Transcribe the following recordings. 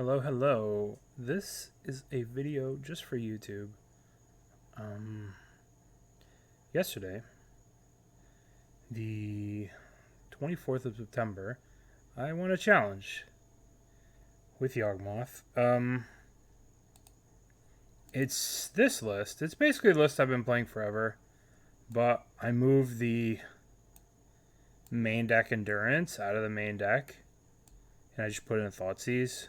Hello, hello. This is a video just for YouTube. Um, Yesterday, the 24th of September, I won a challenge with Yawgmoth. It's this list. It's basically a list I've been playing forever, but I moved the main deck Endurance out of the main deck, and I just put in a Thoughtseize.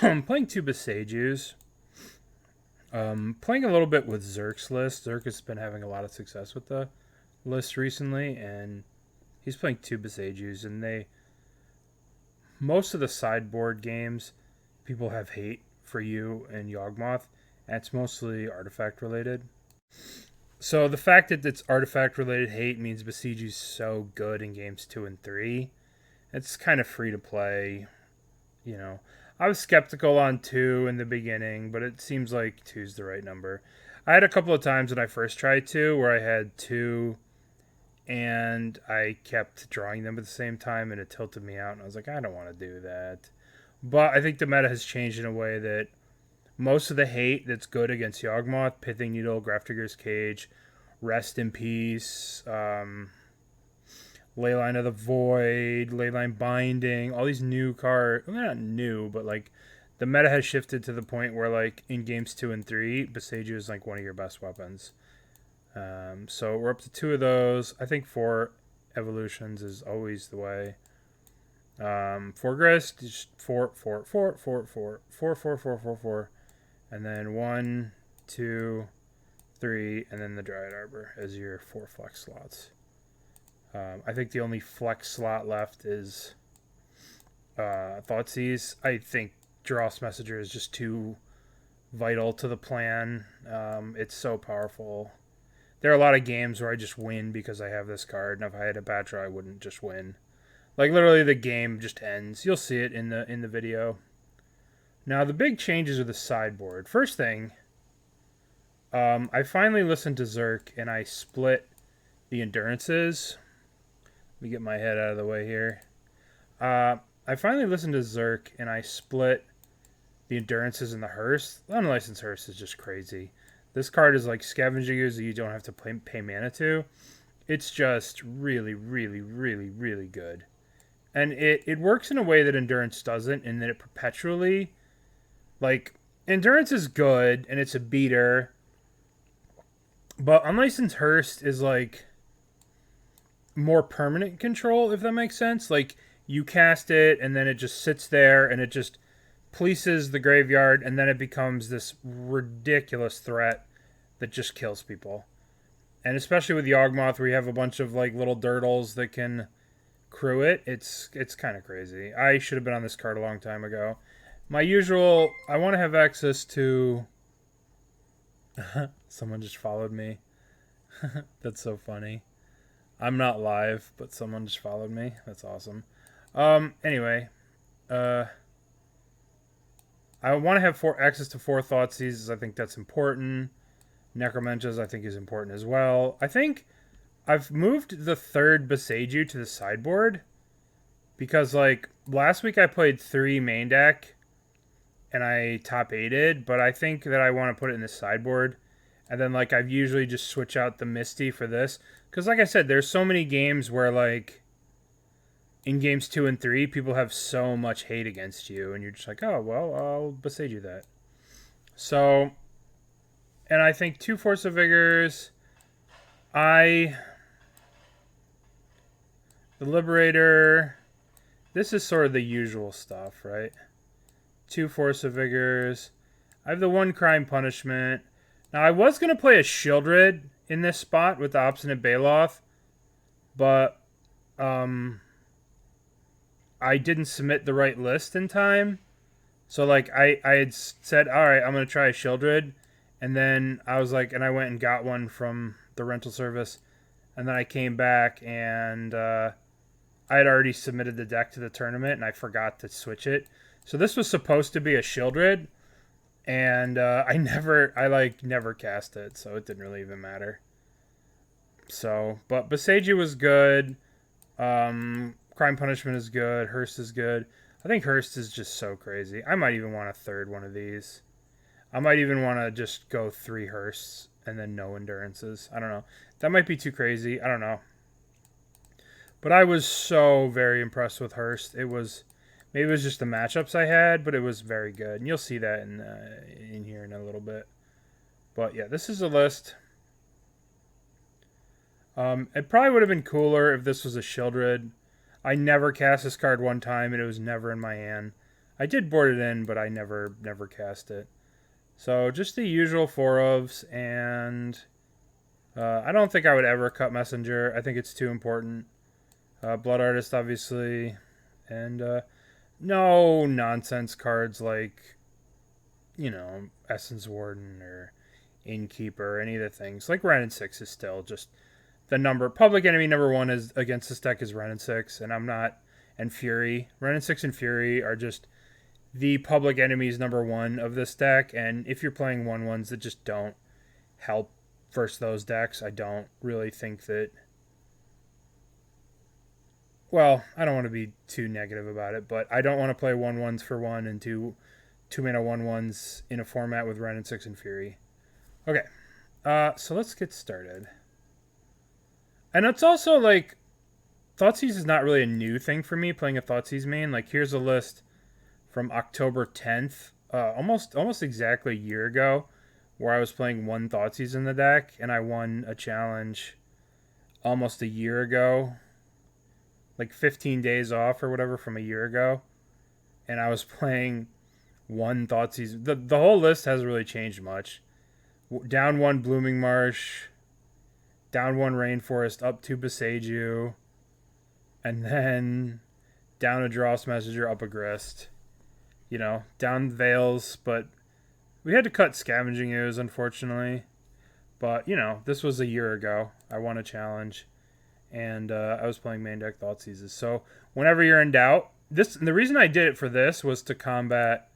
I'm playing two Besagus. Playing a little bit with Zerk's list. Zerk has been having a lot of success with the list recently, and he's playing two Besagus, and most of the sideboard games, people have hate for you and Yawgmoth, and it's mostly artifact related. So the fact that it's artifact related hate means Besiege's so good in games 2 and 3. It's kind of free to play, you know. I was skeptical on 2 in the beginning, but it seems like 2's the right number. I had a couple of times when I first tried 2 where I had 2 and I kept drawing them at the same time and it tilted me out, and I was like, I don't want to do that. But I think the meta has changed in a way that most of the hate that's good against Yawgmoth, Pithing Needle, Grafdigger's Cage, Rest in Peace, Leyline of the Void, Leyline Binding, all these new cards. Well, they're not new, but like the meta has shifted to the point where like in games 2 and 3, Besaju is like one of your best weapons. So we're up to 2 of those. I think 4 evolutions is always the way. 4 grist, just 4, 4, 4, 4, 4, 4, 4, 4, 4, 4, and then 1, 2, 3, and then the Dryad Arbor as your 4 flex slots. I think the only flex slot left is Thoughtseize. I think Dross Messenger is just too vital to the plan. It's so powerful. There are a lot of games where I just win because I have this card, and if I had a bad draw, I wouldn't just win. Like literally, the game just ends. You'll see it in the video. Now the big changes are the sideboard. First thing, I finally listened to Zerk and I split the endurances. Let me get my head out of the way here. I finally listened to Zerk and I split the endurances and the hearse. Unlicensed hearse is just crazy. This card is like scavenging ooze that you don't have to pay mana to. It's just really, really, really, really good. And it works in a way that Endurance doesn't, in that it perpetually, like, Endurance is good, and it's a beater, but Unlicensed Hearse is, like, more permanent control, if that makes sense. Like, you cast it, and then it just sits there, and it just polices the graveyard, and then it becomes this ridiculous threat that just kills people. And especially with Yawgmoth, where you have a bunch of, like, little dirtles that can crew it, it's kind of crazy. I should have been on this card a long time ago. My usual, I want to have access to someone just followed me. That's so funny. I'm not live, but someone just followed me. That's awesome. Anyway, I want to have access to 4 Thoughtseizes. I think that's important. Necromancias I think is important as well. I think I've moved the 3rd Besaju to the sideboard because, like, last week I played 3 main deck and I top 8'd, but I think that I want to put it in the sideboard. And then, like, I've usually just switch out the Misty for this. Because, like I said, there's so many games where, like, in games 2 and 3, people have so much hate against you. And you're just like, oh, well, I'll Besaju that. So, and I think 2 Force of Vigors. The Liberator, this is sort of the usual stuff, right? 2 Force of Vigors. I have the 1 Crime Punishment. Now, I was going to play a Shieldred in this spot with the Obstinate Baloth, but I didn't submit the right list in time. So, like, I had said, all right, I'm going to try a Shieldred, and then I was like, and I went and got one from the rental service, and then I came back and I had already submitted the deck to the tournament, and I forgot to switch it. So this was supposed to be a Shieldred, and I never cast it, so it didn't really even matter. So, but Besaju was good. Crime Punishment is good. Hearse is good. I think Hearst is just so crazy. I might even want a third one of these. I might even want to just go 3 Hearsts and then no Endurances. I don't know. That might be too crazy. I don't know. But I was so very impressed with Hearst. It was, maybe it was just the matchups I had, but it was very good. And you'll see that in here in a little bit. But yeah, this is a list. It probably would have been cooler if this was a Shieldred. I never cast this card one time, and it was never in my hand. I did board it in, but I never cast it. So just the usual 4-ofs, and I don't think I would ever cut Messenger. I think it's too important. Blood Artist, obviously, and no nonsense cards like, you know, Essence Warden or Innkeeper, any of the things. Like Ren and 6 is still just the number. Public enemy number 1 is against this deck is Ren and 6, and I'm not, and Fury. Ren and 6 and Fury are just the public enemies number 1 of this deck, and if you're playing 1/1s that just don't help versus those decks, I don't really think that. Well, I don't want to be too negative about it, but I don't want to play 1/1s for 1 and 2-mana 1/1s in a format with Ren and 6 and Fury. Okay, so let's get started. And it's also like, Thoughtseize is not really a new thing for me, playing a Thoughtseize main. Like, here's a list from October 10th, almost exactly a year ago, where I was playing 1 Thoughtseize in the deck, and I won a challenge almost a year ago. Like 15 days off or whatever from a year ago. And I was playing 1 Thoughtseize. The whole list hasn't really changed much. Down 1 Blooming Marsh. Down 1 Rainforest. Up 2 Boseiju. And then down a Dross Messenger. Up a Grist. You know, down Veils. But we had to cut Scavenging Ooze, unfortunately. But, you know, this was a year ago. I won a challenge. And I was playing main deck Thoughtseizes. So whenever you're in doubt, the reason I did it for this was to combat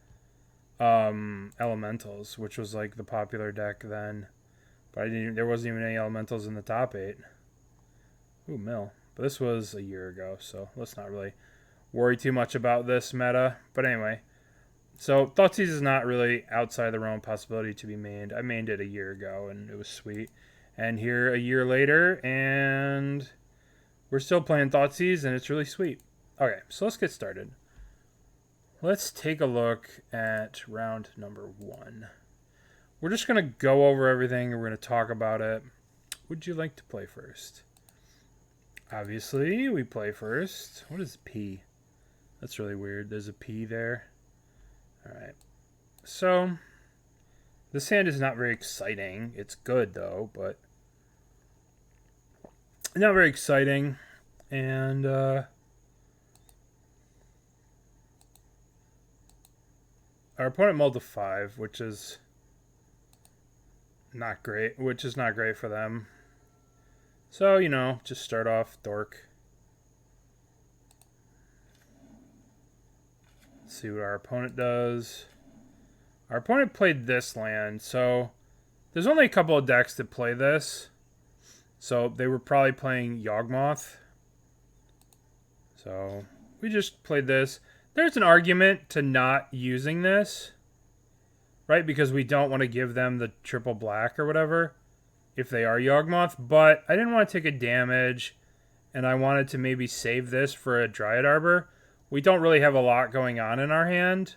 Elementals, which was like the popular deck then. But there wasn't even any Elementals in the top 8. Ooh, mill. But this was a year ago, so let's not really worry too much about this meta. But anyway, so Thoughtseize is not really outside the realm of possibility to be mained. I mained it a year ago, and it was sweet. And here a year later, and we're still playing Thoughtseize, and it's really sweet. Okay, so let's get started. Let's take a look at round number 1. We're just going to go over everything, and we're going to talk about it. Would you like to play first? Obviously, we play first. What is P? That's really weird. There's a P there. Alright. So, this hand is not very exciting. It's good, though, but not very exciting. And our opponent mulled to 5, which is not great. For them. So, you know, just start off Dork. Let's see what our opponent does. Our opponent played this land, so there's only a couple of decks that play this. So they were probably playing Yawgmoth. So we just played this. There's an argument to not using this, right? Because we don't want to give them the triple black or whatever if they are Yawgmoth. But I didn't want to take a damage, and I wanted to maybe save this for a Dryad Arbor. We don't really have a lot going on in our hand,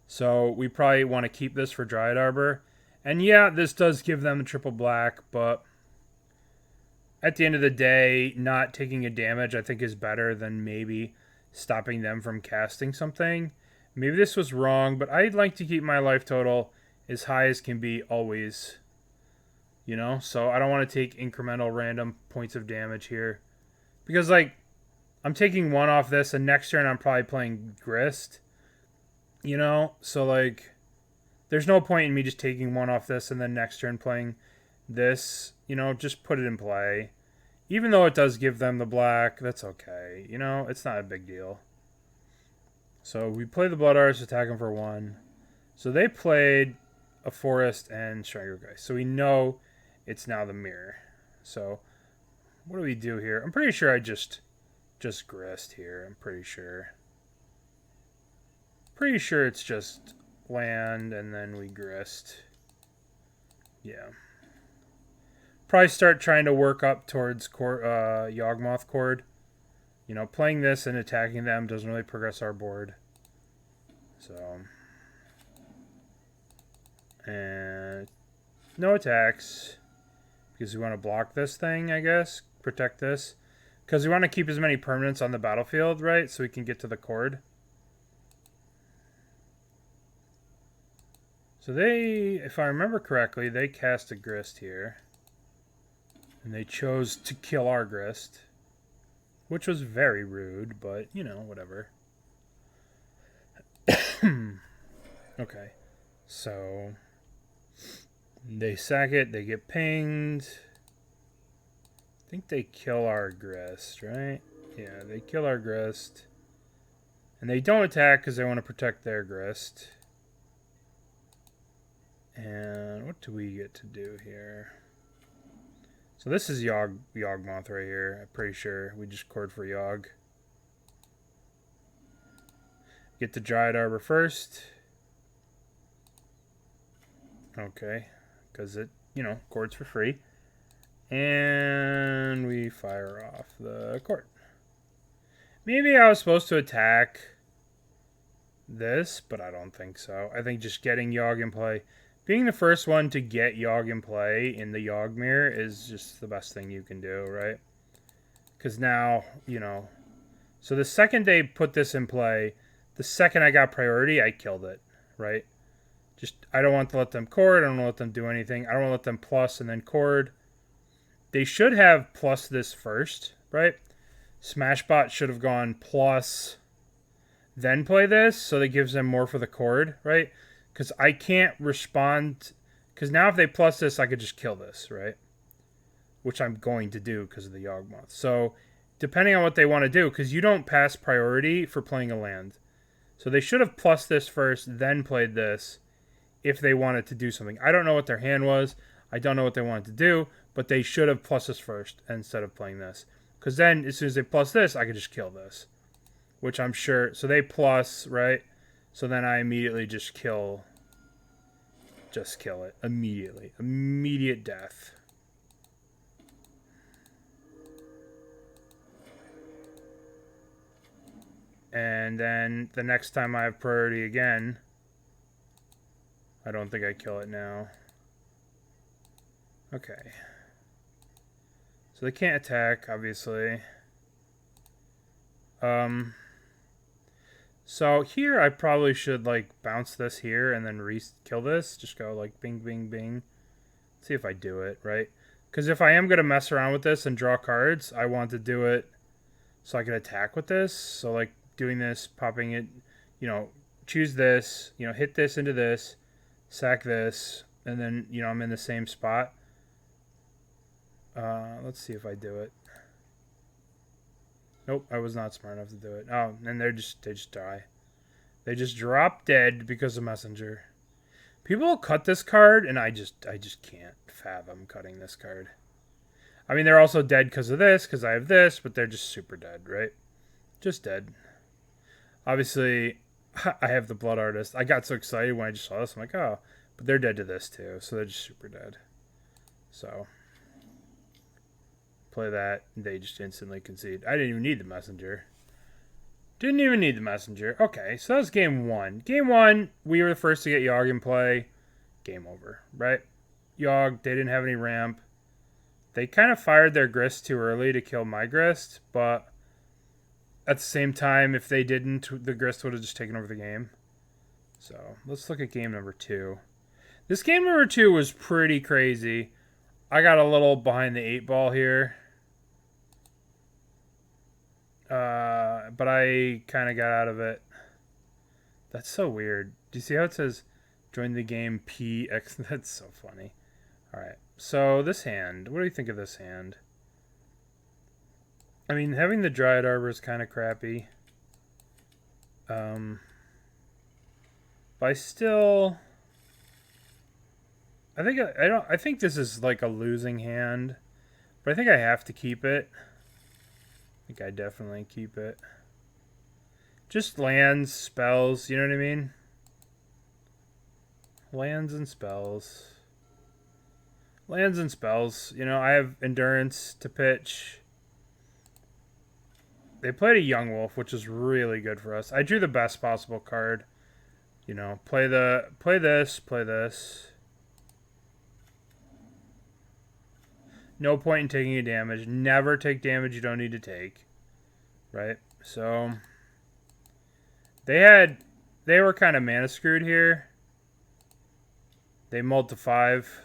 so we probably want to keep this for Dryad Arbor. And yeah, this does give them a triple black, but at the end of the day, not taking a damage, I think, is better than maybe stopping them from casting something. Maybe this was wrong, but I'd like to keep my life total as high as can be always. You know? So I don't want to take incremental random points of damage here. Because, like, I'm taking 1 off this, and next turn I'm probably playing Grist. You know? So, like, there's no point in me just taking 1 off this and then next turn playing this. You know, just put it in play. Even though it does give them the black, that's okay. You know, it's not a big deal. So we play the Blood Artist, attack them for 1. So they played a Forest and Stranglegeist. So we know it's now the mirror. So what do we do here? I'm pretty sure I just Grist here. I'm pretty sure. Pretty sure it's just land and then we grist. Yeah. Probably start trying to work up towards Yawgmoth Chord. You know, playing this and attacking them doesn't really progress our board. So. And no attacks. Because we want to block this thing, I guess. Protect this. Because we want to keep as many permanents on the battlefield, right? So we can get to the chord. So they, if I remember correctly, they cast a grist here. And they chose to kill our grist. Which was very rude, but, you know, whatever. Okay. So they sack it, they get pinged. I think they kill our grist, right? Yeah, they kill our grist. And they don't attack because they want to protect their grist. And what do we get to do here? So this is Yawgmoth right here. I'm pretty sure we just chord for Yawg. Get the Dryad Arbor first. Okay, because it, you know, chords for free. And we fire off the chord. Maybe I was supposed to attack this, but I don't think so. I think just getting Yawg in play, being the first one to get Yawg in play in the Yawgmoth is just the best thing you can do, right? Because now, you know, so the second they put this in play, the second I got priority, I killed it, right? Just, I don't want to let them chord. I don't want to let them do anything. I don't want to let them plus and then chord. They should have plus this first, right? Smashbot should have gone plus, then play this, so that gives them more for the chord, right? Because I can't respond. Because now if they plus this, I could just kill this, right? Which I'm going to do because of the Yawgmoth. So, depending on what they want to do, because you don't pass priority for playing a land. So they should have plus this first, then played this, if they wanted to do something. I don't know what their hand was. I don't know what they wanted to do, but they should have plus this first instead of playing this. Because then, as soon as they plus this, I could just kill this. Which I'm sure... So they plus, right? So then I immediately just kill... Just kill it. Immediately. Immediate death. And then the next time I have priority again... I don't think I kill it now. Okay. So they can't attack, obviously. So here I probably should like bounce this here and then kill this. Just go like bing, bing, bing. See if I do it, right? Because if I am going to mess around with this and draw cards, I want to do it so I can attack with this. So like doing this, popping it, you know, choose this, you know, hit this into this, sack this, and then, you know, I'm in the same spot. Let's see if I do it. Nope, I was not smart enough to do it. Oh, and they just die. They just drop dead because of Messenger. People cut this card, and I just can't fathom cutting this card. I mean, they're also dead because of this, because I have this, but they're just super dead, right? Just dead. Obviously, I have the Blood Artist. I got so excited when I just saw this. I'm like, oh, but they're dead to this too, so they're just super dead. So, play that, they just instantly concede. I didn't even need the Messenger. Didn't even need the Messenger. Okay, so that's game one. Game one, we were the first to get Yawg in play. Game over, right? Yawg, they didn't have any ramp. They kind of fired their grist too early to kill my grist, but at the same time, if they didn't, the grist would have just taken over the game. So, let's look at game number two. This game number two was pretty crazy. I got a little behind the 8 ball here. But I kind of got out of it. That's so weird. Do you see how it says join the game PX? That's so funny. Alright, so this hand. What do you think of this hand? I mean, having the Dryad Arbor is kind of crappy. But I still... I think this is like a losing hand. But I think I have to keep it. I think I definitely keep it. Just lands, spells, you know what I mean? Lands and spells. Lands and spells. You know, I have endurance to pitch. They played a Yawgmoth, which is really good for us. I drew the best possible card. You know, play this. No point in taking a damage. Never take damage you don't need to take. Right? So they were kind of mana screwed here. They mulled to 5.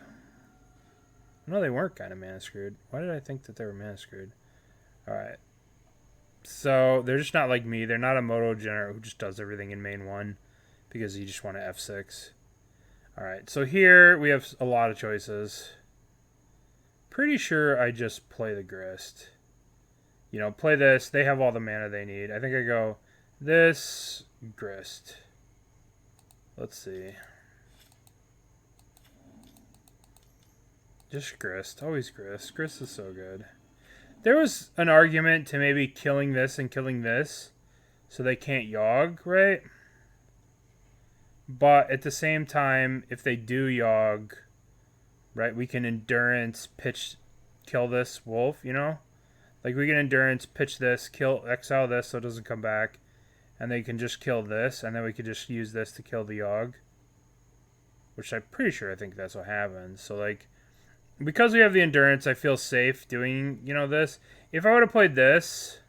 No, they weren't kind of mana screwed. Why did I think that they were mana screwed? Alright. So, they're just not like me. They're not a Moto Generator who just does everything in main 1 because you just want to F6. Alright, so here we have a lot of choices. Pretty sure I just play the Grist. You know, play this. They have all the mana they need. I think I go this, Grist. Let's see. Just Grist. Always Grist. Grist is so good. There was an argument to maybe killing this and killing this so they can't Yawg, right? But at the same time, if they do Yawg, right, we can endurance, pitch, kill this wolf, you know? Like, we can endurance, pitch this, kill, exile this so it doesn't come back, and they can just kill this, and then we could just use this to kill the Yawg. Which I'm pretty sure I think that's what happens. So, like, because we have the endurance, I feel safe doing, you know, this. If I would have played this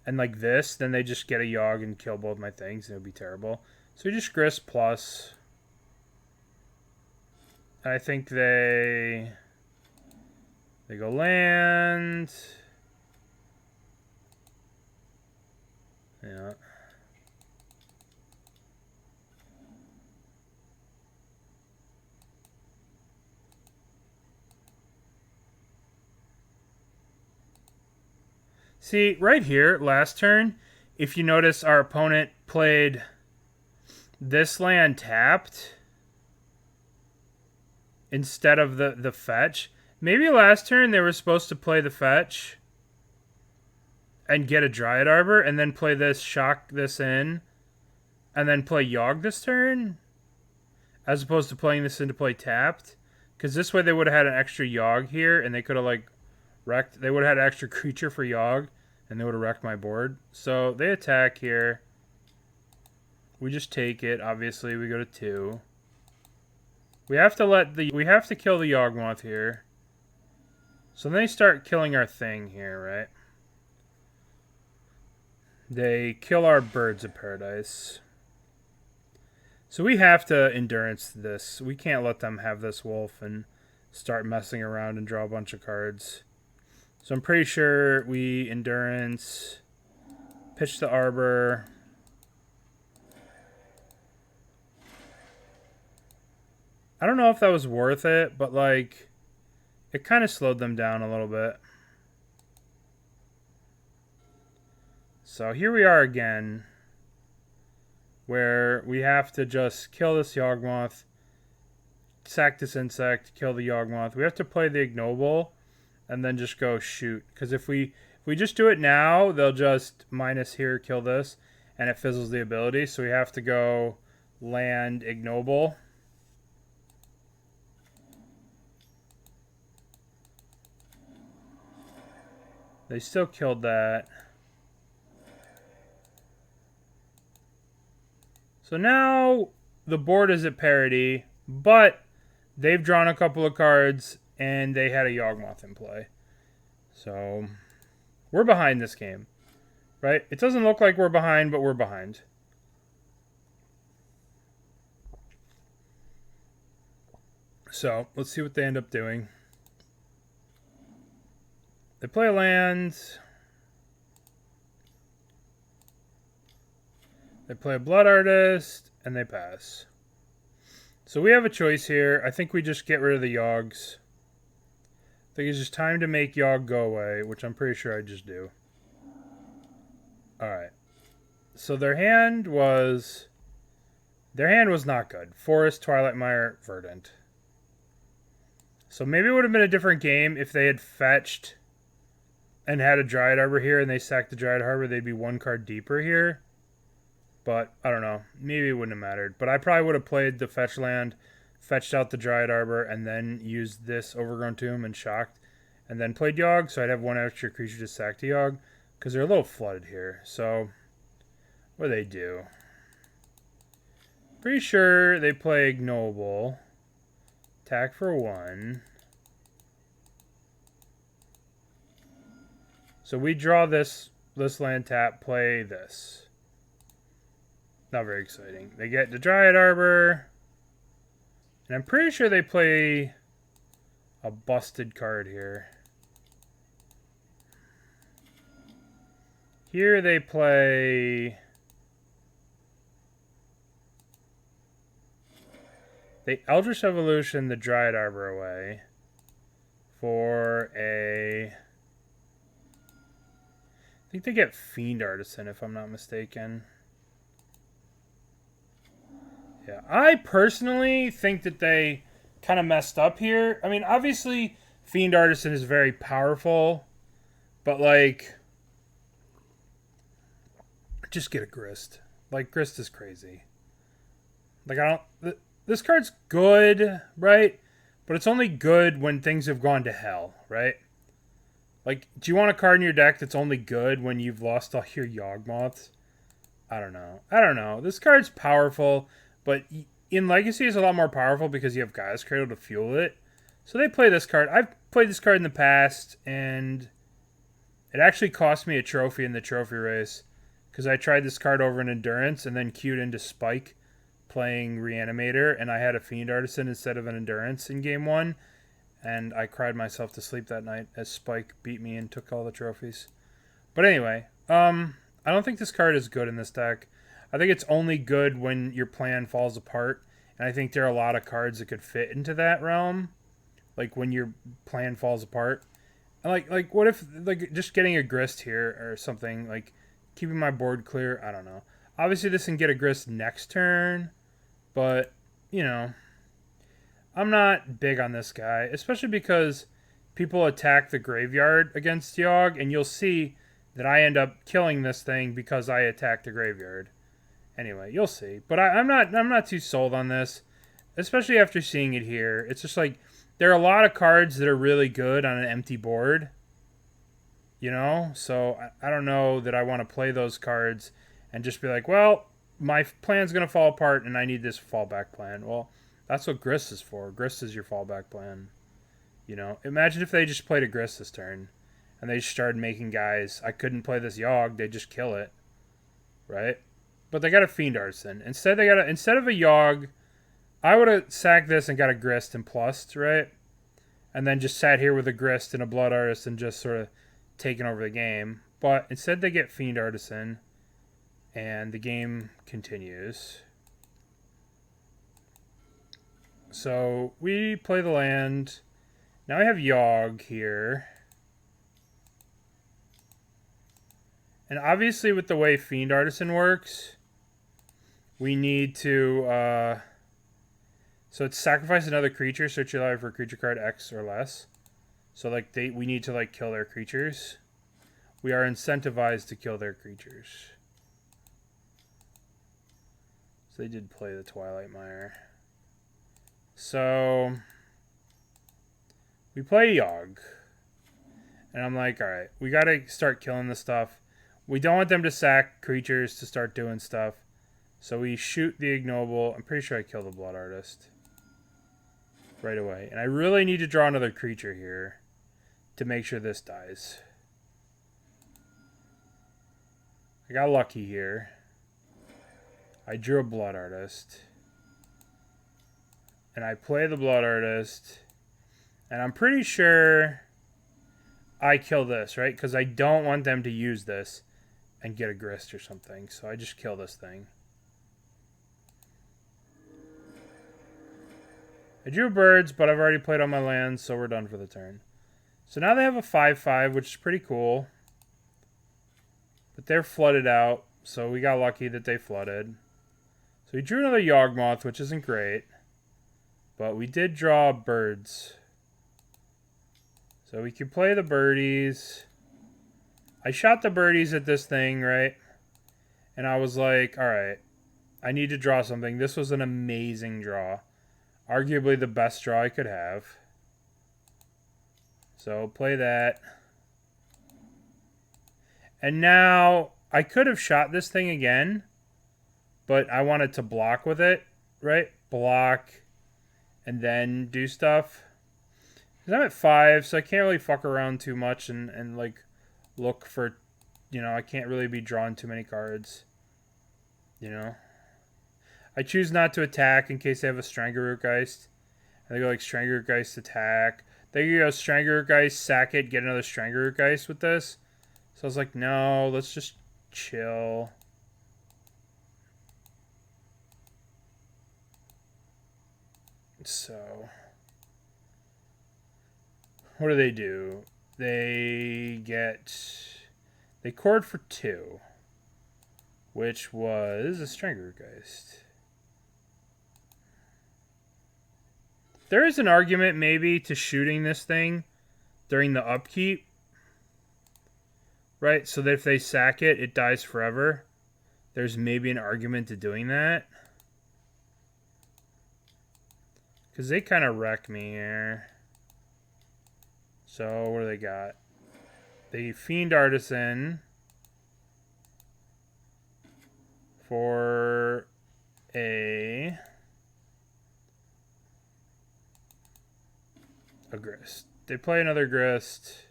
and like this, then they just get a Yawg and kill both my things, and it would be terrible. So we just Grist plus. I think they go land. Yeah. See, right here, last turn, if you notice our opponent played this land tapped instead of the fetch. Maybe last turn they were supposed to play the fetch and get a Dryad Arbor and then play this, shock this in, and then play Yawg this turn as opposed to playing this into play tapped. Because this way they would have had an extra Yawg here and they could have like wrecked. They would have had an extra creature for Yawg and they would have wrecked my board. So they attack here. We just take it. Obviously, we go to 2. We have to kill the Yawgmoth here. So then they start killing our thing here, right? They kill our birds of paradise. So we have to endurance this. We can't let them have this wolf and start messing around and draw a bunch of cards. So I'm pretty sure we endurance, pitch the Arbor. I don't know if that was worth it, but like it kind of slowed them down a little bit. So here we are again, where we have to just kill this Yawgmoth, sack this insect, kill the Yawgmoth. We have to play the ignoble and then just go shoot. Because if we just do it now, they'll just minus here, kill this, and it fizzles the ability. So we have to go land ignoble. They still killed that. So now the board is at parity, but they've drawn a couple of cards and they had a Yawgmoth in play. So we're behind this game, right? It doesn't look like we're behind, but we're behind. So let's see what they end up doing. They play a land. They play a Blood Artist, and they pass. So we have a choice here. I think we just get rid of the Yawgs. I think it's just time to make Yawg go away, which I'm pretty sure I just do. Alright. So their hand was not good. Forest, Twilight Mire, Verdant. So maybe it would have been a different game if they had fetched and had a Dryad Arbor here and they sacked the Dryad Arbor. They'd be one card deeper here. But I don't know. Maybe it wouldn't have mattered. But I probably would have played the fetch land, fetched out the Dryad Arbor, and then used this Overgrown Tomb and shocked, and then played Yawg, so I'd have one extra creature to sack to Yawg, because they're a little flooded here. So, what do they do? Pretty sure they play Ignoble. Attack for 1. So we draw this land tap, play this. Not very exciting. They get the Dryad Arbor. And I'm pretty sure they play a busted card here. Here they play... They Eldritch Evolution the Dryad Arbor away for a... I think they get Fiend Artisan, if I'm not mistaken. Yeah, I personally think that they kind of messed up here. I mean, obviously, Fiend Artisan is very powerful, but, like, just get a Grist. Like, Grist is crazy. Like, I don't... This card's good, right? But it's only good when things have gone to hell, right? Like, do you want a card in your deck that's only good when you've lost all your Yawgmoths? I don't know. I don't know. This card's powerful, but in Legacy it's a lot more powerful because you have Gaia's Cradle to fuel it. So they play this card. I've played this card in the past, and it actually cost me a trophy in the trophy race because I tried this card over in Endurance and then queued into Spike playing Reanimator, and I had a Fiend Artisan instead of an Endurance in game 1, and I cried myself to sleep that night as Spike beat me and took all the trophies. But anyway, I don't think this card is good in this deck. I think it's only good when your plan falls apart, and I think there are a lot of cards that could fit into that realm, like when your plan falls apart. And like what if, like, just getting a Grist here or something, like keeping my board clear, I don't know. Obviously this can get a Grist next turn, but, you know, I'm not big on this guy, especially because people attack the graveyard against Yawg, and you'll see that I end up killing this thing because I attacked the graveyard. Anyway, you'll see. But I'm not too sold on this, especially after seeing it here. It's just like there are a lot of cards that are really good on an empty board, you know? So I don't know that I want to play those cards and just be like, well, my plan's going to fall apart and I need this fallback plan. Well, that's what Grist is for. Grist is your fallback plan. You know, imagine if they just played a Grist this turn and they just started making guys, I couldn't play this Yawg, they just kill it. Right? But they got a Fiend Artisan. Instead of a Yawg, I would have sacked this and got a Grist and plussed, right? And then just sat here with a Grist and a Blood Artist and just sort of taken over the game. But instead they get Fiend Artisan. And the game continues. So we play the land. Now I have Yawg here. And obviously with the way Fiend Artisan works, we need to... so it's sacrifice another creature, search your library for a creature card X or less. So like we need to like kill their creatures. We are incentivized to kill their creatures. So they did play the Twilight Mire. So we play Yawg. And I'm like, alright, we gotta start killing this stuff. We don't want them to sack creatures to start doing stuff. So we shoot the Ignoble. I'm pretty sure I kill the Blood Artist right away. And I really need to draw another creature here to make sure this dies. I got lucky here. I drew a Blood Artist. And I play the Blood Artist. And I'm pretty sure I kill this, right? Because I don't want them to use this and get a Grist or something. So I just kill this thing. I drew birds, but I've already played all my lands, so we're done for the turn. So now they have a 5/5, which is pretty cool. But they're flooded out, so we got lucky that they flooded. So we drew another Yawgmoth, which isn't great. But we did draw birds. So we could play the birdies. I shot the birdies at this thing, right? And I was like, all right, I need to draw something. This was an amazing draw. Arguably the best draw I could have. So play that. And now I could have shot this thing again, but I wanted to block with it, right? Block and then do stuff. Because I'm at 5, so I can't really fuck around too much and like look for, I can't really be drawing too many cards. I choose not to attack in case they have a Stranglergeist. And they go like Stranglergeist attack. They go Stranglergeist, sack it, get another Stranglergeist with this. So I was like, no, let's just chill. So, what do? They chord for 2, which was a Stranglergeist. There is an argument maybe to shooting this thing during the upkeep. Right? So that if they sack it, it dies forever. There's maybe an argument to doing that. Because they kind of wreck me here. So, what do they got? They Fiend Artisan for a Grist. They play another Grist.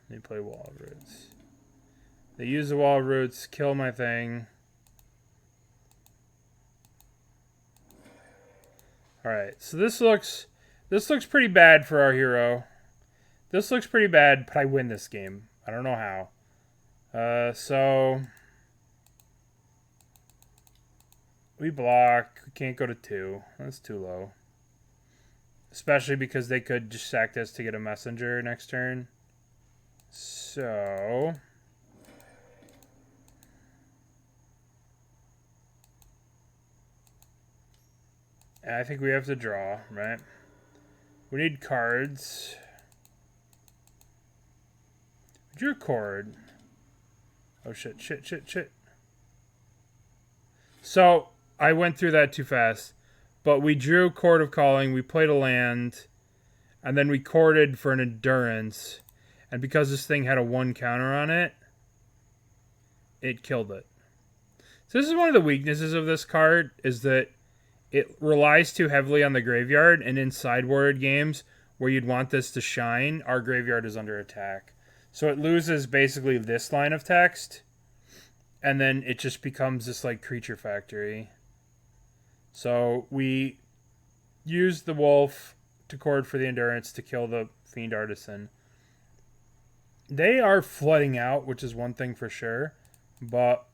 They play Wall of Roots. They use the Wall of Roots, kill my thing. Alright, so this looks pretty bad for our hero. This looks pretty bad, but I win this game. I don't know how. So we block. We can't go to 2. That's too low. Especially because they could just sack this to get a messenger next turn. So I think we have to draw, right? We need cards. We drew a chord. Oh shit. So I went through that too fast. But we drew Chord of Calling, we played a land, and then we chorded for an Endurance. And because this thing had a 1 counter on it, it killed it. So this is one of the weaknesses of this card, is that it relies too heavily on the graveyard, and in sideboard games where you'd want this to shine, our graveyard is under attack. So it loses basically this line of text, and then it just becomes this like creature factory. So we used the wolf to chord for the Endurance to kill the Fiend Artisan. They are flooding out, which is one thing for sure, but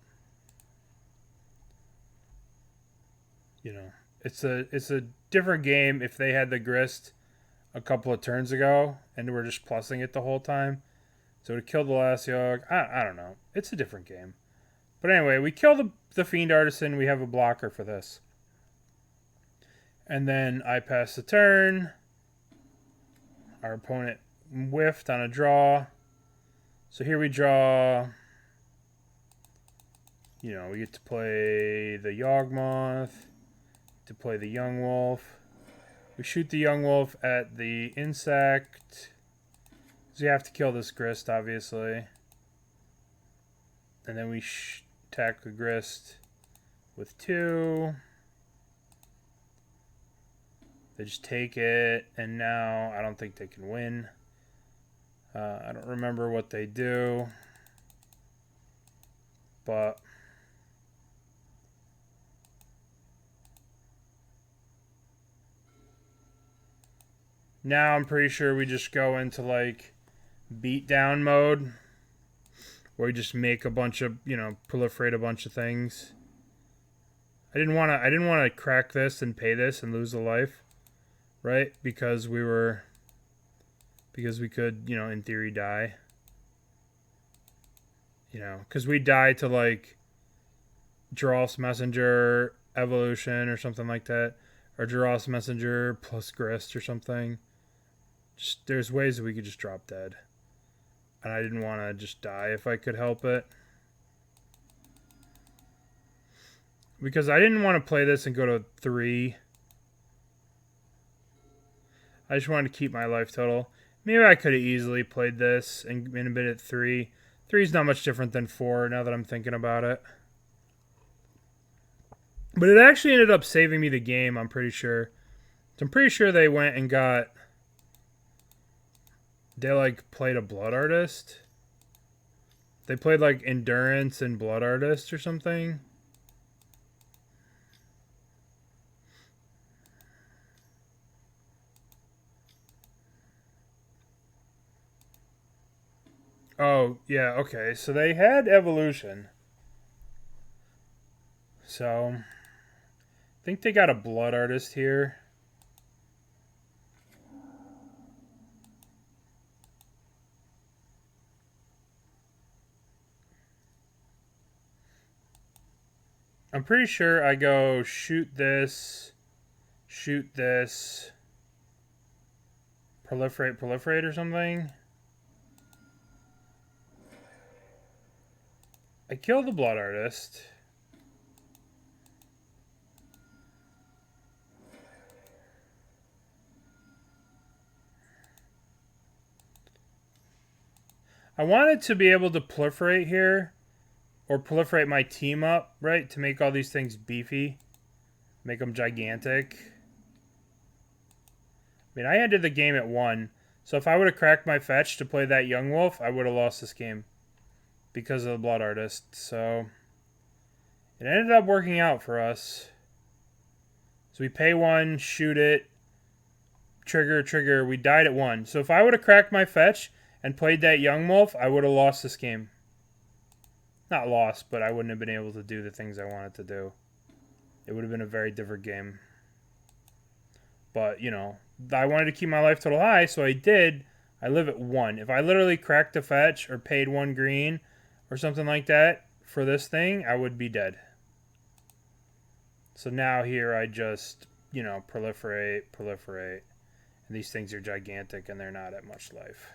it's a different game if they had the Grist a couple of turns ago and we're just plussing it the whole time. So to kill the last Yawg, I don't know. It's a different game. But anyway, we kill the Fiend Artisan. We have a blocker for this. And then I pass the turn. Our opponent whiffed on a draw. So here we draw. We get to play the Yawgmoth. To play the Young Wolf. We shoot the Young Wolf at the insect. So you have to kill this Grist, obviously. And then we attack the Grist with 2. They just take it, and now I don't think they can win. I don't remember what they do. But now I'm pretty sure we just go into like beatdown mode, where we just make a bunch of, proliferate a bunch of things. I didn't want to crack this and pay this and lose a life, right? Because we could, in theory die. Because we die to like Dross Messenger Evolution or something like that, or Dross Messenger plus Grist or something. Just there's ways that we could just drop dead. And I didn't want to just die if I could help it. Because I didn't want to play this and go to 3. I just wanted to keep my life total. Maybe I could have easily played this and been at 3. 3 is not much different than 4 now that I'm thinking about it. But it actually ended up saving me the game, I'm pretty sure. So I'm pretty sure they went and got... They, like, played a Blood Artist. They played, like, Endurance and Blood Artist or something. Oh, yeah, okay. So they had Evolution. So, I think they got a Blood Artist here. I'm pretty sure I go shoot this, proliferate or something. I kill the Blood Artist. I wanted to be able to proliferate here, or proliferate my team up, right, to make all these things beefy, make them gigantic. I mean, I ended the game at 1, so if I would have cracked my fetch to play that Yawgmoth, I would have lost this game because of the Blood Artist. So it ended up working out for us. So we pay 1, shoot it, trigger. We died at 1. So if I would have cracked my fetch and played that Yawgmoth, I would have lost this game. Not lost, but I wouldn't have been able to do the things I wanted to do. It would have been a very different game. But, you know, I wanted to keep my life total high, so I did. I live at 1. If I literally cracked a fetch or paid 1 green or something like that for this thing, I would be dead. So now here I just, you know, proliferate. And these things are gigantic and they're not at much life.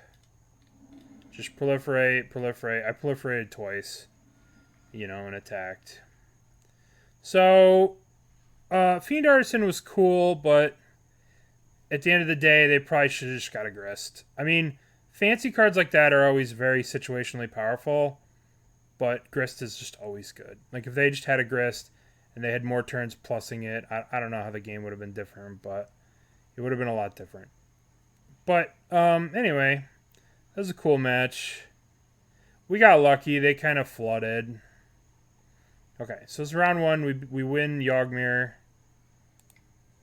Just proliferate. I proliferated twice, you know, and attacked. So, Fiend Artisan was cool, but at the end of the day, they probably should have just got a Grist. I mean, fancy cards like that are always very situationally powerful, but Grist is just always good. Like, if they just had a Grist and they had more turns plussing it, I don't know how the game would have been different, but it would have been a lot different. But, anyway, that was a cool match. We got lucky. They kind of flooded. Okay, so it's round 1. We win Yawgmoth.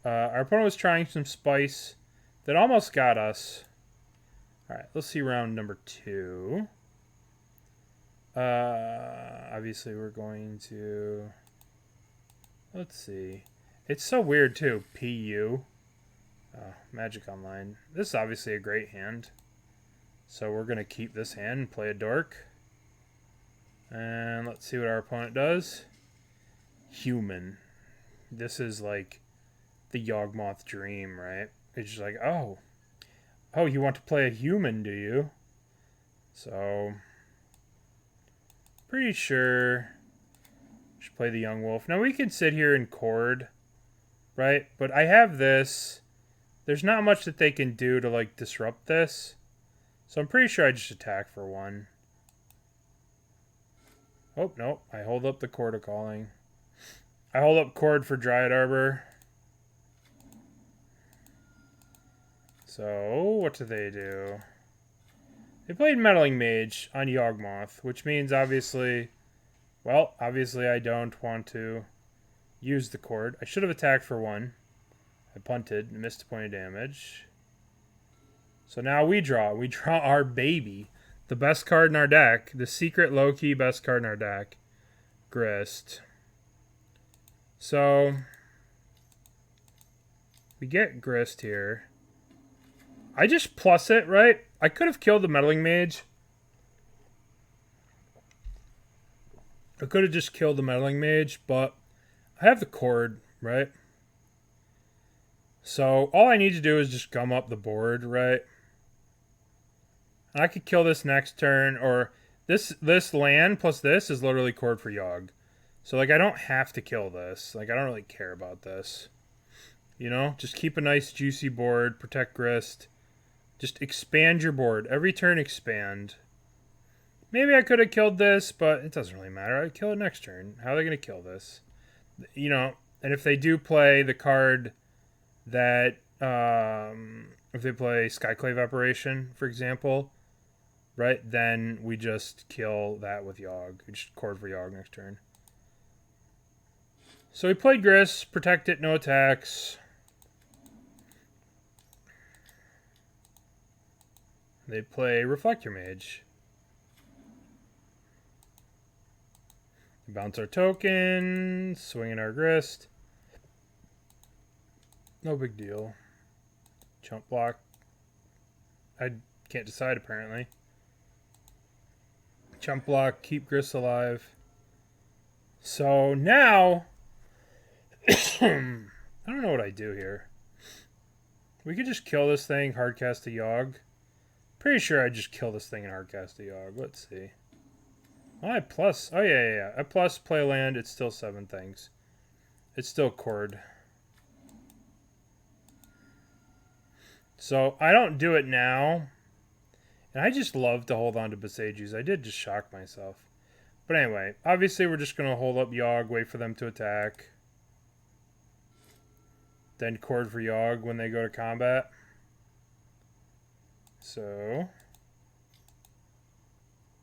Our opponent was trying some spice that almost got us. Alright, let's see round number 2. Obviously, we're going to... Let's see. It's so weird, too. PU. Magic Online. This is obviously a great hand. So we're going to keep this hand and play a dork. And let's see what our opponent does. Human. This is like the Yawgmoth dream, right? It's just like, oh, you want to play a human, do you? So, pretty sure we should play the Young Wolf. Now we can sit here and chord, right? But I have this. There's not much that they can do to like disrupt this. So I'm pretty sure I just attack for 1. Oh, no. I hold up the Chord of Calling. I hold up Chord for Dryad Arbor. So, what do? They played Meddling Mage on Yawgmoth, which means obviously I don't want to use the Chord. I should have attacked for 1. I punted and missed a point of damage. So now we draw. We draw our baby. The best card in our deck. The secret low-key best card in our deck. Grist. So, we get Grist here. I just plus it, right? I could have killed the Meddling Mage. I could have just killed the Meddling Mage, but I have the Chord, right? So, all I need to do is just gum up the board, right? I could kill this next turn, or this land plus this is literally cord for Yawg. So, like, I don't have to kill this. Like, I don't really care about this. You know? Just keep a nice juicy board. Protect Grist. Just expand your board. Every turn expand. Maybe I could have killed this, but it doesn't really matter. I'd kill it next turn. How are they going to kill this? You know, and if they do play the card that... if they play Skyclave Operation, for example, right, then we just kill that with Yawg. We just cord for Yawg next turn. So we played Grist, protect it, no attacks. They play Reflector Mage. Bounce our token, swinging our Grist. No big deal. Chump block. I can't decide apparently. Chump block, keep Grist alive. So now, I don't know what I do here. We could just kill this thing, hardcast a Yawg. Pretty sure I just kill this thing and hardcast a Yawg. Let's see. Oh, I plus. Oh, yeah. I plus play land. It's still 7 things. It's still cord. So I don't do it now. And I just love to hold on to Besagis. I did just shock myself. But anyway, obviously we're just going to hold up Yawg, wait for them to attack. Then cord for Yawg when they go to combat. So,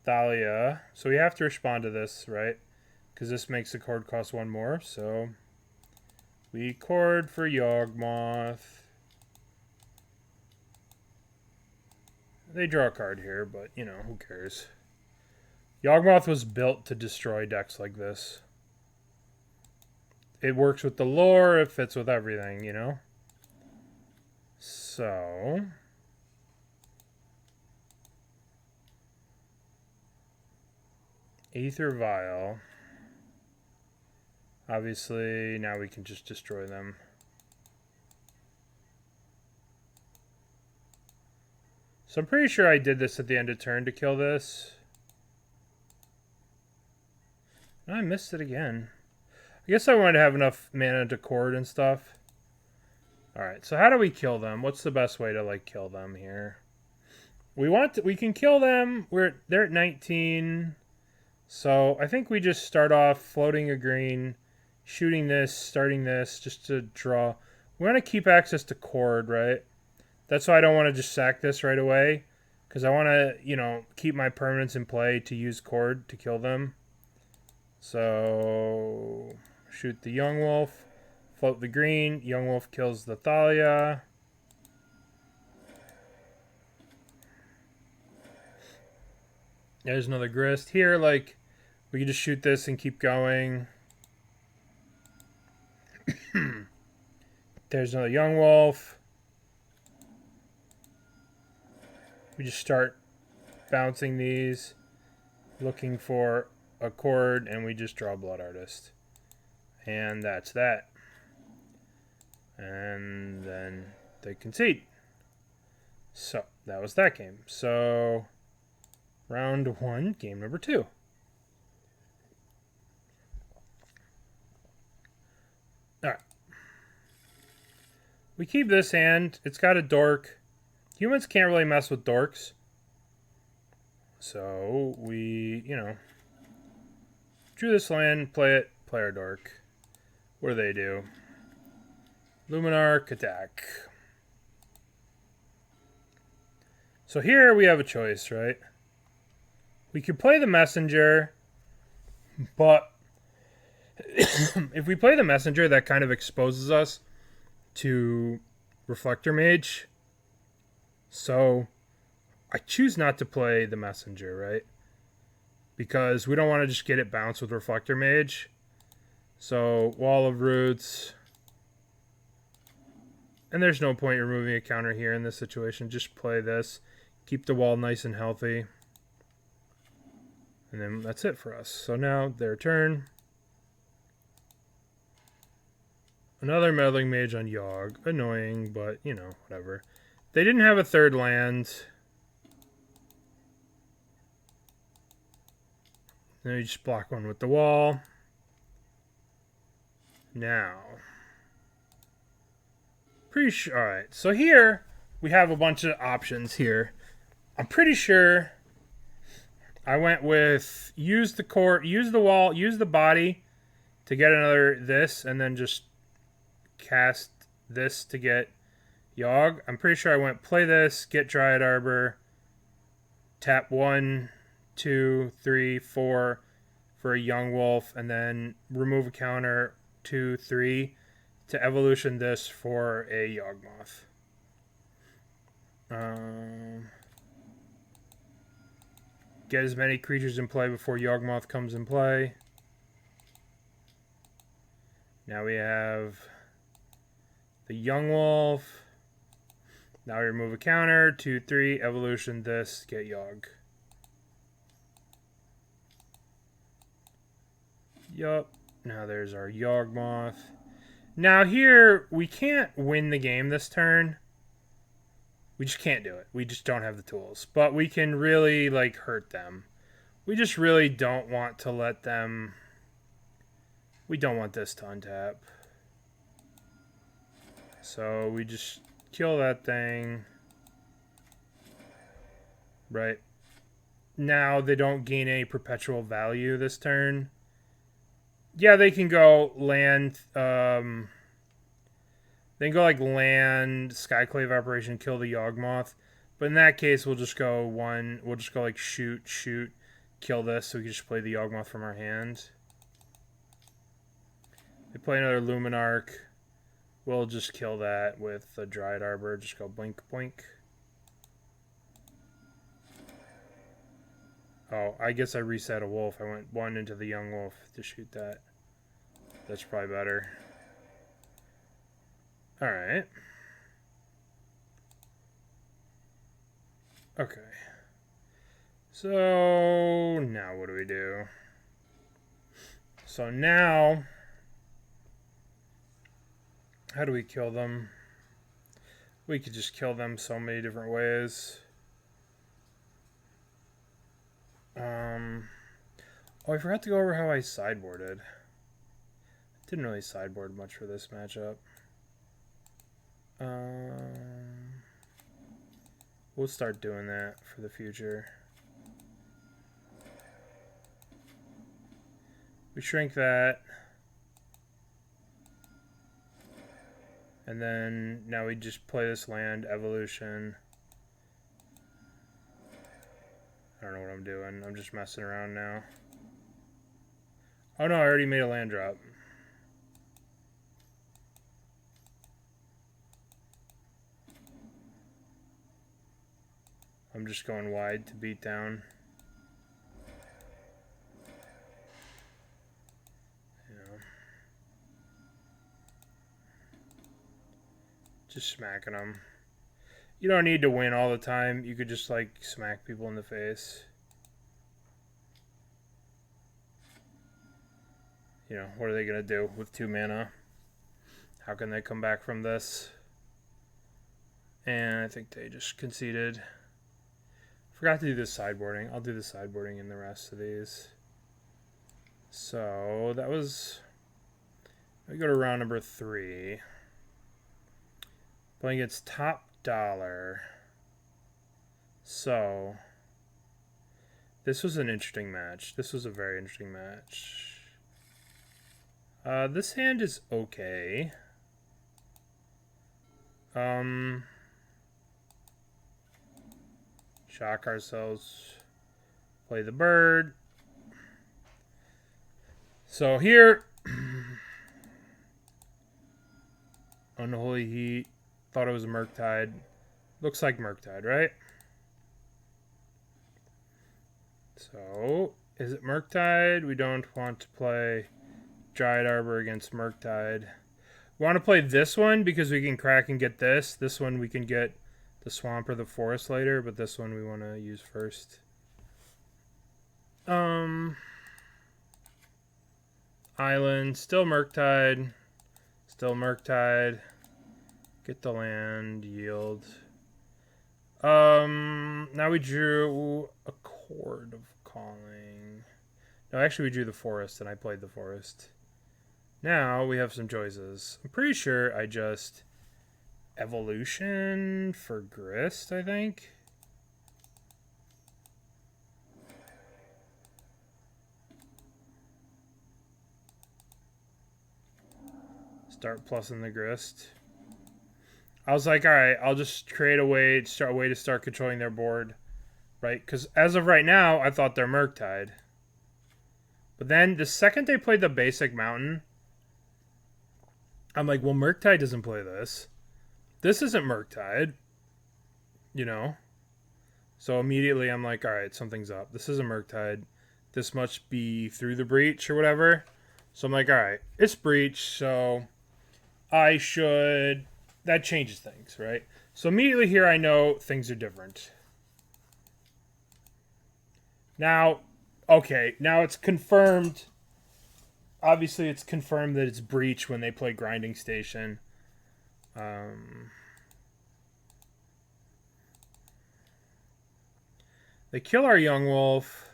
Thalia. So we have to respond to this, right? Because this makes the cord cost 1 more. So, we cord for Yawgmoth. They draw a card here, but, you know, who cares? Yawgmoth was built to destroy decks like this. It works with the lore, it fits with everything, you know? So... Aether Vial. Obviously, now we can just destroy them. So I'm pretty sure I did this at the end of turn to kill this. No, I missed it again. I guess I wanted to have enough mana to cord and stuff. Alright, so how do we kill them? What's the best way to, like, kill them here? We can kill them. They're at 19. So I think we just start off floating a green, shooting this, starting this, just to draw. We want to keep access to cord, right? That's why I don't want to just sack this right away. Because I want to, you know, keep my permanents in play to use cord to kill them. So, shoot the Yawgmoth, float the green. Yawgmoth kills the Thalia. There's another Grist. Here, like, we can just shoot this and keep going. There's another Yawgmoth. We just start bouncing these, looking for a cord, and we just draw Blood Artist. And that's that. And then they concede. So, that was that game. So, round 1, game number 2. Alright. We keep this hand. It's got a dork. Humans can't really mess with dorks. So, we, you know, drew this land, play it, play our dork. What do they do? Luminarch, attack. So here we have a choice, right? We could play the Messenger, but if we play the Messenger, that kind of exposes us to Reflector Mage. So I choose not to play the Messenger, right? Because we don't want to just get it bounced with Reflector Mage. So Wall of Roots. And there's no point removing a counter here in this situation. Just play this. Keep the wall nice and healthy. And then that's it for us. So now their turn. Another Meddling Mage on Yawg. Annoying, but, you know, whatever. They didn't have a third land. Then we just block one with the wall. Now, pretty sure. All right, so here we have a bunch of options here. I'm pretty sure I went with use the court, use the wall, use the body to get another this, and then just cast this to get Yawg. I'm pretty sure I went play this, get Dryad Arbor, tap 1, 2, 3, 4 for a Yawgmoth, and then remove a counter 2, 3 to evolution this for a Yawgmoth. Get as many creatures in play before Yawgmoth comes in play. Now we have the Yawgmoth. Now we remove a counter, 2, 3, evolution this, get Yawg. Yup. Now there's our Yawgmoth. Now here, we can't win the game this turn. We just can't do it. We just don't have the tools. But we can really, like, hurt them. We just really don't want to let them... We don't want this to untap. So we just kill that thing. Right. Now they don't gain any perpetual value this turn. Yeah, they can go land... They can go like land, Skyclave Operation, kill the Yawgmoth. But in that case, we'll just go like shoot, kill this, so we can just play the Yawgmoth from our hand. They play another Luminarch. We'll just kill that with the Dryad Arbor. Just go blink, blink. Oh, I guess I reset a wolf. I went 1 into the Yawgmoth to shoot that. That's probably better. Alright. Okay. So, now what do we do? So now, how do we kill them? We could just kill them so many different ways. Oh, I forgot to go over how I sideboarded. Didn't really sideboard much for this matchup. We'll start doing that for the future. We shrink that. And then now we just play this land, evolution. I don't know what I'm doing. I'm just messing around now. Oh no, I already made a land drop. I'm just going wide to beat down. Yeah. Just smacking them. You don't need to win all the time. You could just like smack people in the face. You know, what are they going to do with 2 mana? How can they come back from this? And I think they just conceded. Forgot to do the sideboarding. I'll do the sideboarding in the rest of these. So that was... We go to round number 3. Playing its top dollar. So this was an interesting match. This was a very interesting match. This hand is okay. Shock ourselves. Play the bird. So here, Unholy Heat. Thought it was a Murktide. Looks like Murktide, right? So, is it Murktide? We don't want to play Dryad Arbor against Murktide. We want to play this one because we can crack and get this. This one we can get the swamp or the forest later, but this one we want to use first. Island, still Murktide. Still Murktide. Get the land, yield. Now we drew a Chord of Calling. No, actually we drew the forest and I played the forest. Now we have some choices. I'm pretty sure I just evolution for Grist, I think. Start plussing the Grist. I was like, all right, I'll just create a way to start controlling their board, right? Because as of right now, I thought they're Murktide. But then the second they played the basic mountain, I'm like, well, Murktide doesn't play this. This isn't Murktide, you know? So immediately I'm like, all right, something's up. This isn't Murktide. This must be through the breach or whatever. So I'm like, all right, it's breach, so I should... That changes things, right? So immediately here I know things are different. Now, okay, now it's confirmed. Obviously, it's confirmed that it's breach when they play Grinding Station. They kill our Yawgmoth.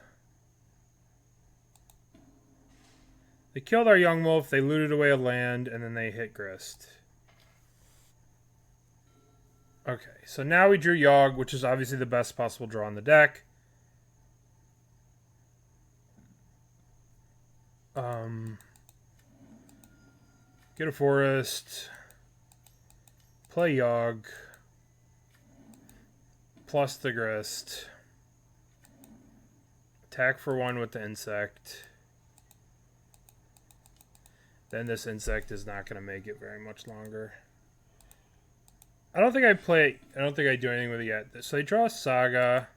They killed our Yawgmoth, they looted away a land, and then they hit Grist. Okay, so now we drew Yawg, which is obviously the best possible draw on the deck. Get a forest. Play Yawg. Plus the Grist. Attack for 1 with the insect. Then this insect is not going to make it very much longer. I don't think I do anything with it yet. So they draw a Saga.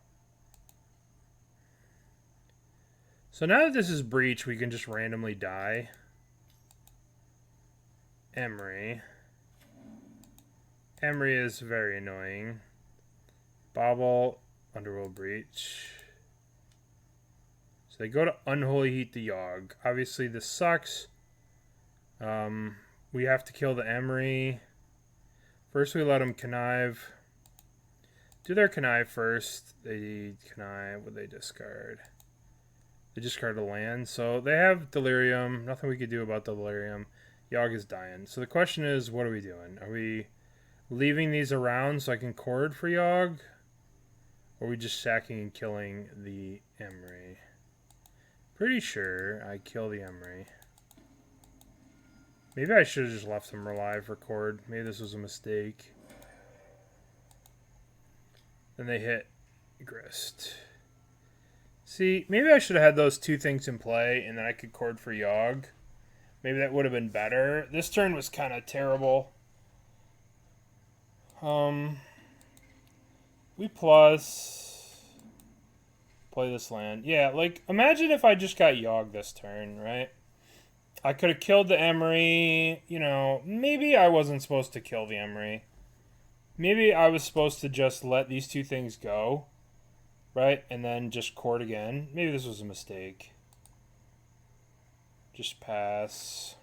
So now that this is breach, we can just randomly die. Emery. Emery is very annoying. Bobble, Underworld Breach. So they go to Unholy Heat the Yawg. Obviously this sucks. We have to kill the Emery. First we let them connive. Do their connive first. They connive. What they discard? They discard a land. So they have Delirium. Nothing we could do about Delirium. Yawg is dying. So the question is, what are we doing? Are we leaving these around so I can cord for Yawg? Or are we just sacking and killing the Emery? Pretty sure I kill the Emery. Maybe I should have just left him alive for cord. Maybe this was a mistake. Then they hit Grist. See, maybe I should have had those two things in play, and then I could cord for Yawg. Maybe that would have been better. This turn was kind of terrible. We plus... Play this land. Yeah, like, imagine if I just got Yawg this turn, right? I could have killed the Emery. You know, maybe I wasn't supposed to kill the Emery. Maybe I was supposed to just let these two things go, right? And then just cord again. Maybe this was a mistake. Just pass.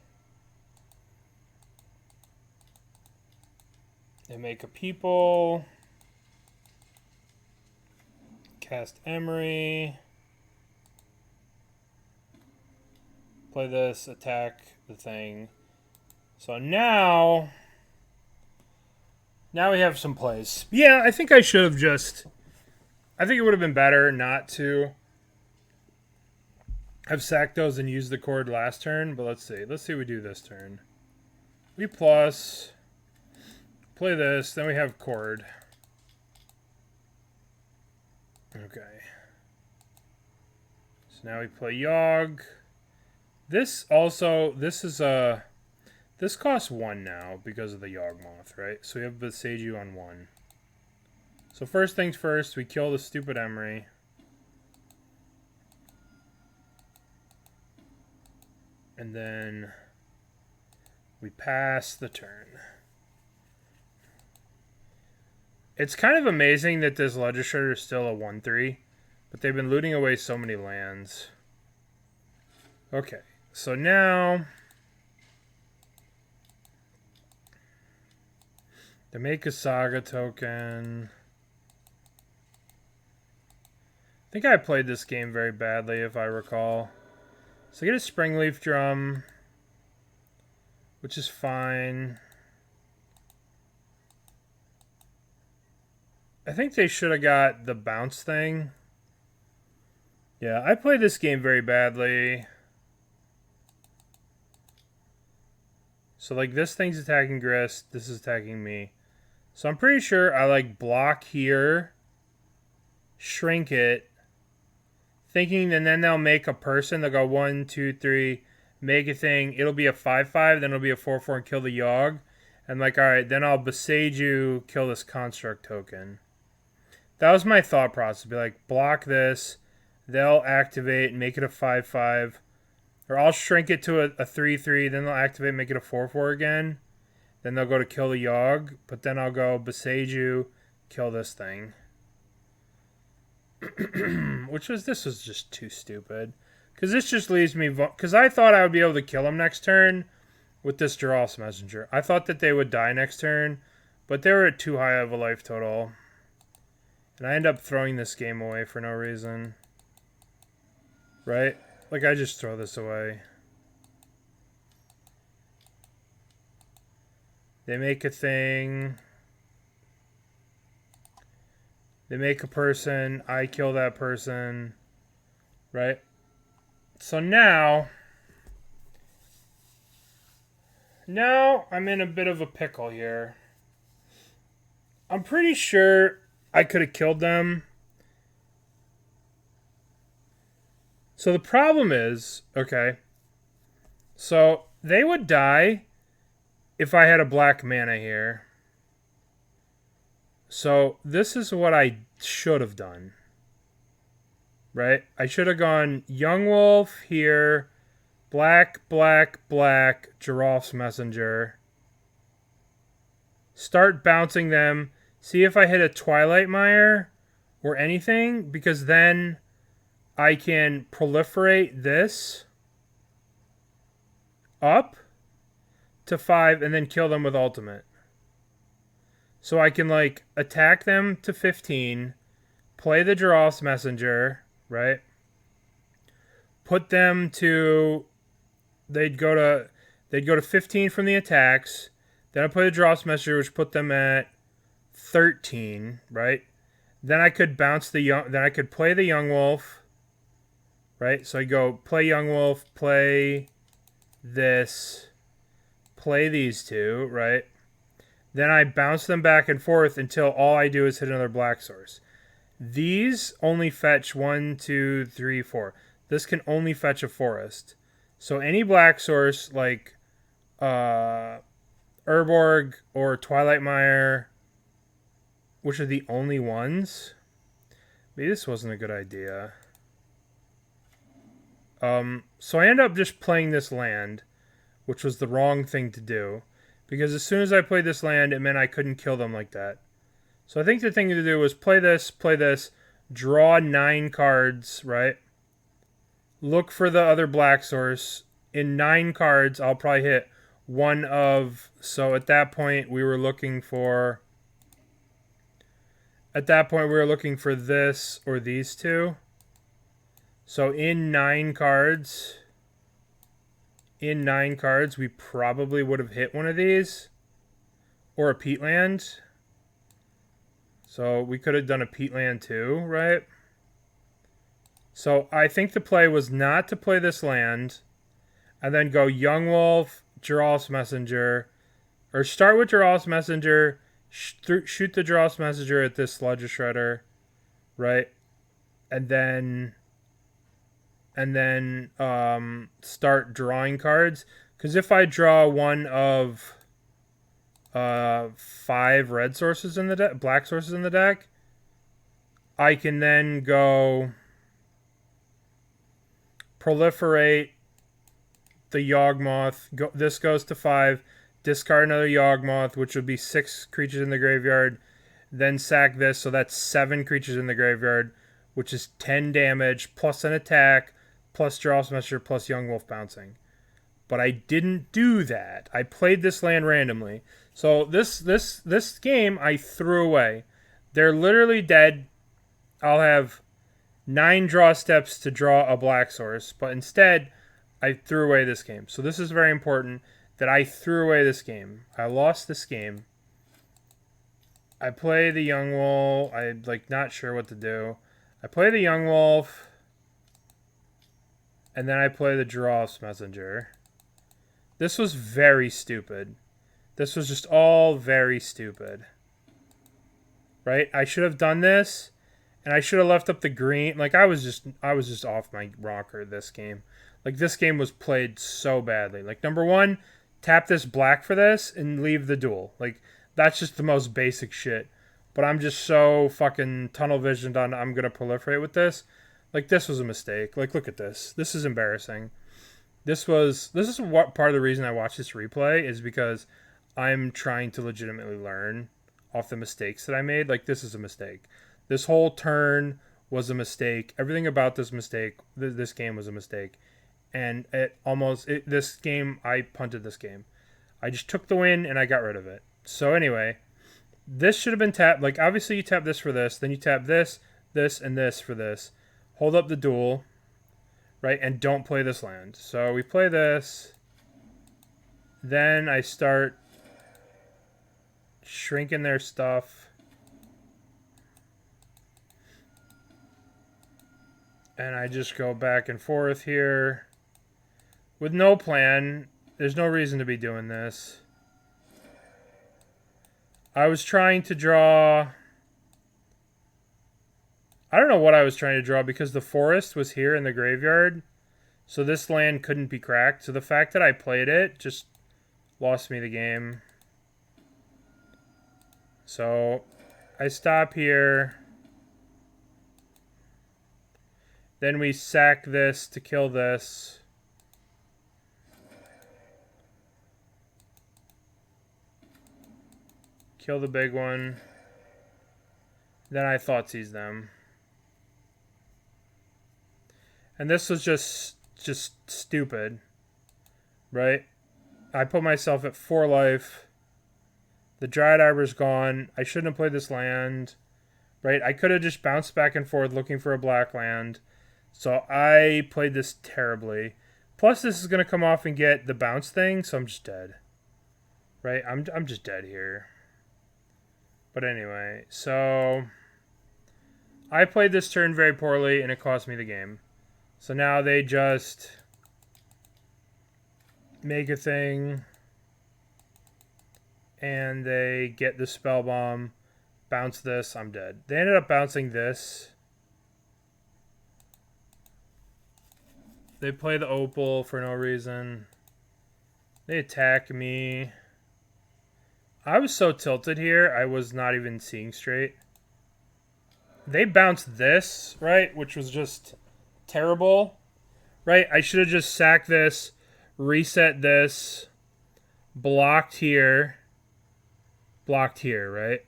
They make a people. Cast Emery. Play this, attack the thing. So now we have some plays. Yeah, I think I should have just... I think it would have been better not to have sacked those and used the cord last turn. But let's see. Let's see what we do this turn. We plus. Play this. Then we have cord. Okay. So now we play Yawg. This costs 1 now because of the Yawgmoth, right? So we have Beseiju on 1. So first things first, we kill the stupid Emery. And then we pass the turn. It's kind of amazing that this Legislator is still a 1/3, but they've been looting away so many lands. Okay, so now they make a Saga token. I think I played this game very badly, if I recall. So I get a Springleaf Drum, which is fine. I think they should have got the bounce thing. Yeah, I played this game very badly. So, like, this thing's attacking Grist. This is attacking me. So I'm pretty sure I, like, block here. Shrink it. Thinking, and then they'll make a person. They'll go 1, 2, 3. Make a thing. It'll be a 5/5. Then it'll be a 4/4 and kill the Yawg. And, like, alright, then I'll Besage you, kill this Construct token. That was my thought process. Be like, block this. They'll activate and make it a 5/5. Or I'll shrink it to a 3/3. Then they'll activate and make it a 4/4 again. Then they'll go to kill the Yawg. But then I'll go Besage you, kill this thing. This was just too stupid. Because this just leaves me... Because I thought I would be able to kill him next turn with this Giralf's Messenger. I thought that they would die next turn. But they were at too high of a life total. And I end up throwing this game away for no reason. Right? Like, I just throw this away. They make a thing. They make a person. I kill that person. Right? So now I'm in a bit of a pickle here. I'm pretty sure I could have killed them. So the problem is, okay, so they would die if I had a black mana here. So this is what I should have done. Right? I should have gone Yawgmoth here, black, black, black, Giralf's Messenger. Start bouncing them. See if I hit a Twilight Mire or anything, because then I can proliferate this up to 5 and then kill them with ultimate. So I can, like, attack them to 15, play the Giralf's Messenger, right? Put them to... They'd go to 15 from the attacks. Then I play the Giralf's Messenger, which put them at 13, right? Then I could bounce then I could play the Yawgmoth, right? So I go play Yawgmoth, play this, play these two, right? Then I bounce them back and forth until all I do is hit another black source. These only fetch 1, 2, 3, 4. This can only fetch a forest. So any black source like Urborg or Twilight Mire, which are the only ones. Maybe this wasn't a good idea. So I end up just playing this land, which was the wrong thing to do. Because as soon as I played this land, it meant I couldn't kill them like that. So I think the thing to do was play this, draw 9 cards, right? Look for the other black source. In 9 cards, I'll probably hit one of... So at that point, we were looking for... At that point, we were looking for this or these two. So in 9 cards... In 9 cards, we probably would have hit one of these. Or a Peatland. So we could have done a Peatland too, right? So I think the play was not to play this land. And then go Yawgmoth, Giralf's Messenger. Or start with Giralf's Messenger. Shoot the Giralf's Messenger at this Sludge Shredder. Right? And then start drawing cards. Because if I draw one of 5 red sources in the deck, black sources in the deck, I can then go proliferate the Yawgmoth. This goes to 5. Discard another Yawgmoth, which would be 6 creatures in the graveyard. Then sack this, so that's 7 creatures in the graveyard, which is 10 damage, plus an attack, plus Giralf's Messenger, plus Yawgmoth bouncing. But I didn't do that. I played this land randomly. So this game I threw away. They're literally dead. I'll have 9 draw steps to draw a black source, but instead I threw away this game. So this is very important that I threw away this game. I lost this game. I play the Young Wolf. I'm like not sure what to do. I play the Young Wolf. And then I play the Giraffe's Messenger. This was very stupid. This was just all very stupid. Right? I should have done this. And I should have left up the green. Like I was just off my rocker this game. Like this game was played so badly. Like number one, tap this black for this and leave the duel. Like that's just the most basic shit. But I'm just so fucking tunnel visioned on I'm gonna proliferate with this. Like this was a mistake. Like look at this. This is embarrassing. This is what part of the reason I watch this replay is because I'm trying to legitimately learn off the mistakes that I made. Like this is a mistake. This whole turn was a mistake. Everything about this mistake, this game was a mistake. And this game, I punted this game. I just took the win and I got rid of it. So anyway, this should have been tapped. Like obviously you tap this for this, then you tap this, this, and this for this. Hold up the duel, right? And don't play this land. So we play this. Then I start shrinking their stuff. And I just go back and forth here. With no plan. There's no reason to be doing this. I was trying to draw... I don't know what I was trying to draw because the forest was here in the graveyard. So this land couldn't be cracked. So the fact that I played it just lost me the game. So I stop here. Then we sack this to kill this. Kill the big one. Then I Thoughtseize them. And this was just stupid. Right? I put myself at 4 life. The Dryad Arbor's gone. I shouldn't have played this land. Right? I could have just bounced back and forth looking for a black land. So I played this terribly. Plus this is going to come off and get the bounce thing, so I'm just dead. Right? I'm just dead here. But anyway, so I played this turn very poorly and it cost me the game. So now they just make a thing and they get the spell bomb, bounce this, I'm dead. They ended up bouncing this. They play the opal for no reason. They attack me. I was so tilted here, I was not even seeing straight. They bounced this, right? Which was just terrible. Right? I should have just sacked this, reset this, blocked here, right?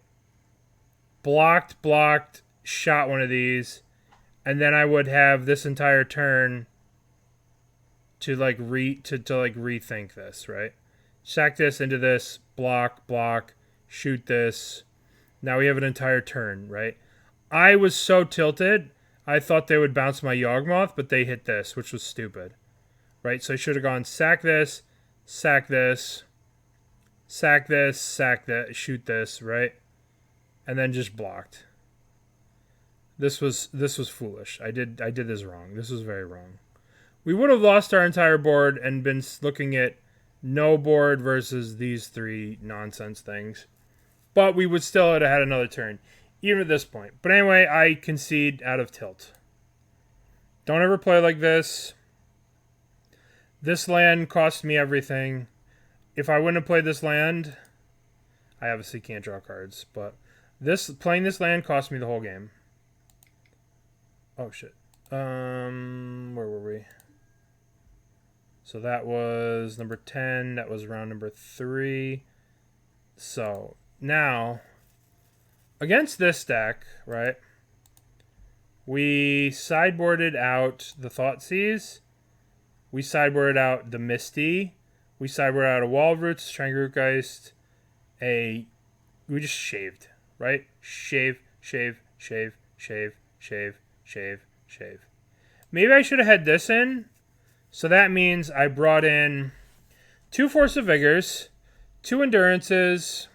Blocked, shot one of these, and then I would have this entire turn to like rethink this, right? Sack this into this, block, shoot this. Now we have an entire turn, right? I was so tilted, I thought they would bounce my Yawgmoth, but they hit this, which was stupid. Right? So I should have gone sack this, sack this, sack this, sack that, shoot this, right? And then just blocked. This was foolish. I did this wrong. This was very wrong. We would have lost our entire board and been looking at no board versus these 3 nonsense things. But we would still have had another turn, even at this point. But anyway, I concede out of tilt. Don't ever play like this. This land cost me everything. If I wouldn't have played this land, I obviously can't draw cards, but playing this land cost me the whole game. Oh shit. Where were we? So that was number 10. That was round number 3. So now, against this deck, right, we sideboarded out the Thoughtseize. We sideboarded out the Misty. We sideboarded out a Wall of Roots, Stranglerootgeist. We just shaved, right? Shave. Maybe I should have had this in So that means I brought in 2 Force of Vigors, 2 Endurances.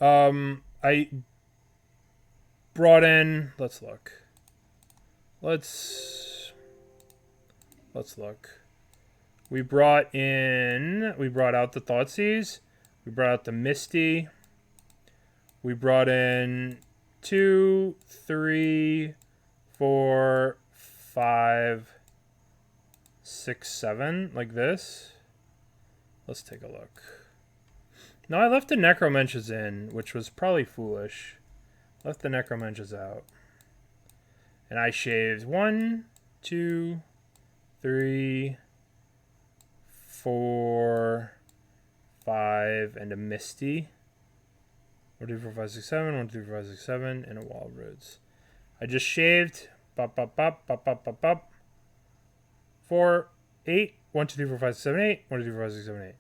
I brought in. Let's look. Let's look. We brought out the Thoughtseize. We brought out the Misty. We brought in 2, 3, 4, 5, 6, 7, like this. Let's take a look. No, I left the Necromenches in, which was probably foolish. Left the Necromenches out. And I shaved 1, 2, 3, 4, 5, and a Misty. 1, 2, 4, 5, 6, 7, 1, 2, 4, 5, 6, 7, and a Wall of Roots. I just shaved. Bop, bop, bop, bop, bop, bop, bop. 4, 8. 1, 2, 3, 4, 5, 6, 7, 8. 1, 2, 3, 4, 5, 6, 7, 8.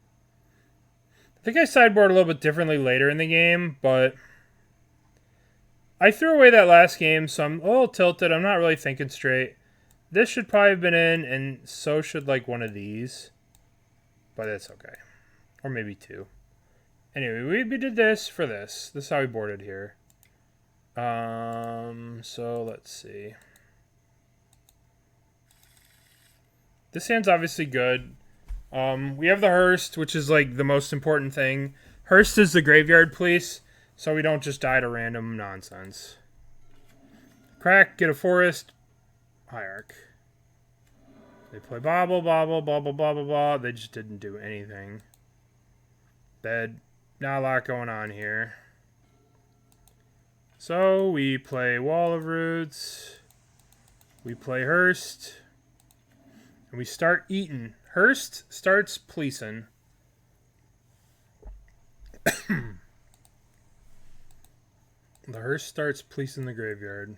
I think I sideboard a little bit differently later in the game, but I threw away that last game, so I'm a little tilted. I'm not really thinking straight. This should probably have been in, and so should like one of these. But that's okay. Or maybe 2. Anyway, we did this for this. This is how we boarded here. So let's see. This hand's obviously good. We have the Hearst, which is like the most important thing. Hearst is the graveyard police, so we don't just die to random nonsense. Crack, get a forest, hierarch. They play bobble, bobble, bobble, bobble, blah. They just didn't do anything. Bed, not a lot going on here. So we play Wall of Roots. We play Hearst. And we start eating. Hearst starts policing. The Hearst starts policing the graveyard.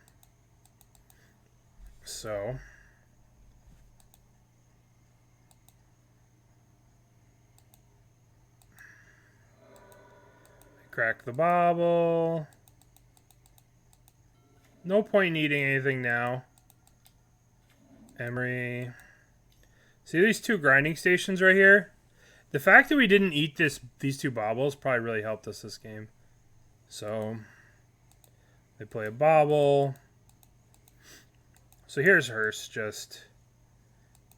So crack the bobble. No point needing anything now. Emery. See these 2 grinding stations right here? The fact that we didn't eat these 2 bobbles probably really helped us this game. So they play a bobble. So here's Hearst just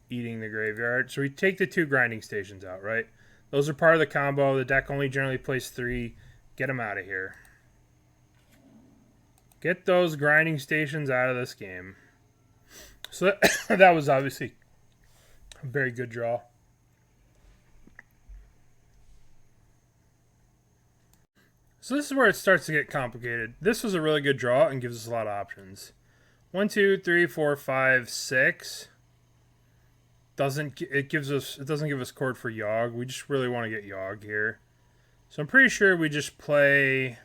eating the graveyard. So we take the 2 grinding stations out, right? Those are part of the combo. The deck only generally plays 3. Get them out of here. Get those grinding stations out of this game. So that was obviously a very good draw. So this is where it starts to get complicated. This was a really good draw and gives us a lot of options. 1, 2, 3, 4, 5, 6. It doesn't give us chord for Yawg. We just really want to get Yawg here. So I'm pretty sure we just play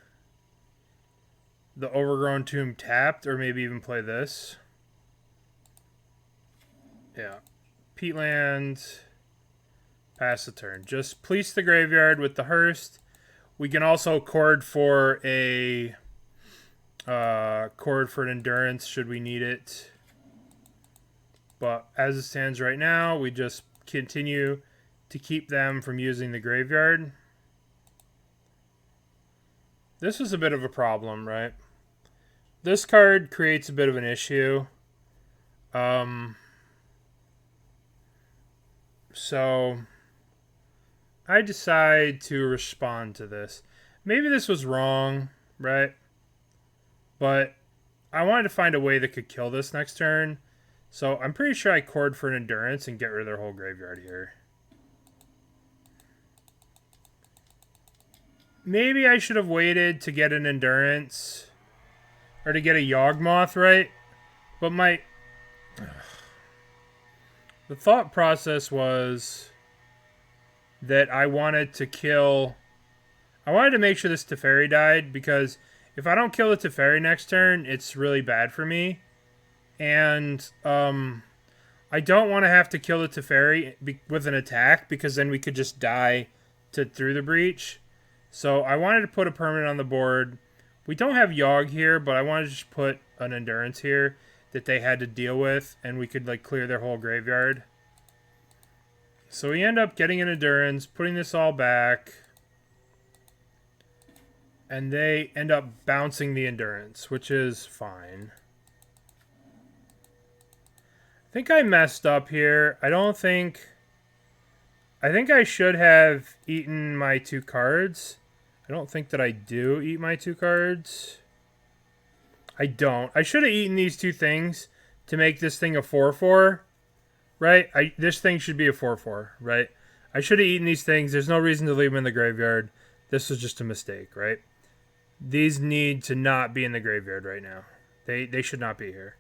the Overgrown Tomb tapped, or maybe even play this. Yeah. Peatland. Pass the turn. Just police the graveyard with the Hearst. We can also chord for an endurance should we need it. But as it stands right now, we just continue to keep them from using the graveyard. This is a bit of a problem, right? This card creates a bit of an issue. So I decide to respond to this. Maybe this was wrong, right? But I wanted to find a way that could kill this next turn. So I'm pretty sure I chord for an endurance and get rid of their whole graveyard here. Maybe I should have waited to get an endurance. Or to get a Yawgmoth, right? But the thought process was that I wanted to make sure this Teferi died, because if I don't kill the Teferi next turn, it's really bad for me. And I don't want to have to kill the Teferi with an attack, because then we could just die through the breach. So I wanted to put a permanent on the board. We don't have Yawg here, but I wanted to just put an endurance here that they had to deal with, and we could like clear their whole graveyard. So we end up getting an endurance, putting this all back. And they end up bouncing the endurance, which is fine. I think I messed up here. I think I should have eaten my 2 cards. I don't think that I do eat my 2 cards. I don't. I should have eaten these 2 things to make this thing a 4/4, right? This thing should be a 4/4, right? I should have eaten these things. There's no reason to leave them in the graveyard. This was just a mistake, right? These need to not be in the graveyard right now. They should not be here.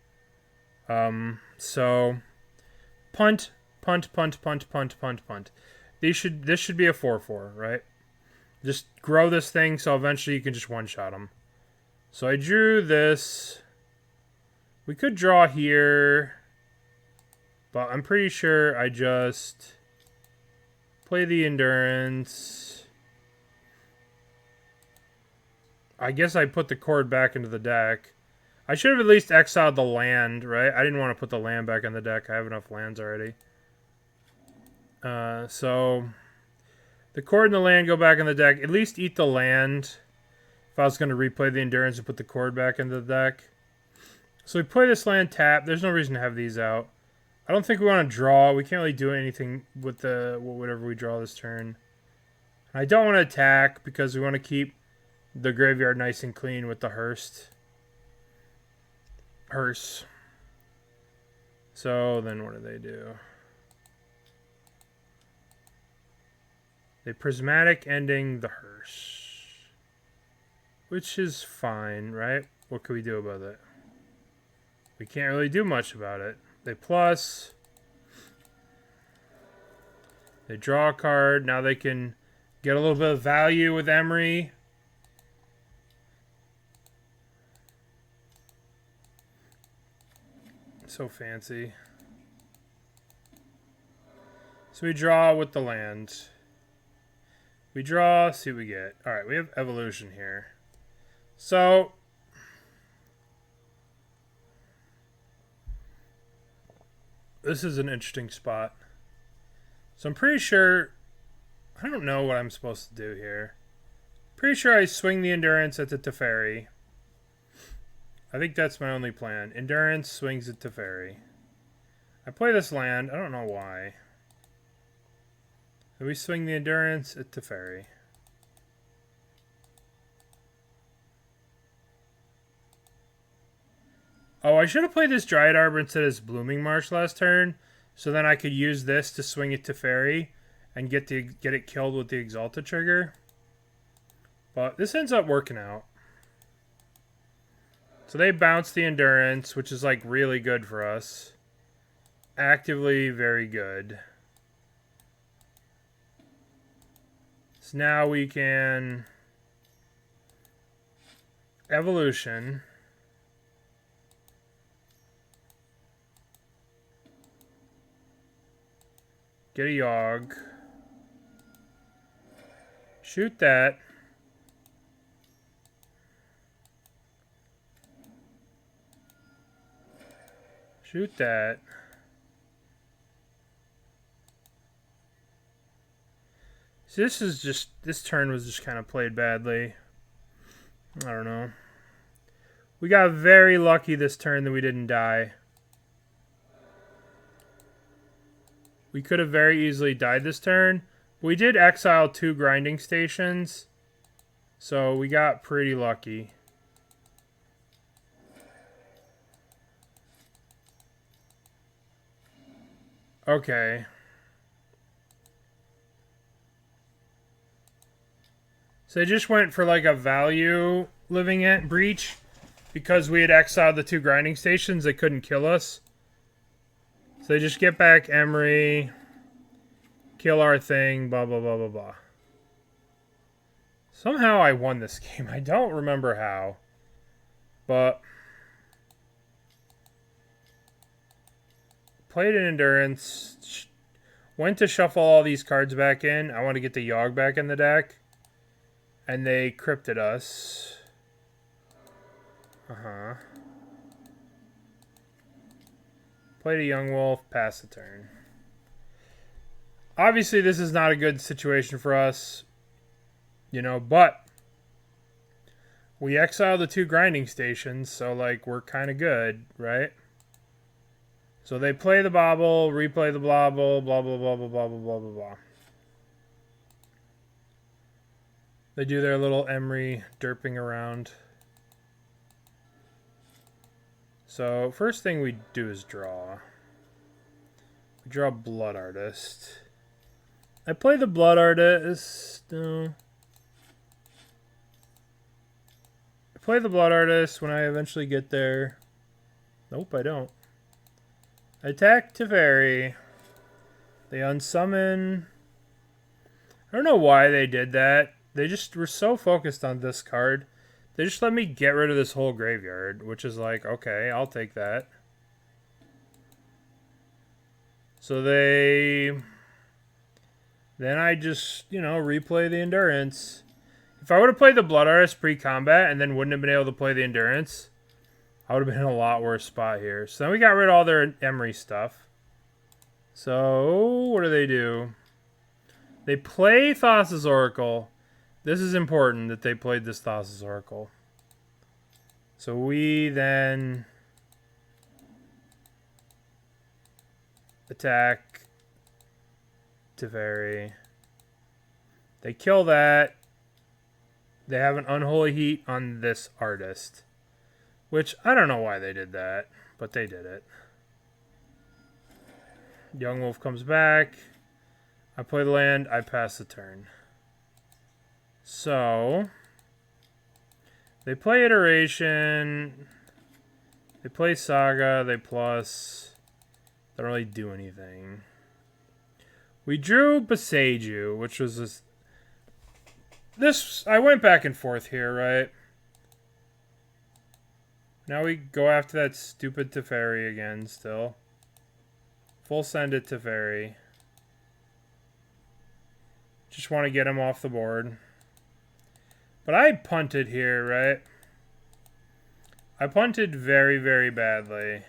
So punt. This should be a 4/4, right? Just grow this thing so eventually you can just one-shot them. So I drew this. We could draw here, but I'm pretty sure I just play the endurance. I guess I put the cord back into the deck. I should have at least exiled the land, right? I didn't want to put the land back in the deck. I have enough lands already. So the cord and the land go back in the deck. At least eat the land. If I was going to replay the endurance and put the cord back into the deck. So we play this land tap. There's no reason to have these out. I don't think we want to draw. We can't really do anything with whatever we draw this turn. And I don't want to attack because we want to keep the graveyard nice and clean with the hearse. So then what do? They prismatic ending the hearse. Which is fine, right? What can we do about it? We can't really do much about it. They plus. They draw a card. Now they can get a little bit of value with Emery. So fancy. So we draw with the land. We draw, see what we get. Alright, we have evolution here. So this is an interesting spot. So I'm pretty sure, I don't know what I'm supposed to do here. Pretty sure I swing the endurance at the Teferi. I think that's my only plan. Endurance swings at Teferi. I play this land. I don't know why. So we swing the endurance at Teferi. Oh, I should have played this Dryad Arbor instead of this Blooming Marsh last turn. So then I could use this to swing it to Teferi and get it killed with the Exalted trigger. But this ends up working out. So they bounce the endurance, which is like really good for us. Actively very good. So now we can evolution. Get a Yawg. Shoot that. Shoot that. So this turn was just kind of played badly. I don't know. We got very lucky this turn that we didn't die. We could have very easily died this turn. We did exile 2 grinding stations. So we got pretty lucky. Okay. So they just went for like a value living at breach. Because we had exiled the 2 grinding stations, they couldn't kill us. So they just get back Emery, kill our thing, blah, blah, blah, blah, blah. Somehow I won this game. I don't remember how. But played an endurance. Went to shuffle all these cards back in. I want to get the Yawg back in the deck. And they crypted us. Played a Yawgmoth, pass the turn. Obviously, this is not a good situation for us, you know, but we exiled the 2 grinding stations, so, like, we're kind of good, right? So they play the bobble, replay the blobble, blah, blah, blah, blah, blah, blah, blah, blah, blah. They do their little Emery derping around. So first thing we do is draw. We draw Blood Artist. I play the Blood Artist. No. I play the Blood Artist when I eventually get there. Nope, I don't. I attack Teferi. They unsummon. I don't know why they did that. They just were so focused on this card. They just let me get rid of this whole graveyard, which is like, okay, I'll take that. So then I just, you know, replay the Endurance. If I would have played the Blood Artist pre-combat and then wouldn't have been able to play the Endurance, I would have been in a lot worse spot here. So then we got rid of all their Emery stuff. So what do? They play Thassa's Oracle. This is important that they played this Thassa's Oracle. So we then attack Teferi. They kill that. They have an Unholy Heat on this artist. Which, I don't know why they did that, but they did it. Yawgmoth comes back. I play the land. I pass the turn. So they play Iteration. They play Saga. They plus. They don't really do anything. We drew Beseiju, which was this. I went back and forth here, right? Now we go after that stupid Teferi again, still. Full send it Teferi. Just want to get him off the board. But I punted here, right? I punted very, very badly.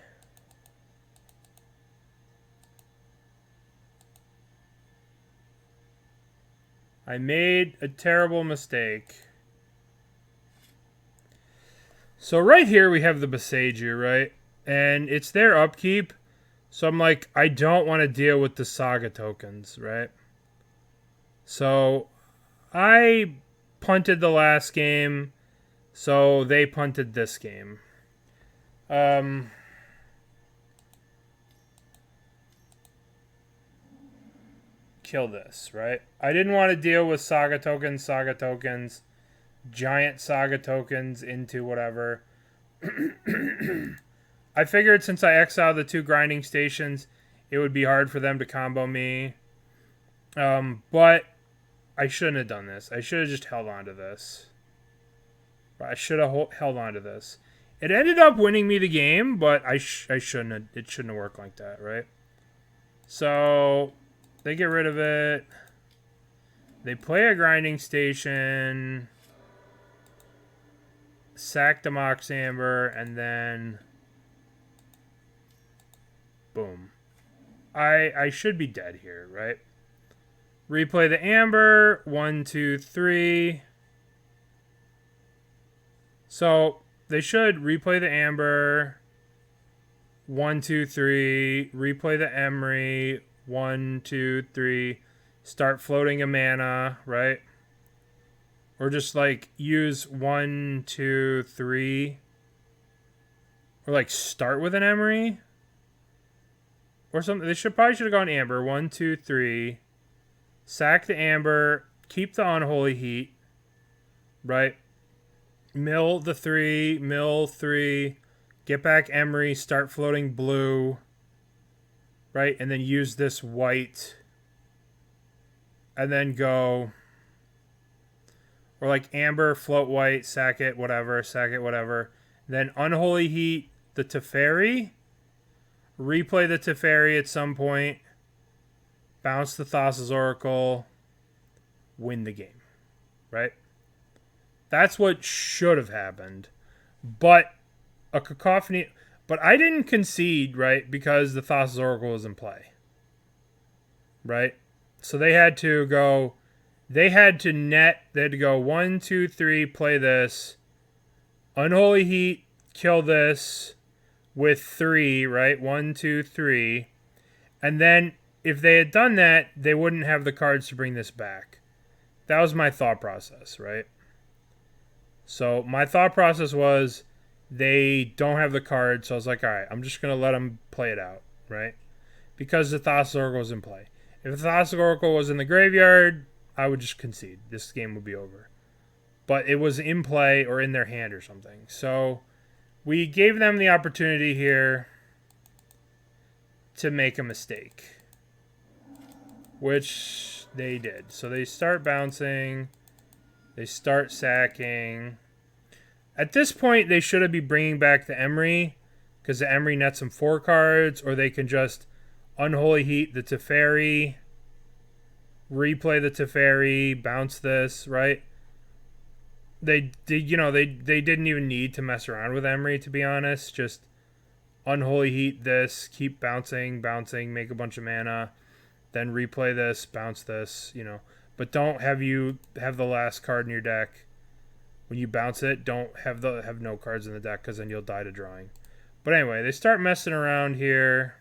I made a terrible mistake. So right here we have the Beseiju, right? And it's their upkeep. So I'm like, I don't want to deal with the Saga tokens, right? So I punted the last game. So they punted this game. Kill this, right? I didn't want to deal with Saga tokens, giant Saga tokens into whatever. I figured since I exiled the 2 grinding stations, it would be hard for them to combo me. But I shouldn't have done this. I should have just held on to this. I should have held on to this. It ended up winning me the game, but I shouldn't have. It shouldn't have worked like that, right? So they get rid of it. They play a grinding station. Sack the Mox Amber, and then boom. I should be dead here, right? Replay the Amber. 1, 2, 3. So they should replay the Amber. 1, 2, 3. Replay the Emery. 1, 2, 3. Start floating a mana, right? Or just like use 1, 2, 3. Or like start with an Emery. Or something. They probably should have gone Amber. 1, 2, 3. Sack the Amber. Keep the Unholy Heat. Right? Mill the 3. Mill 3. Get back Emery. Start floating blue. Right? And then use this white. And then go. Or like Amber, float white, sack it, whatever. Sack it, whatever. Then Unholy Heat the Teferi. Replay the Teferi at some point. Bounce the Thassa's Oracle. Win the game. Right? That's what should have happened. But a cacophony. But I didn't concede, right? Because the Thassa's Oracle was in play. Right? So they had to go. They had to net. They had to go 1, 2, 3. Play this. Unholy Heat. Kill this with 3. Right. 1, 2, 3. And then if they had done that, they wouldn't have the cards to bring this back. That was my thought process, right? So my thought process was they don't have the cards, so I was like, all right, I'm just going to let them play it out, right? Because the Thassa's Oracle was in play. If the Thassa's Oracle was in the graveyard, I would just concede. This game would be over. But it was in play or in their hand or something. So we gave them the opportunity here to make a mistake, which they did. So they start bouncing. They start sacking. At this point, they should be bringing back the Emery, because the Emery nets them 4 cards, or they can just Unholy Heat the Teferi, replay the Teferi, bounce this, right? They didn't even need to mess around with Emery, to be honest. Just Unholy Heat this, keep bouncing, make a bunch of mana, then replay this, bounce this, But don't have the last card in your deck. When you bounce it, don't have no cards in the deck, because then you'll die to drawing. But anyway, they start messing around here.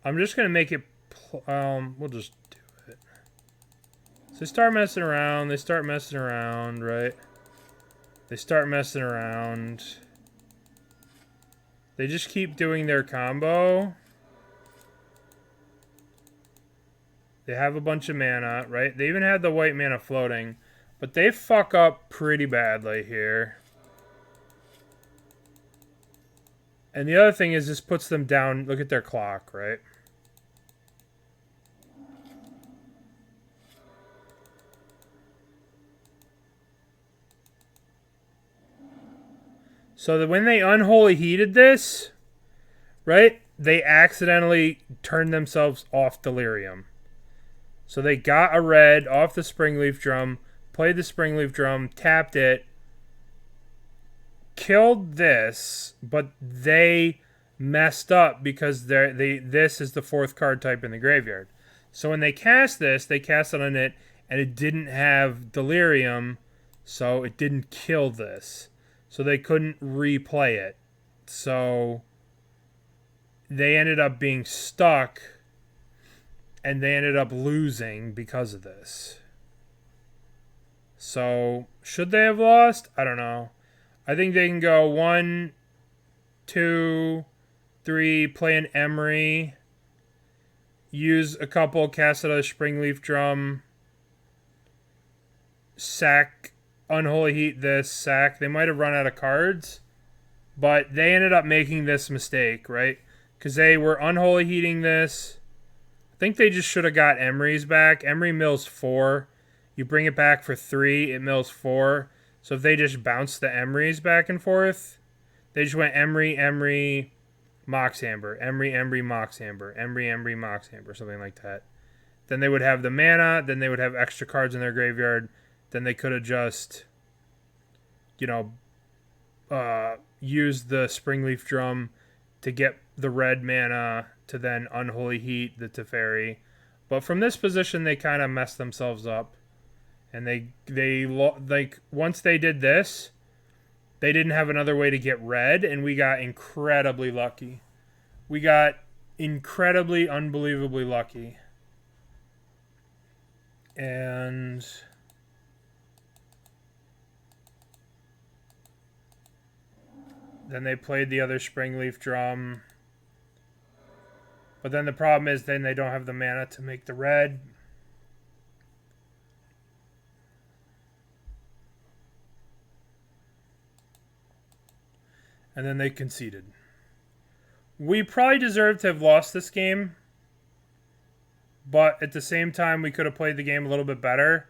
I'm just going to make it... we'll just do it. So they start messing around. Right? They start messing around. They just keep doing their combo. They have a bunch of mana, right? They even had the white mana floating. But they fuck up pretty badly here. And the other thing is this puts them down. Look at their clock, right? So that when they Unholy Heated this, right, they accidentally turned themselves off Delirium. So they got a red off the Springleaf Drum, played the Springleaf Drum, tapped it, killed this, but they messed up because this is the 4th card type in the graveyard. So when they cast this, they cast it on it, and it didn't have Delirium, so it didn't kill this. So they couldn't replay it. So they ended up being stuck, and they ended up losing because of this. So, should they have lost? I don't know. I think they can go 1, 2, 3, play an Emery, use a couple, cast it on a Springleaf Drum, sack, Unholy Heat this, sack. They might have run out of cards, but they ended up making this mistake, right? Because they were Unholy Heating this. I think they just should have got Emery's back. Emery mills 4. You bring it back for 3, it mills 4. So if they just bounce the Emerys back and forth, they just went Emery, Moxhammer, Emery, Moxhammer, Emery, Moxhammer, something like that. Then they would have the mana, then they would have extra cards in their graveyard, then they could have just, used the Springleaf Drum to get the red mana to then Unholy Heat the Teferi. But from this position, they kind of messed themselves up. And once they did this, they didn't have another way to get red, and we got incredibly lucky. We got incredibly, unbelievably lucky. And then they played the other Springleaf Drum. But then the problem is then they don't have the mana to make the red. And then they conceded. We probably deserved to have lost this game. But at the same time, we could have played the game a little bit better.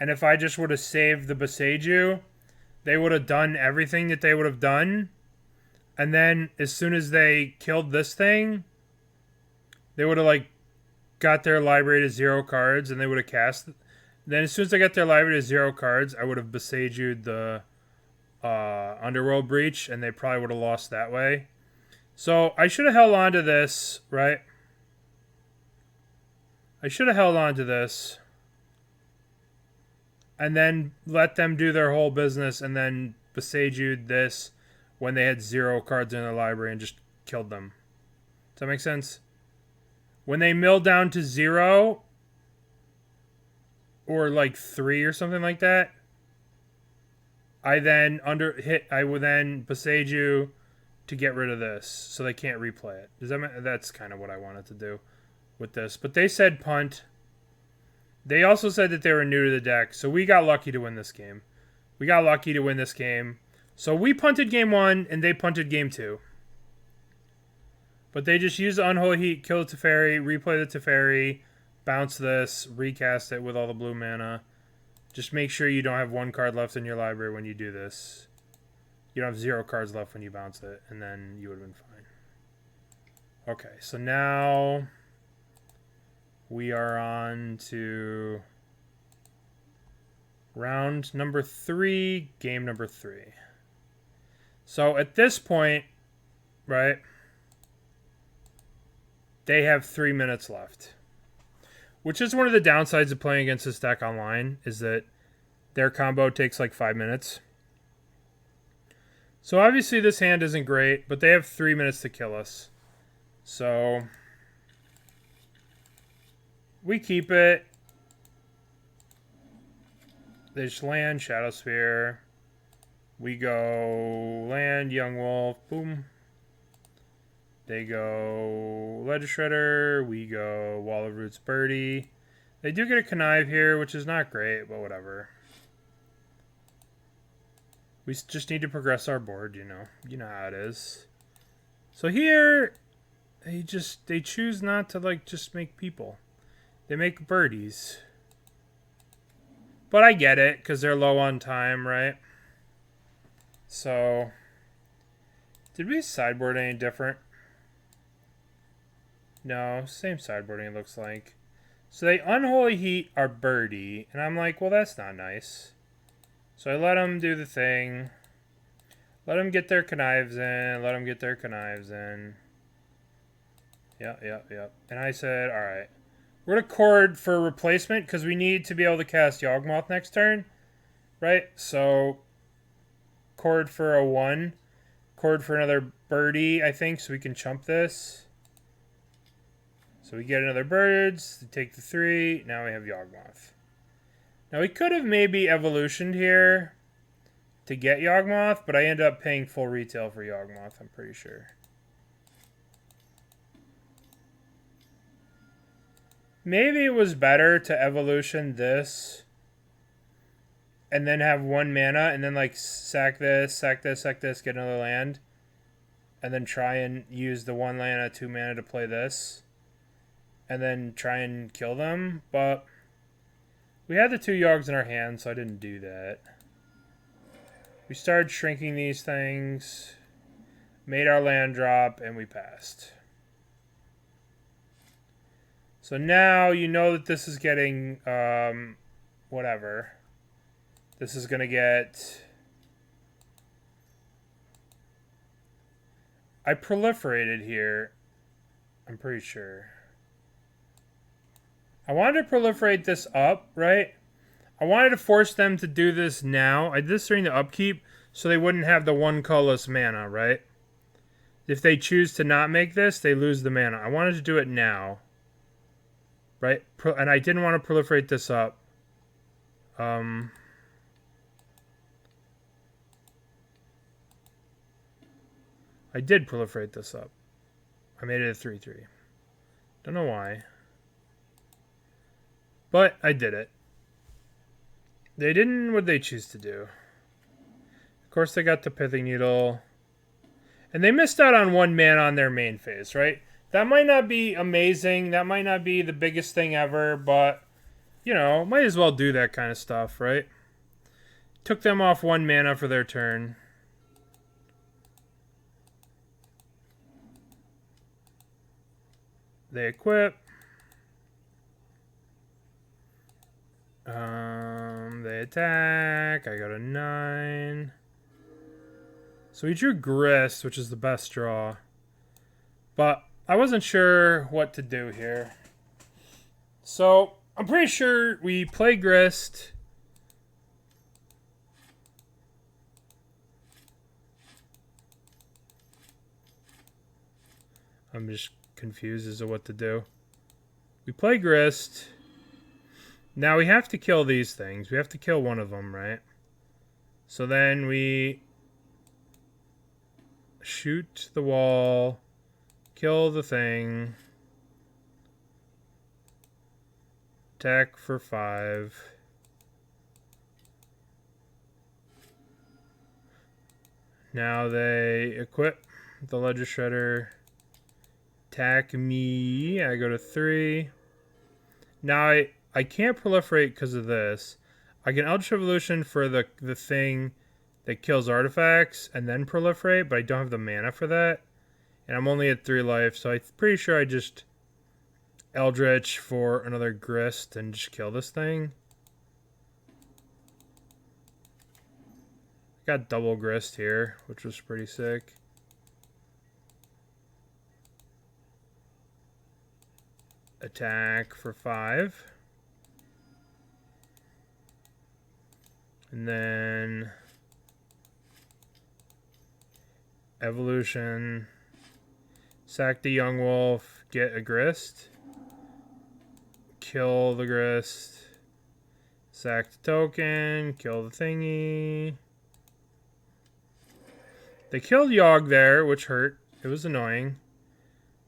And if I just would have saved the Boseiju, they would have done everything that they would have done. And then as soon as they killed this thing, they would have got their library to 0 cards, and they would have cast. Then as soon as they got their library to 0 cards, I would have Boseiju'd the Underworld Breach, and they probably would have lost that way. So I should have held on to this, right? I should have held on to this. And then let them do their whole business and then Besaju'd this when they had 0 cards in their library and just killed them. Does that make sense? When they milled down to 0 or like 3 or something like that, I would then Besaju to get rid of this so they can't replay it. That's kind of what I wanted to do with this. But they said punt. They also said that they were new to the deck, so we got lucky to win this game. So we punted game 1, and they punted game 2. But they just used the Unholy Heat, kill the Teferi, replay the Teferi, bounce this, recast it with all the blue mana. Just make sure you don't have 1 card left in your library when you do this. You don't have 0 cards left when you bounce it, and then you would have been fine. Okay, so now we are on to round number 3, game number 3. So at this point, right, they have 3 minutes left. Which is one of the downsides of playing against this deck online, is that their combo takes like 5 minutes. So obviously this hand isn't great, but they have 3 minutes to kill us. So we keep it. They just land Shadow Sphere. We go land Yawgmoth. Boom. They go Ledger Shredder. We go Wall of Roots Birdie. They do get a Connive here, which is not great, but whatever. We just need to progress our board, you know. You know how it is. So here, they choose not to, like, just make people. They make birdies. But I get it, because they're low on time, right? So, did we sideboard any different? No, same sideboarding it looks like. So they Unholy Heat our birdie, and I'm like, well, that's not nice. So I let them do the thing. Let them get their Connives in. Yep. And I said, all right. We're going to Chord for replacement because we need to be able to cast Yawgmoth next turn. Right? So, Chord for a 1. Chord for another birdie, I think, so we can chump this. So we get another birds. Take the 3. Now we have Yawgmoth. Now we could have maybe evolutioned here to get Yawgmoth, but I ended up paying full retail for Yawgmoth, I'm pretty sure. Maybe it was better to evolution this and then have 1 mana and then like sack this, get another land, and then try and use the 1 mana, 2 mana to play this, and then try and kill them. But we had the 2 Yawgs in our hand, so I didn't do that. We started shrinking these things, made our land drop, and we passed. So now you know that this is getting, whatever. This is going to get... I proliferated here, I'm pretty sure. I wanted to proliferate this up, right? I wanted to force them to do this now. I did this during the upkeep, so they wouldn't have the 1 colorless mana, right? If they choose to not make this, they lose the mana. I wanted to do it now. Right? And I didn't want to proliferate this up. I did proliferate this up. I made it a 3/3. Don't know why. But I did it. They didn't what they choose to do. Of course, they got the Pithing Needle. And they missed out on 1 mana on their main phase, right? That might not be amazing. That might not be the biggest thing ever, but, you know, might as well do that kind of stuff, right? Took them off 1 mana for their turn. They equip. They attack. I got a 9. So we drew Grist, which is the best draw. But I wasn't sure what to do here. So I'm pretty sure we play Grist. I'm just confused as to what to do. We play Grist. Now we have to kill these things. We have to kill one of them, right? So then we shoot the wall, kill the thing, attack for 5. Now they equip the Ledger Shredder, attack me, I go to 3. Now I can't proliferate because of this. I can Eldritch Evolution for the thing that kills artifacts and then proliferate, but I don't have the mana for that. And I'm only at 3 life, so I'm pretty sure I just Eldritch for another Grist and just kill this thing. Got double Grist here, which was pretty sick. Attack for 5. And then Evolution. Sack the Yawgmoth, get a Grist. Kill the Grist. Sack the token, kill the thingy. They killed Yawg there, which hurt. It was annoying.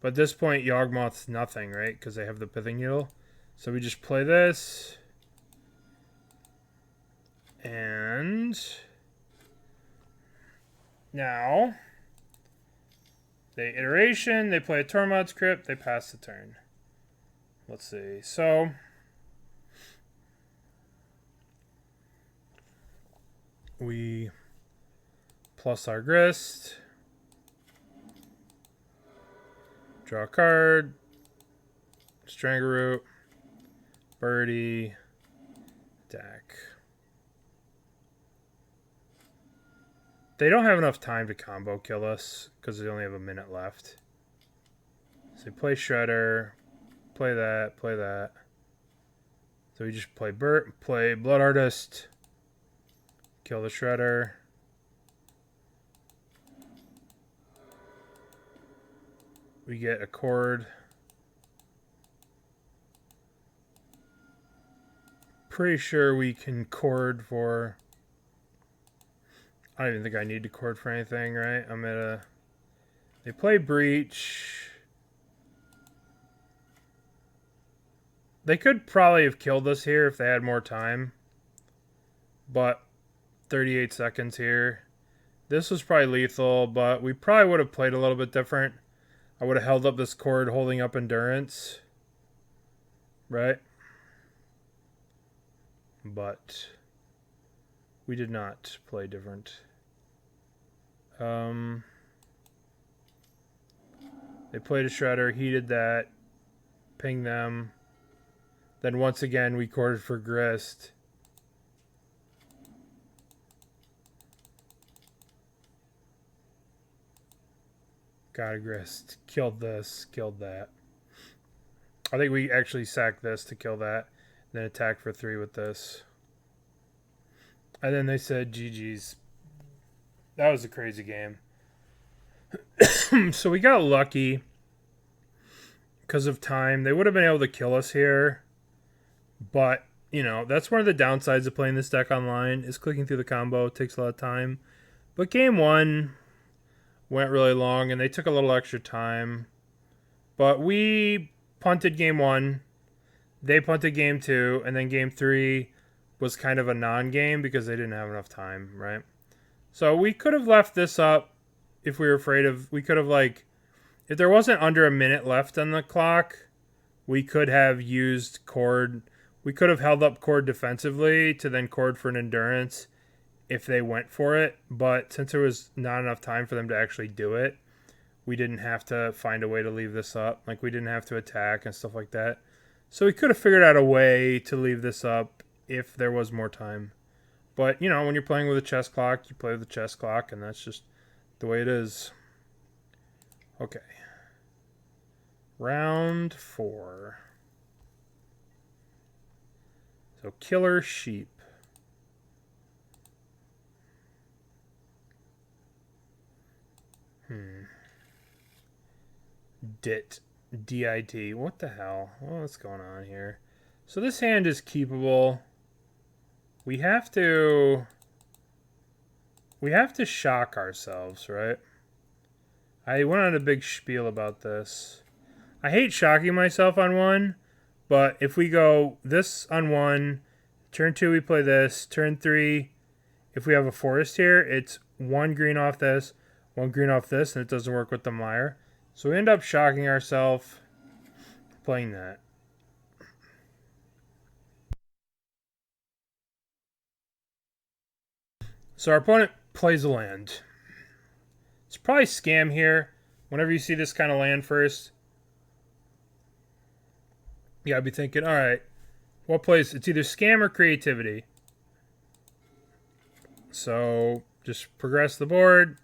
But at this point, Yawgmoth's nothing, right? Because they have the Pithing Needle. So we just play this. And now they iteration, they play a Tormod script, they pass the turn. Let's see. So we plus our Grist. Draw a card. Strangleroot. Birdie. Attack. They don't have enough time to combo kill us because they only have a minute left. So we play Shredder. Play that. Play that. So we just play play Blood Artist. Kill the Shredder. We get a Chord. Pretty sure we can Chord for... I don't even think I need to Chord for anything, right? I'm at a... They play Breach. They could probably have killed us here if they had more time. But 38 seconds here. This was probably lethal, but we probably would have played a little bit different. I would have held up this Chord holding up Endurance. Right? But we did not play different. They played a Shredder. He did that. Ping them. Then once again, we Chorded for Grist. Got a Grist. Killed this. Killed that. I think we actually sacked this to kill that. Then attack for 3 with this. And then they said GG's. That was a crazy game. So we got lucky because of time. They would have been able to kill us here. But, you know, that's one of the downsides of playing this deck online is clicking through the combo. It takes a lot of time. But game 1 went really long and they took a little extra time. But we punted game 1. They punted game 2. And then game 3 was kind of a non-game because they didn't have enough time, right? So we could have left this up if we were afraid of... We could have, like... If there wasn't under a minute left on the clock, we could have used Chord... We could have held up Chord defensively to then Chord for an Endurance if they went for it. But since there was not enough time for them to actually do it, we didn't have to find a way to leave this up. Like, we didn't have to attack and stuff like that. So we could have figured out a way to leave this up if there was more time. But, you know, when you're playing with a chess clock, you play with a chess clock, and that's just the way it is. Okay. Round 4. So killer sheep. Dit. D-I-T. What the hell? What's going on here? So this hand is keepable. We have to shock ourselves, right? I went on a big spiel about this. I hate shocking myself on one, but if we go this on one, turn 2 we play this, turn 3, if we have a forest here, it's 1 green off this, 1 green off this, and it doesn't work with the mire. So we end up shocking ourselves playing that. So our opponent plays a land. It's probably scam here. Whenever you see this kind of land first, you gotta be thinking, all right, what plays? It's either scam or creativity. So just progress the board,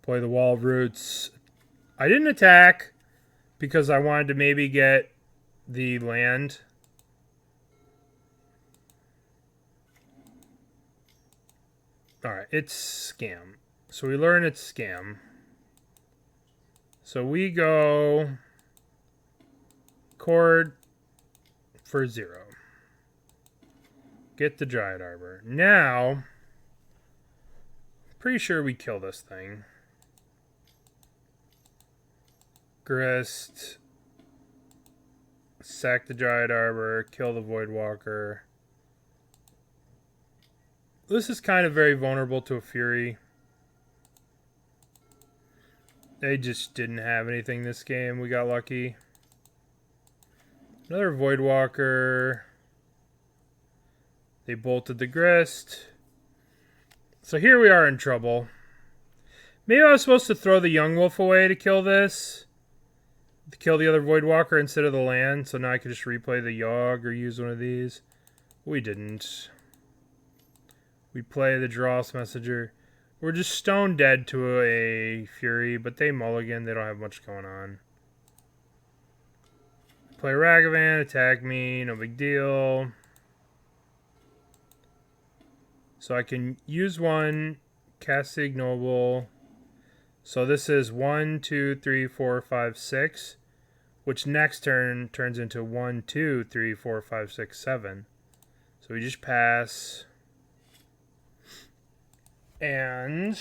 play the wall of roots. I didn't attack because I wanted to maybe get the land. All right, it's scam. So we learn it's scam. So we go chord for 0. Get the Dryad Arbor. Now, pretty sure we kill this thing. Grist. Sack the Dryad Arbor. Kill the Voidwalker. This is kind of very vulnerable to a Fury. They just didn't have anything this game. We got lucky. Another Voidwalker. They bolted the Grist. So here we are in trouble. Maybe I was supposed to throw the Yawgmoth away to kill this. To kill the other Voidwalker instead of the land. So now I could just replay the Yawg or use one of these. We didn't. We play the Dross Messenger. We're just stone dead to a Fury, but they mulligan. They don't have much going on. Play Ragavan, attack me, no big deal. So I can use one, cast the Ignoble. So this is 1, 2, 3, 4, 5, 6, which next turn turns into 1, 2, 3, 4, 5, 6, 7. So we just pass. And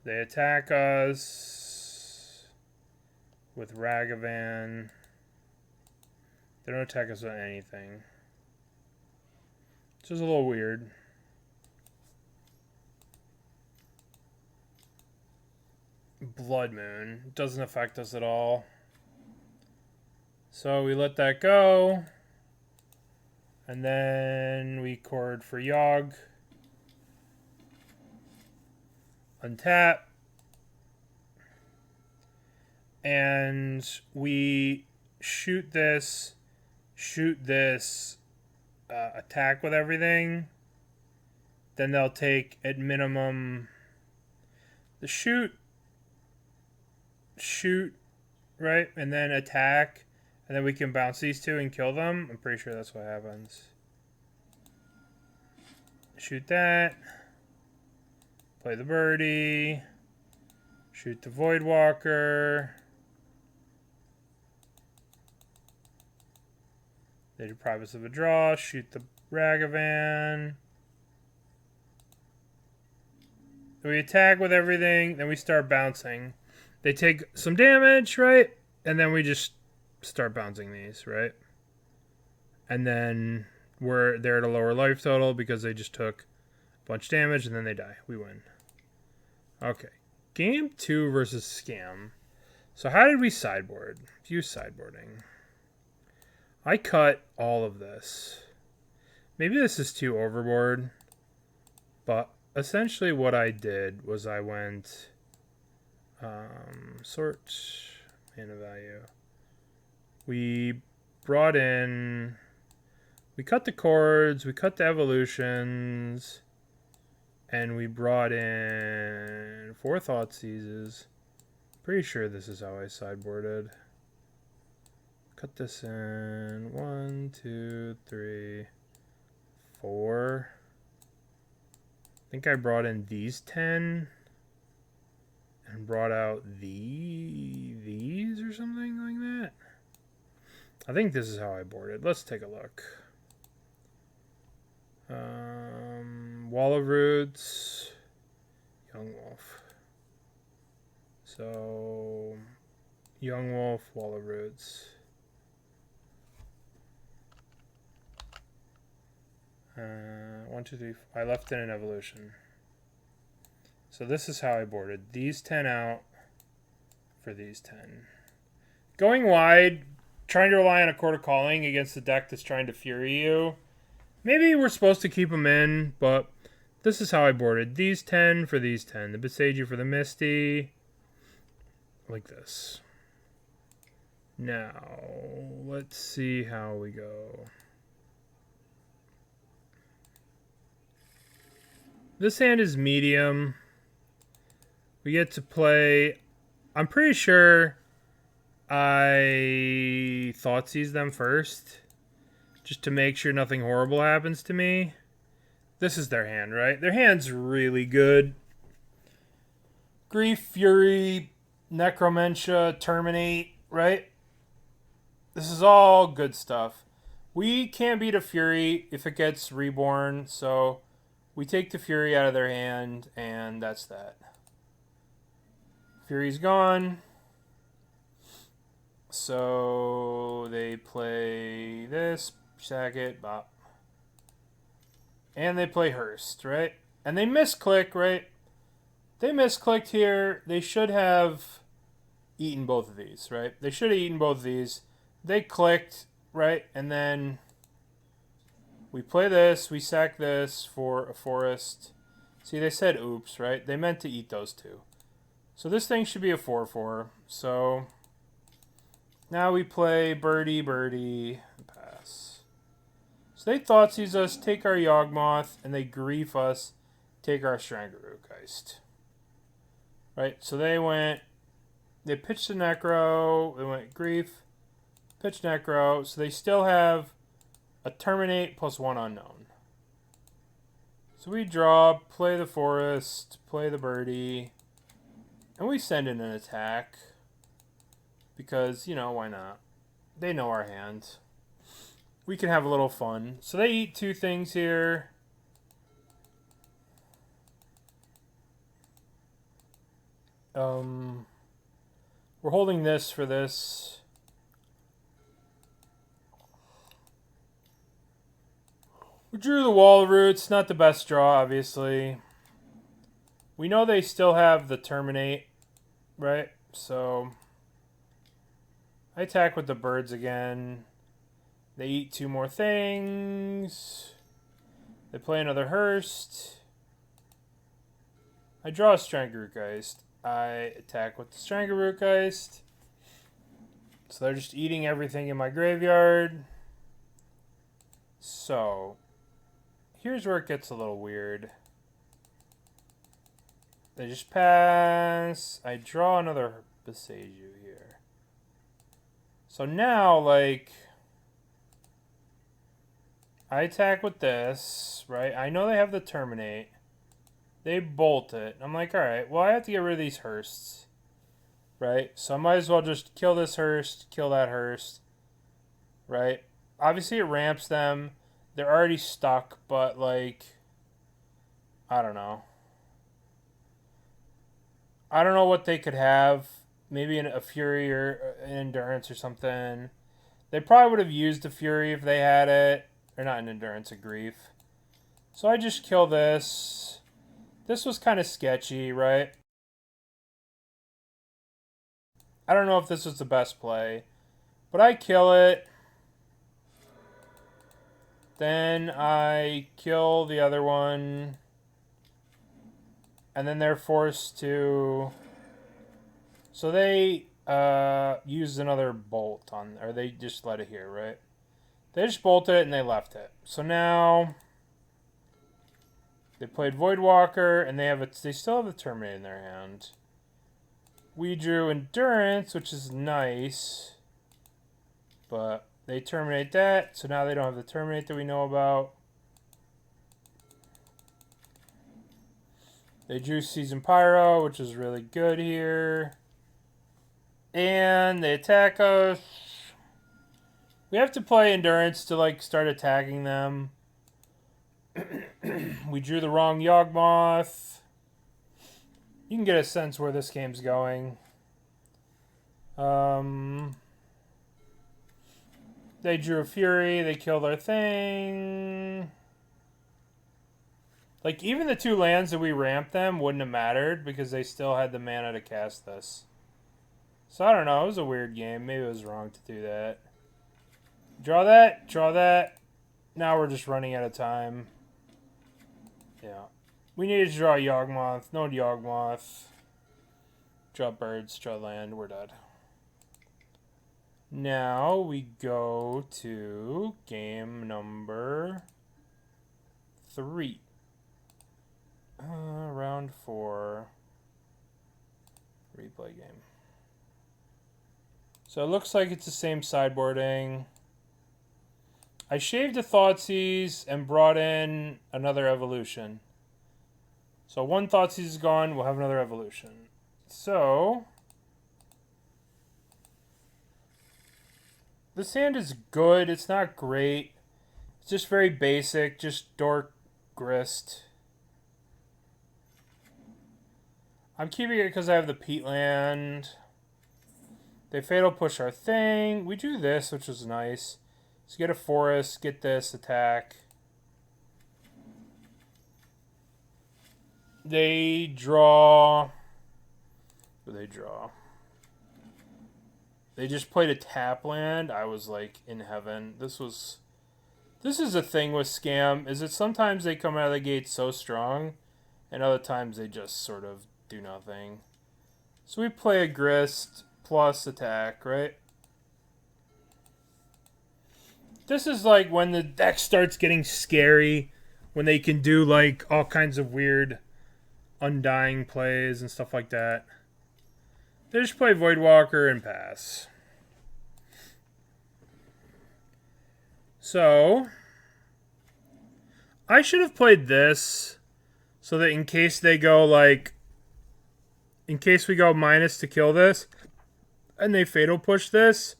they attack us with Ragavan. They don't attack us with anything. Which is a little weird. Blood Moon doesn't affect us at all. So we let that go. And then we chord for Yawg. Untap. And we shoot this, attack with everything. Then they'll take at minimum the shoot, right? And then attack. And then we can bounce these two and kill them. I'm pretty sure that's what happens. Shoot that. Play the birdie. Shoot the Voidwalker. They deprive us of a draw. Shoot the Ragavan. We attack with everything. Then we start bouncing. They take some damage, right? And then we just start bouncing these, right? And then they're at a lower life total because they just took a bunch of damage and then they die. We win. Okay. Game 2 versus Scam. So how did we sideboard? View sideboarding. I cut all of this. Maybe this is too overboard, but essentially what I did was I went sort mana value. We brought in, we cut the chords, we cut the evolutions, and we brought in 4 Thoughtseizes. Pretty sure this is how I sideboarded. Cut this in 1, 2, 3, 4. I think I brought in these 10 and brought out these or something like that. I think this is how I boarded. Let's take a look. Wall of Roots, Yawgmoth. So, Yawgmoth, Wall of Roots. 1, 2, 3. I left in an evolution. So this is how I boarded. These 10 out for these 10. Going wide, trying to rely on a Court of Calling against the deck that's trying to Fury you. Maybe we're supposed to keep them in, but this is how I boarded. These 10 for these 10. The Besage for the Misty. Like this. Now, let's see how we go. This hand is medium. We get to play... I'm pretty sure I Thoughtseize them first, just to make sure nothing horrible happens to me. This is their hand, right? Their hand's really good. Grief, Fury, Necromentia, Terminate, right? This is all good stuff. We can't beat a Fury if it gets reborn, so we take the Fury out of their hand, and that's that. Fury's gone. So they play this, sack it, bop. And they play Hearst, right? And they misclick, right? They misclicked here. They should have eaten both of these, right? They should have eaten both of these. They clicked, right? And then we play this. We sack this for a forest. See, they said oops, right? They meant to eat those two. So this thing should be a 4/4. So now we play birdie, birdie, pass. So they Thoughtseize us, take our Yawgmoth, and they grief us, take our Stranglerootgeist. Right, so they pitched the Necro, they went grief, pitch Necro, so they still have a Terminate plus 1 unknown. So we draw, play the forest, play the birdie, and we send in an attack. Because, you know, why not? They know our hand. We can have a little fun. So they eat 2 things here. We're holding this for this. We drew the Wall of Roots. Not the best draw, obviously. We know they still have the Terminate, right? So I attack with the birds again. They eat 2 more things. They play another Hearst. I draw a Stranglerootgeist. I attack with the Stranglerootgeist. So they're just eating everything in my graveyard. So here's where it gets a little weird. They just pass. I draw another Besage here. So now, like, I attack with this, right? I know they have the Terminate. They bolt it. I'm like, alright, well, I have to get rid of these Hearsts, right? So I might as well just kill this Hearst, kill that Hearst, right? Obviously, it ramps them. They're already stuck, but, like, I don't know. I don't know what they could have. Maybe a Fury or an Endurance or something. They probably would have used a Fury if they had it. Or not an Endurance, a Grief. So I just kill this. This was kind of sketchy, right? I don't know if this was the best play. But I kill it. Then I kill the other one. And then they're forced to... So they used another bolt on... Or they just let it here, right? They just bolted it and they left it. So now... They played Voidwalker and they still have a Terminate in their hand. We drew Endurance, which is nice. But they terminate that, so now they don't have the terminate that we know about. They drew Season Pyro, which is really good here. And they attack us. We have to play Endurance to, like, start attacking them. We drew the wrong Yawgmoth. You can get a sense where this game's going. They drew a Fury. They killed our thing. Like, even the 2 lands that we ramped them wouldn't have mattered because they still had the mana to cast this. So, I don't know. It was a weird game. Maybe it was wrong to do that. Draw that. Draw that. Now we're just running out of time. Yeah. We needed to draw Yawgmoth. No Yawgmoth. Draw birds. Draw land. We're dead. Now we go to game number 3. Round 4. Replay game. So it looks like it's the same sideboarding. I shaved the Thoughtseize and brought in another evolution. So one Thoughtseize is gone, we'll have another evolution. So this hand is good. It's not great. It's just very basic. Just Dork Grist. I'm keeping it because I have the Peatland. They Fatal Push our thing. We do this, which is nice. So get a forest, get this, attack. They draw. What do they draw? They just played a tap land. I was like in heaven. This is a thing with Scam, is that sometimes they come out of the gate so strong, and other times they just sort of do nothing. So we play a Grist plus attack, right? This is like when the deck starts getting scary, when they can do like all kinds of weird undying plays and stuff like that. They just play Voidwalker and pass. So I should have played this so that in case they go like, in case we go minus to kill this and they Fatal Push this,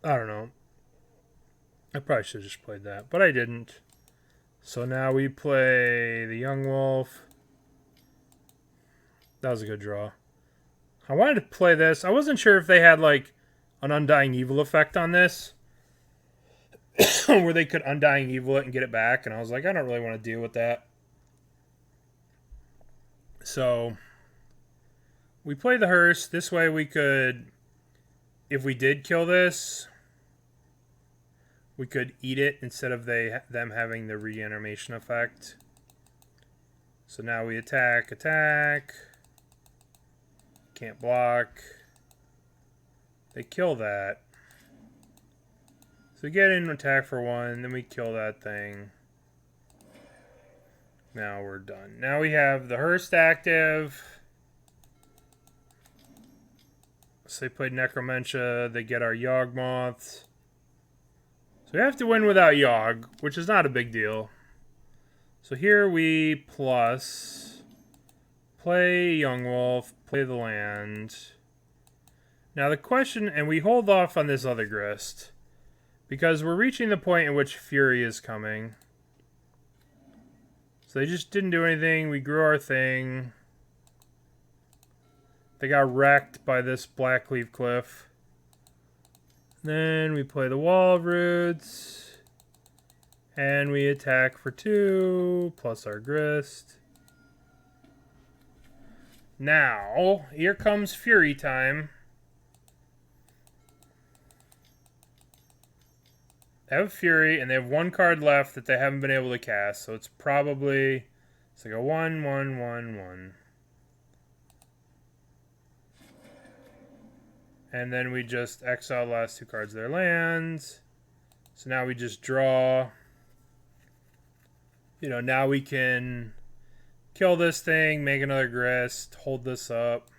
I don't know. I probably should have just played that, but I didn't. So now we play the Yawgmoth. That was a good draw. I wanted to play this. I wasn't sure if they had like an Undying Evil effect on this. Where they could Undying Evil it and get it back. And I was like, I don't really want to deal with that. So we play the Hearse. This way we could, if we did kill this, we could eat it instead of them having the reanimation effect. So now we attack. Can't block. They kill that. So we get in attack for 1, then we kill that thing. Now we're done. Now we have the Hearst active. So they played Necromentia. They get our Yawgmoths. So we have to win without Yawg, which is not a big deal. So here we plus play Yawgmoth, play the land. Now the question, and we hold off on this other Grist, because we're reaching the point in which Fury is coming. So they just didn't do anything. We grew our thing. They got wrecked by this Blackleaf Cliff. Then we play the Wall of Roots. And we attack for 2, plus our Grist. Now, here comes Fury time. They have Fury, and they have 1 card left that they haven't been able to cast. So it's probably, it's like a 1/1/1/1. And then we just exile the last 2 cards of their lands. So now we just draw. You know, now we can kill this thing, make another Grist, hold this up.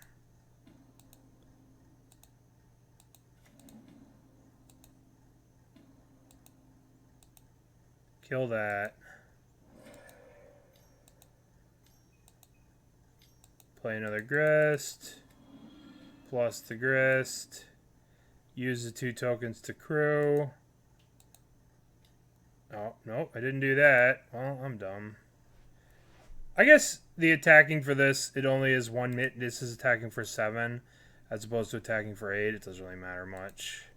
Kill that. Play another grist. Plus the grist. Use the 2 tokens to crew. Oh, nope, I didn't do that. Well, I'm dumb. I guess the attacking for this, it only is 1 minute. This is attacking for 7 as opposed to attacking for 8. It doesn't really matter much.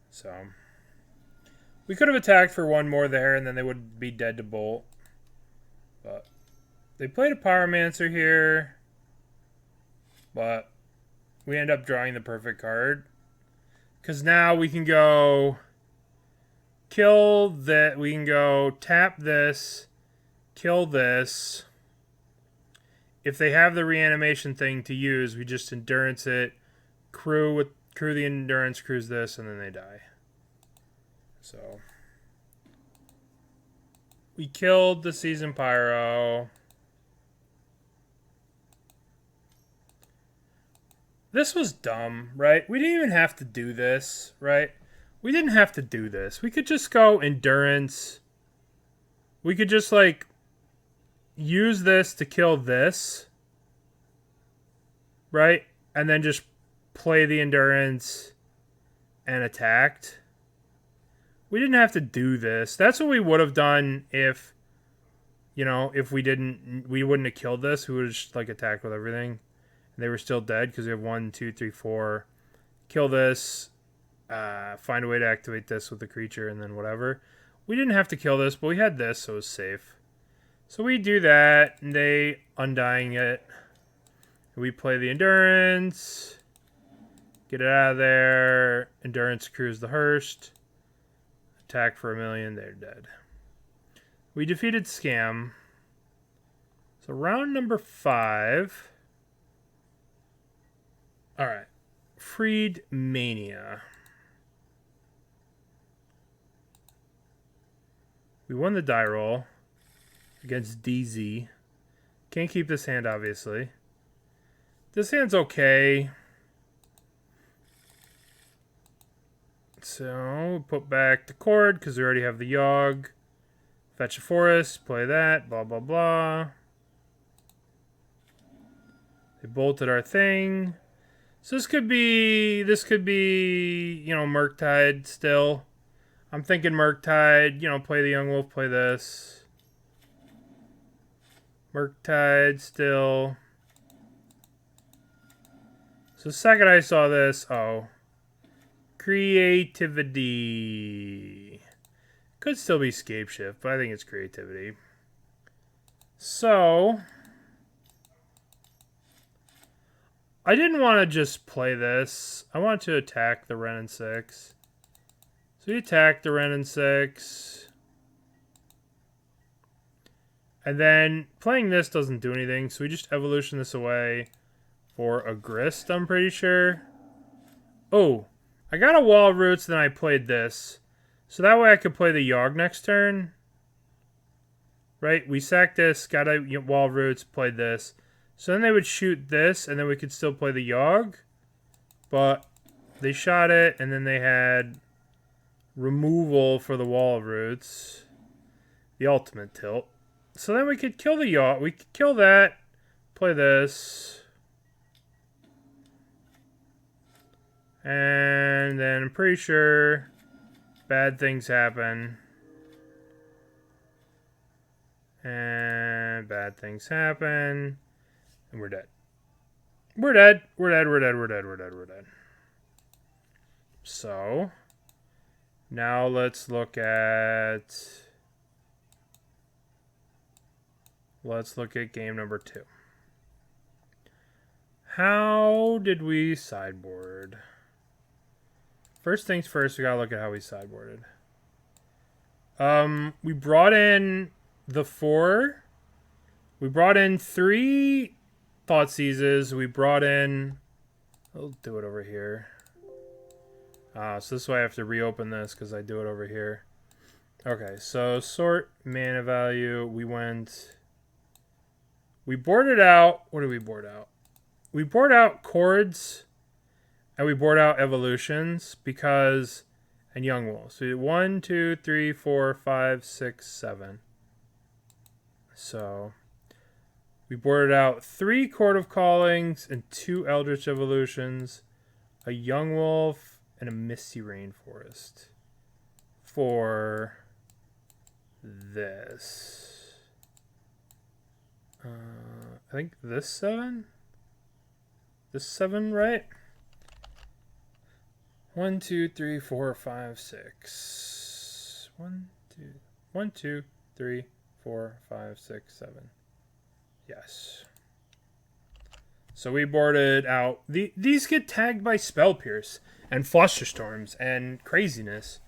So, we could have attacked for 1 more there and then they would be dead to bolt. But they played a Pyromancer here. But we end up drawing the perfect card. Because now we can go kill that. We can go tap this, kill this. If they have the reanimation thing to use, we just endurance it, crew the endurance, cruise this, and then they die. So we killed the Season Pyro. This was dumb, right? We didn't even have to do this, right? We didn't have to do this. We could just go endurance. We could just, like, use this to kill this, right? And then just play the endurance and attacked. We didn't have to do this. That's what we would have done if, you know, if we wouldn't have killed this. We would have just, like, attacked with everything. They were still dead because we have 1, 2, 3, 4. Kill this. Find a way to activate this with the creature and then whatever. We didn't have to kill this, but we had this, so it was safe. So we do that, and they undying it. We play the endurance. Get it out of there. Endurance crews the Hearst. Attack for 1,000,000. They're dead. We defeated Scam. So round number 5. Alright. Freed Mania. We won the die roll against DZ. Can't keep this hand, obviously. This hand's okay. So, put back the cord, because we already have the Yawg. Fetch a forest, play that, blah, blah, blah. They bolted our thing. So this could be, you know, Murktide still. I'm thinking Murktide, you know, play the Yawgmoth, play this. Murktide still. So the second I saw this, oh. Creativity. Could still be Scapeshift, but I think it's creativity. So I didn't want to just play this. I wanted to attack the Wrenn and 6. So we attack the Wrenn and 6. And then playing this doesn't do anything, so we just evolution this away for a Grist, I'm pretty sure. Oh, I got a Wall of Roots, then I played this. So that way I could play the Yawg next turn. Right? We sacked this, got a Wall of Roots, played this. So then they would shoot this, and then we could still play the Yawg. But they shot it, and then they had removal for the Wall of Roots. The ultimate tilt. So then we could kill the Yawg. We could kill that. Play this. And then I'm pretty sure bad things happen. And bad things happen. And we're dead. We're dead. We're dead. We're dead. We're dead. We're dead. We're dead. So now let's look at game number 2. How did we sideboard? First things first, we gotta look at how we sideboarded. We brought in the 4. We brought in 3 Thoughtseizes. We brought in... I'll do it over here. So this way I have to reopen this because I do it over here. Okay, so sort mana value. We boarded out... What did we board out? We board out Chords and we board out Evolutions because and Yawgmoth. So 1, 2, 3, 4, 5, 6, 7. So we boarded out 3 Court of Callings and 2 Eldritch Evolutions, a Yawgmoth, and a Misty Rainforest for this. I think this 7? This 7, right? 1, 2, 3, 4, 5, 6. 1, 2, 3, 4, 5, 6, 7. Yes. So we boarded out. These get tagged by Spell Pierce and Flusterstorms and craziness,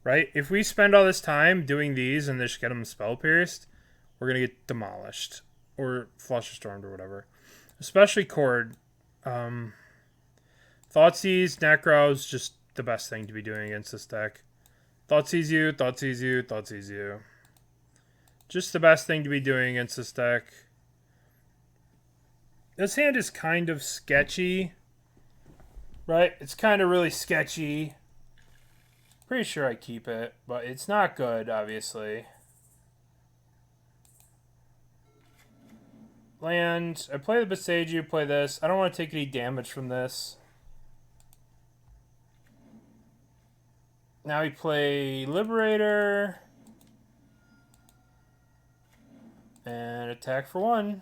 right? If we spend all this time doing these and just get them Spell Pierced, we're going to get demolished or Flusterstormed or whatever. Especially Cord. Thoughtseize, Necro's just the best thing to be doing against this deck. Thoughtseize you, Thoughtseize you, Thoughtseize you. Just the best thing to be doing against this deck. This hand is kind of sketchy. Right? It's kind of really sketchy. Pretty sure I keep it, but it's not good, obviously. Land. I play the Beseiju, play this. I don't want to take any damage from this. Now we play Liberator. And attack for 1.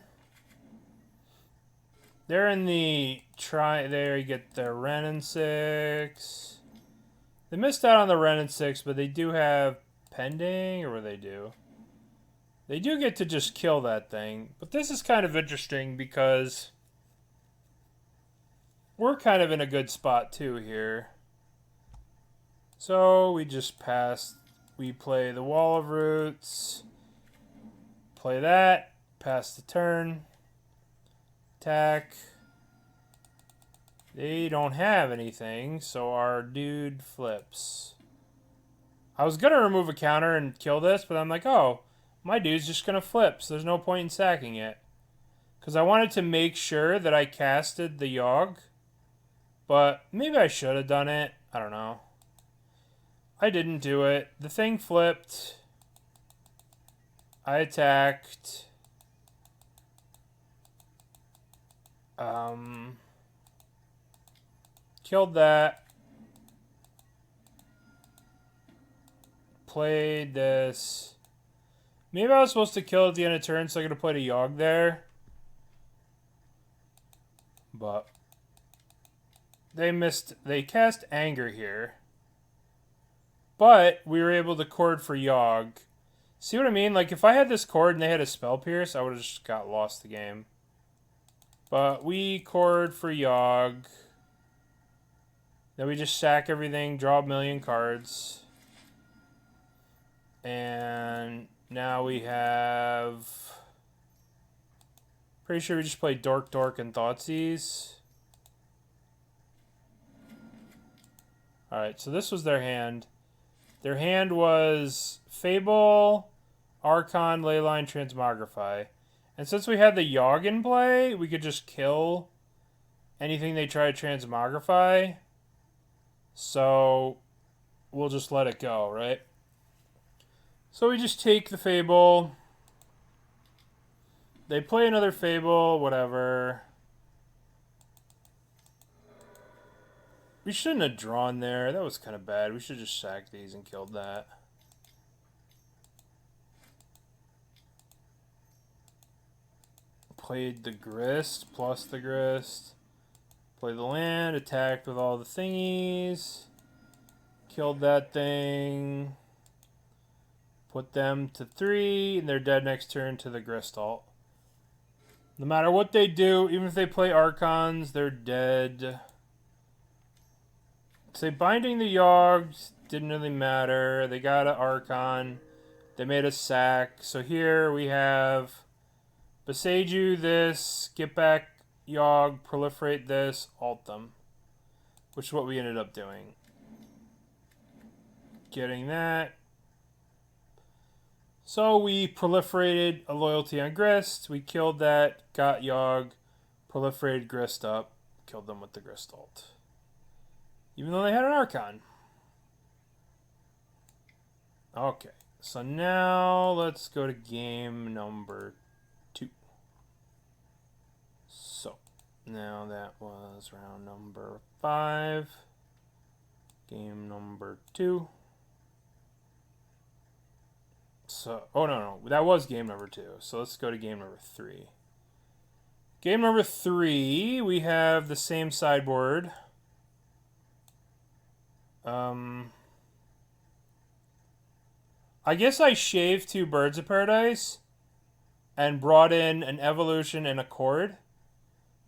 They're in the there you get the Ren and 6. They missed out on the Ren and 6, but they do have Pending, or what they do. They do get to just kill that thing. But this is kind of interesting because we're kind of in a good spot too here. So we just pass. We play the Wall of Roots. Play that. Pass the turn. Attack. They don't have anything, so our dude flips. I was going to remove a counter and kill this, but I'm like, oh, my dude's just going to flip, so there's no point in sacking it. Because I wanted to make sure that I casted the Yawg, but maybe I should have done it. I don't know. I didn't do it. The thing flipped. I attacked. Killed that. Played this. Maybe I was supposed to kill at the end of turn, so I could have played a Yawg there. But they missed. They cast Anger here. But we were able to cord for Yawg. See what I mean? Like, if I had this cord and they had a Spell Pierce, I would have just got lost the game. But we cord for Yawg. Then we just sack everything, draw a million cards. And now we have... Pretty sure we just played Dork, Dork, and Thoughtseize. Alright, so this was their hand. Their hand was Fable, Archon, Leyline, Transmogrify. And since we had the Yawg in play, we could just kill anything they try to Transmogrify. So we'll just let it go, right? So we just take the Fable. They play another Fable, whatever. We shouldn't have drawn there. That was kind of bad. We should have just sacked these and killed that. Played the Grist plus the Grist. Played the land. Attacked with all the thingies. Killed that thing. Put them to 3. And they're dead next turn to the Grist alt. No matter what they do, even if they play Archons, they're dead. Say binding the Yawgs didn't really matter. They got an Archon. They made a sack. So here we have Beseiju this, get back Yawg, proliferate this, alt them. Which is what we ended up doing. Getting that. So we proliferated a loyalty on Grist. We killed that, got Yawg, proliferated Grist up, killed them with the Grist alt. Even though they had an Archon. Okay, so now let's go to game number 2. So, now that was round number 5. Game number 2. So, oh no, that was game number 2. So let's go to game number 3. Game number 3, we have the same sideboard. I guess I shaved 2 Birds of Paradise and brought in an Evolution and a Chord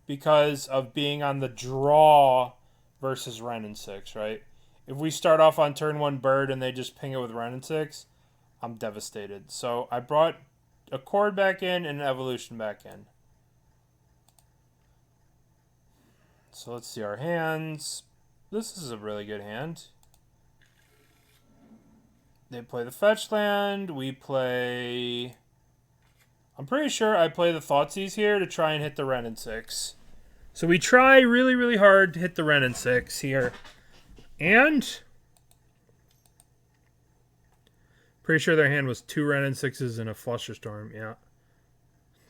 because of being on the draw versus Wrenn and 6, right? If we start off on turn 1 Bird and they just ping it with Wrenn and 6, I'm devastated. So I brought a Chord back in and an Evolution back in. So let's see our hands. This is a really good hand. They play the fetch land. We play... I'm pretty sure I play the Thoughtseize here to try and hit the Wrenn and 6. So we try really, really hard to hit the Wrenn and 6 here. And... pretty sure their hand was 2 Wrenn and 6s and a Flusterstorm. Yeah.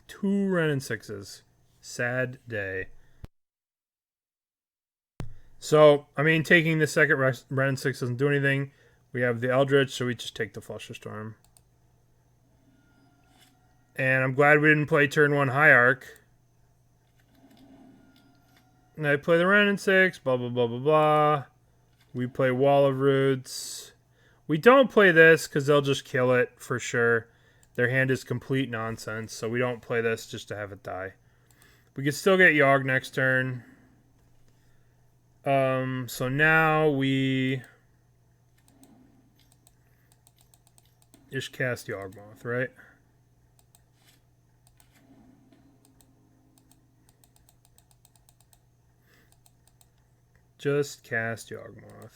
2 Wrenn and 6s. Sad day. So, I mean, taking the second Wrenn and 6 doesn't do anything. We have the Eldritch, so we just take the Flusterstorm. And I'm glad we didn't play turn 1 Hierarch. And I play the Wrenn and 6, blah, blah, blah, blah, blah. We play Wall of Roots. We don't play this because they'll just kill it for sure. Their hand is complete nonsense, so we don't play this just to have it die. We can still get Yawg next turn. So now we just cast Yawgmoth, right? Just cast Yawgmoth.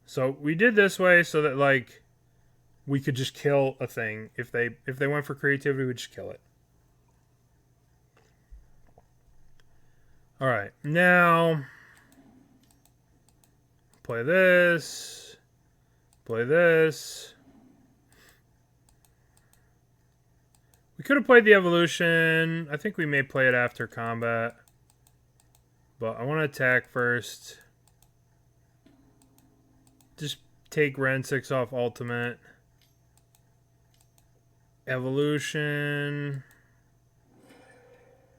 So we did this way so that like we could just kill a thing. If they went for creativity, we'd just kill it. Alright, now play this. Play this. We could have played the Evolution. I think we may play it after combat. But I want to attack first. Just take Wrenn 6 off ultimate. Evolution.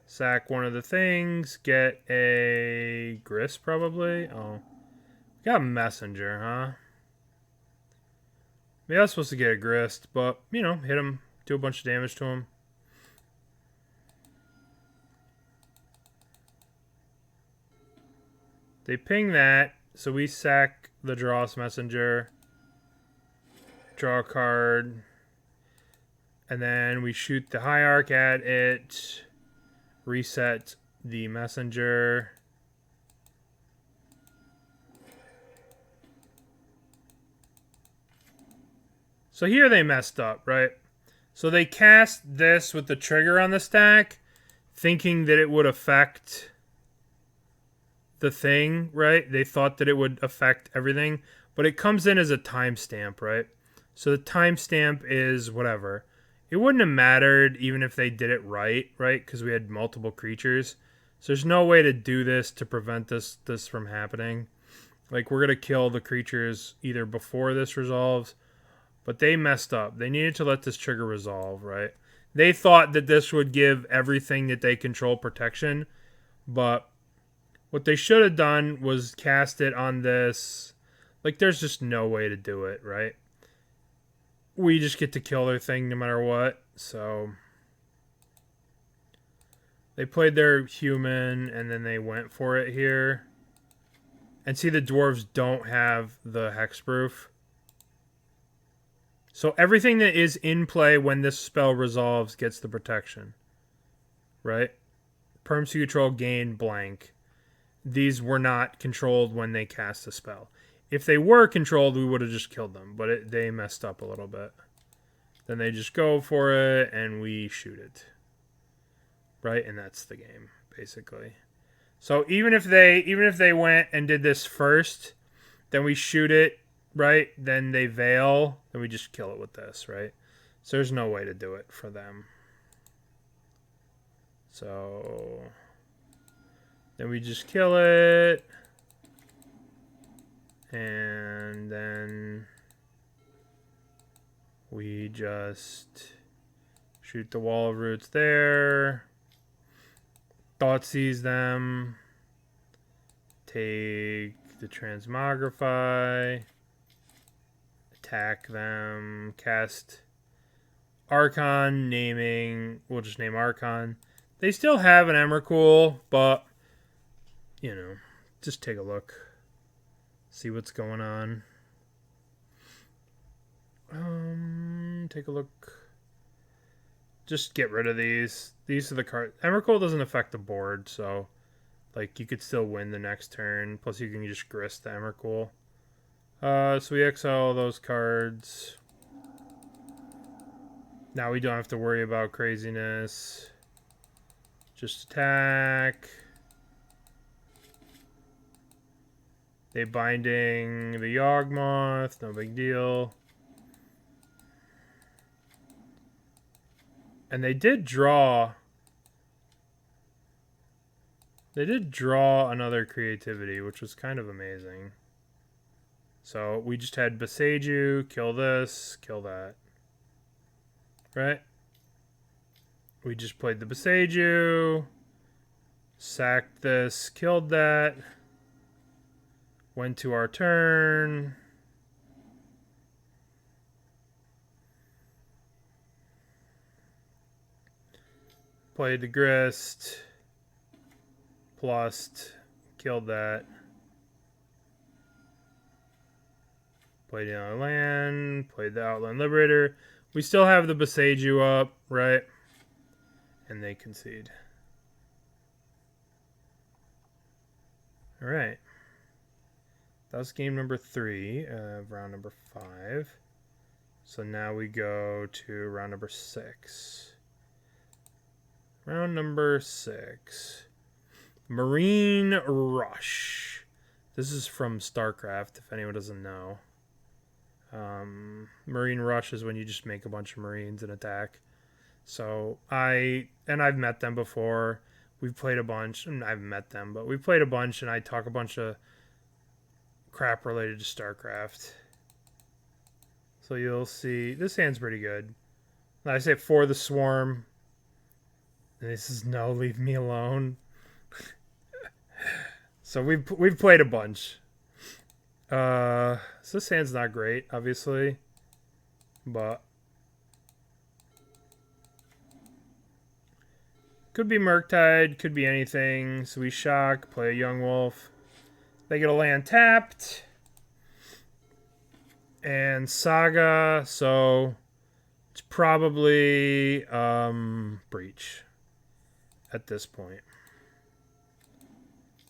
Sack one of the things. Get a Grist probably. Oh. Got a Messenger, huh? Maybe I was supposed to get a Grist, but, you know, hit him. Do a bunch of damage to him. They ping that, so we sack the Dross Messenger. Draw a card. And then we shoot the Hierarch at it. Reset the Messenger. So here they messed up, right? So they cast this with the trigger on the stack, thinking that it would affect the thing, right? They thought that it would affect everything, but it comes in as a timestamp, right? So the timestamp is whatever. It wouldn't have mattered even if they did it right? Because we had multiple creatures. So there's no way to do this to prevent this from happening. Like, we're going to kill the creatures either before this resolves, but they messed up. They needed to let this trigger resolve, right? They thought that this would give everything that they control protection, but what they should have done was cast it on this. Like, there's just no way to do it, right? We just get to kill their thing no matter what. So they played their human, and then they went for it here. And see, the dwarves don't have the hexproof. So everything that is in play when this spell resolves gets the protection. Right? Perms to control gain blank. These were not controlled when they cast the spell. If they were controlled, we would have just killed them. But they messed up a little bit. Then they just go for it, and we shoot it. Right? And that's the game, basically. So even if they went and did this first, then we shoot it, right? Then they veil, then we just kill it with this, right? So there's no way to do it for them. So then we just kill it. And then we just shoot the wall of roots there. Thought seize them. Take the transmogrify. Attack them. Cast Archon, naming. We'll just name Archon. They still have an Emrakul, but, you know, just take a look. See what's going on. Take a look. Just get rid of these. These are the cards. Emrakul doesn't affect the board, so like you could still win the next turn. Plus you can just grist the Emrakul. So we exile those cards. Now we don't have to worry about craziness. Just attack. They binding the Yawgmoth, no big deal. And they did draw another creativity, which was kind of amazing. So we just had Beseiju, kill this, kill that. Right? We just played the Beseiju, sacked this, killed that. Went to our turn. Played the grist. Plussed. Killed that. Played another land. Played the Outland Liberator. We still have the Beseiju up, right? And they concede. Alright. That was game number 3 of round number 5. So now we go to round number 6. Round number 6. Marine Rush. This is from StarCraft, if anyone doesn't know. Marine Rush is when you just make a bunch of Marines and attack. So I've met them before. We've played a bunch. I haven't met them, but we've played a bunch, and I talk a bunch of crap related to StarCraft. So you'll see this hand's pretty good. I say for the swarm. And this is no, leave me alone. So we've played a bunch. So this hand's not great, obviously, but could be Murktide, could be anything. So we shock, play a Yawgmoth. They get a land tapped. And Saga, so it's probably Breach at this point.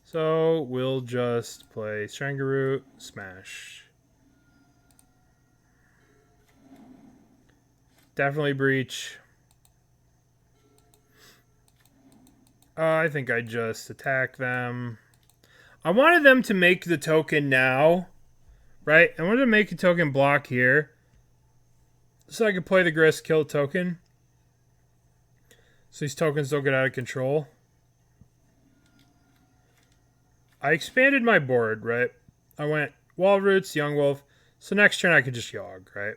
So we'll just play Strangaroot, Smash. Definitely Breach. I think I just attack them. I wanted them to make the token now, right? I wanted to make a token block here, so I could play the Grist, kill the token. So these tokens don't get out of control. I expanded my board, right? I went Wall Roots, Yawgmoth. So next turn I could just Yawg, right?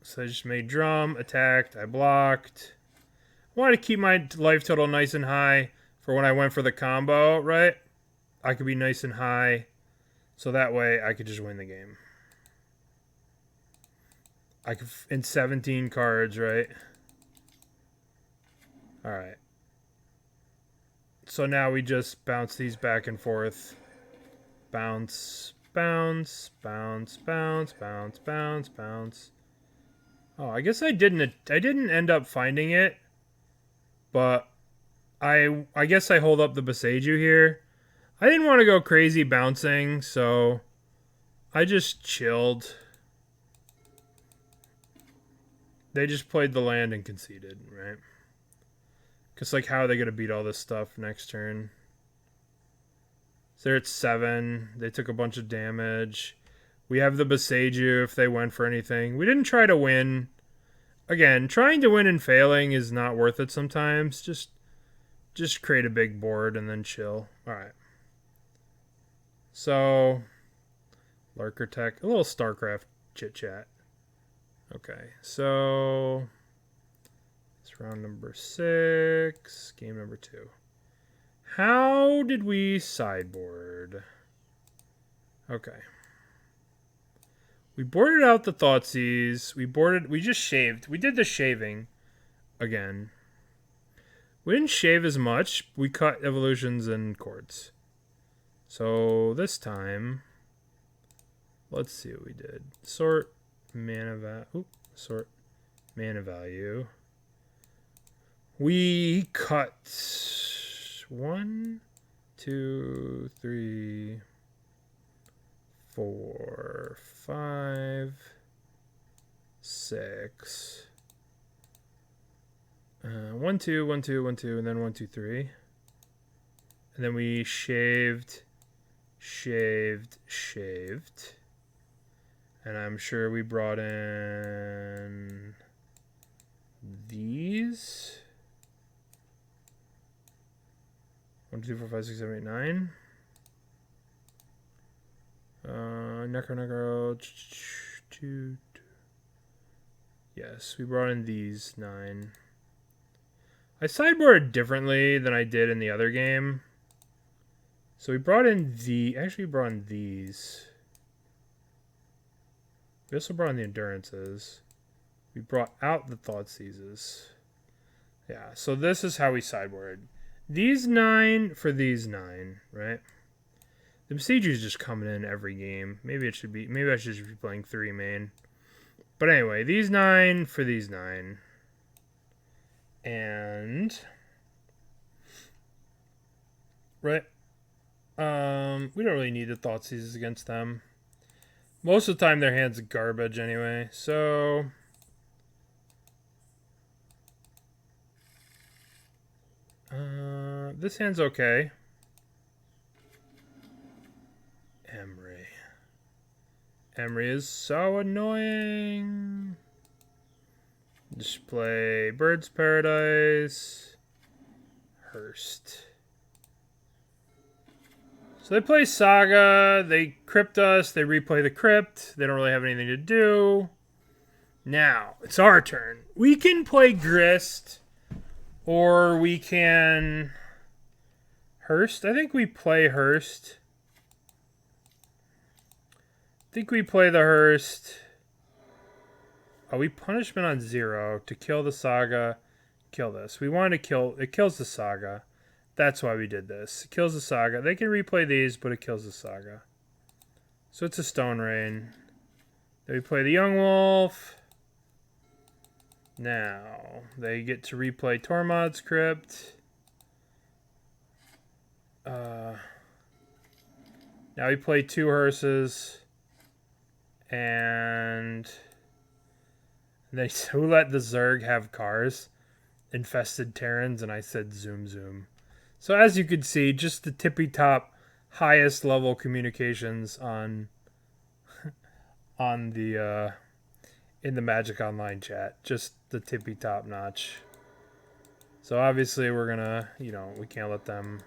So I just made drum, attacked, I blocked. I wanted to keep my life total nice and high for when I went for the combo, right? I could be nice and high, so that way I could just win the game. I could, in 17 cards, right? Alright. So now we just bounce these back and forth. Bounce, bounce, bounce, bounce, bounce, bounce, bounce. Oh, I guess I didn't end up finding it. But I guess I hold up the Beseiju here. I didn't want to go crazy bouncing, so I just chilled. They just played the land and conceded, right? Because, like, how are they going to beat all this stuff next turn? So they're at 7. They took a bunch of damage. We have the Beseiju if they went for anything. We didn't try to win. Again, trying to win and failing is not worth it sometimes. Just create a big board and then chill. Alright. So, Lurker Tech. A little StarCraft chit-chat. Okay, so it's round number 6. Game number 2. How did we sideboard? Okay. We boarded out the Thoughtseize. We just shaved. We did the shaving again. We didn't shave as much. We cut evolutions and chords. So this time, let's see what we did. Sort mana value. We cut 1, 2, 3, 4, 5, 6. 1, 2, 1, 2, 1, 2, and then 1, 2, 3. And then we shaved. And I'm sure we brought in these. 1, 2, 3, 4, 5, 6, 7, 8, 9. Necro. Yes, we brought in these 9. I sideboarded differently than I did in the other game. So we brought in actually brought in these. We also brought in the Endurances. We brought out the Thoughtseizes. Yeah, so this is how we sideboarded. These 9 for these 9, right? The Besieger's just coming in every game. Maybe I should be playing 3 main. But anyway, these 9 for these 9. And right. We don't really need the Thoughtseizes against them. Most of the time their hand's garbage anyway. So this hand's okay. Emery is so annoying. Just play Bird's Paradise. Hearst. So they play Saga. They crypt us. They replay the crypt. They don't really have anything to do. Now, it's our turn. We can play Grist. Or we can... Hearst? I think we play Hearst. I think we play the Hearst. Oh, we punishment on 0 to kill the Saga. Kill this. We want to kill... It kills the Saga. That's why we did this. It kills the Saga. They can replay these, but it kills the Saga. So it's a Stone Rain. Then we play the Yawgmoth. Now, they get to replay Tormod's Crypt. Now we play 2 Hearses. And they who let the Zerg have cars? Infested Terrans, and I said zoom zoom. So as you can see, just the tippy top, highest level communications on the in the Magic Online chat, just the tippy top notch. So obviously we're gonna, we can't let them.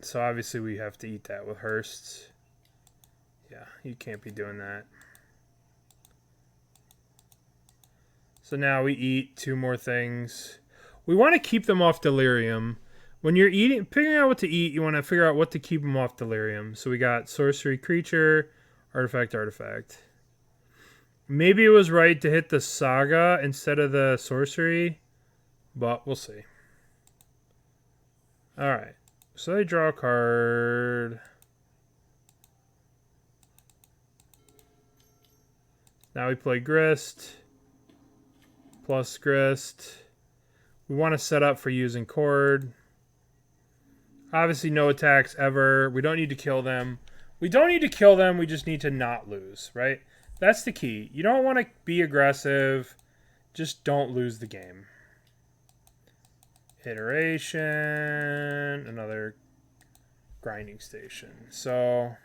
So obviously we have to eat that with Hearsts. Yeah, you can't be doing that. So now we eat 2 more things. We want to keep them off Delirium. When you're figuring out what to eat, you want to figure out what to keep them off Delirium. So we got Sorcery Creature, Artifact. Maybe it was right to hit the Saga instead of the Sorcery, but we'll see. Alright, so they draw a card. Now we play Grist, plus Grist. We want to set up for using Chord. Obviously no attacks ever. We don't need to kill them. We just need to not lose, right? That's the key. You don't want to be aggressive. Just don't lose the game. Iteration. Another grinding station. So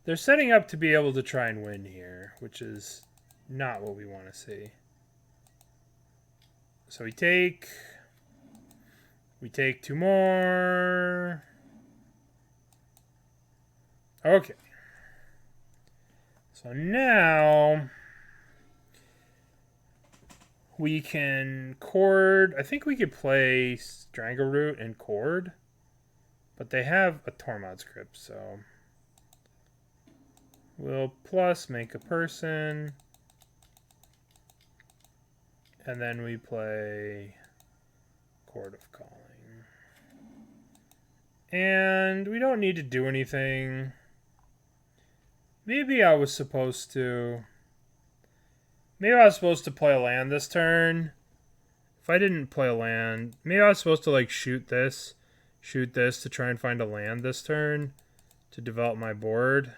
they're setting up to be able to try and win here, which is not what we want to see. So we take 2 more. Okay. So now we can chord. I think we could play Strangleroot and chord, but they have a Tormod script, so we'll plus make a person, and then we play Chord of Calling. And we don't need to do anything. Maybe I was supposed to play a land this turn. If I didn't play a land, maybe I was supposed to like shoot this to try and find a land this turn to develop my board.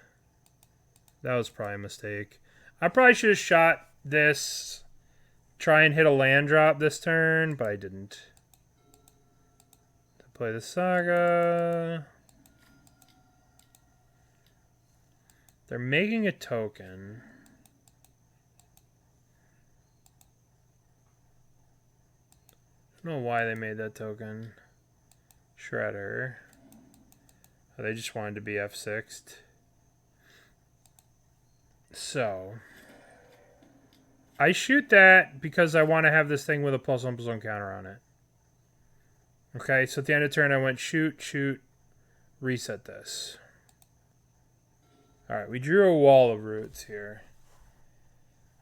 That was probably a mistake. I probably should have shot this, try and hit a land drop this turn, but I didn't. To play the Saga. They're making a token. I don't know why they made that token. Shredder. Oh, they just wanted to be F6'd. So I shoot that because I want to have this thing with a +1/+1 counter on it. Okay, so at the end of turn I went shoot, reset this. Alright, we drew a wall of roots here.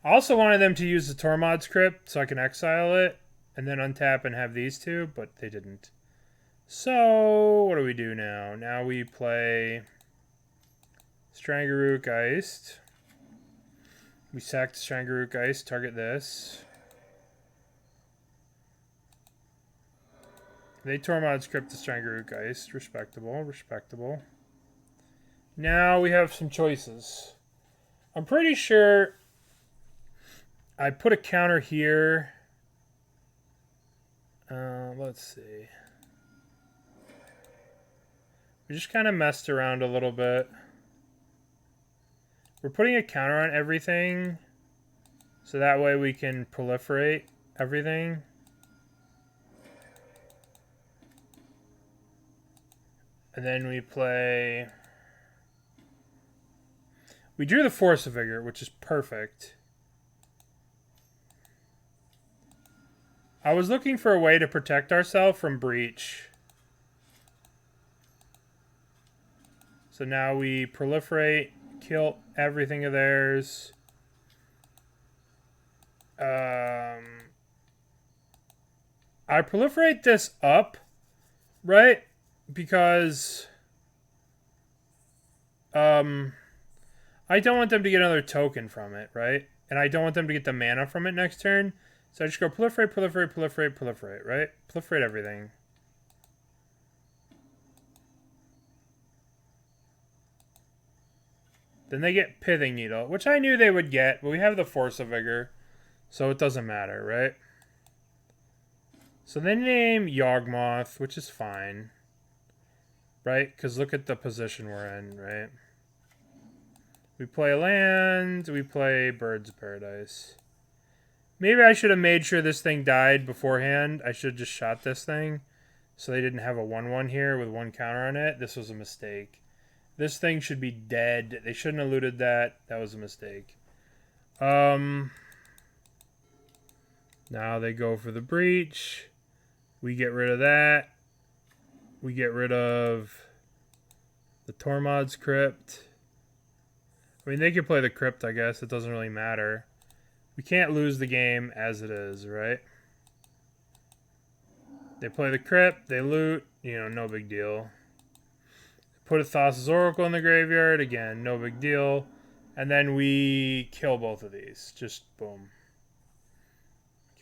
I also wanted them to use the Tormod script so I can exile it and then untap and have these two, but they didn't. So, what do we do now? Now we play Strangleroot Geist. We sack the Strangleroot Geist, target this. They Tormod script the Strangleroot Geist. Respectable, respectable. Now we have some choices. I'm pretty sure I put a counter here. Let's see. We just kind of messed around a little bit. We're putting a counter on everything, so that way we can proliferate everything. And then we play... We drew the Force of Vigor, which is perfect. I was looking for a way to protect ourselves from breach. So now we proliferate, kill everything of theirs. I proliferate this up, right? Because I don't want them to get another token from it, right? And I don't want them to get the mana from it next turn. So I just go proliferate, proliferate, proliferate, proliferate, right? Proliferate everything. Then they get Pithing Needle, which I knew they would get, but we have the Force of Vigor, so it doesn't matter, right? So they name Yawgmoth, which is fine, right? Because look at the position we're in, right? We play land, we play Birds of Paradise. Maybe I should have made sure this thing died beforehand. I should have just shot this thing so they didn't have a 1/1 here with 1 counter on it. This was a mistake. This thing should be dead. They shouldn't have looted that. That was a mistake. Now they go for the breach. We get rid of that. We get rid of the Tormod's Crypt. I mean, they could play the Crypt, I guess. It doesn't really matter. We can't lose the game as it is, right? They play the Crypt. They loot. You know, no big deal. Put a Thassa's Oracle in the graveyard. Again, no big deal. And then we kill both of these. Just boom.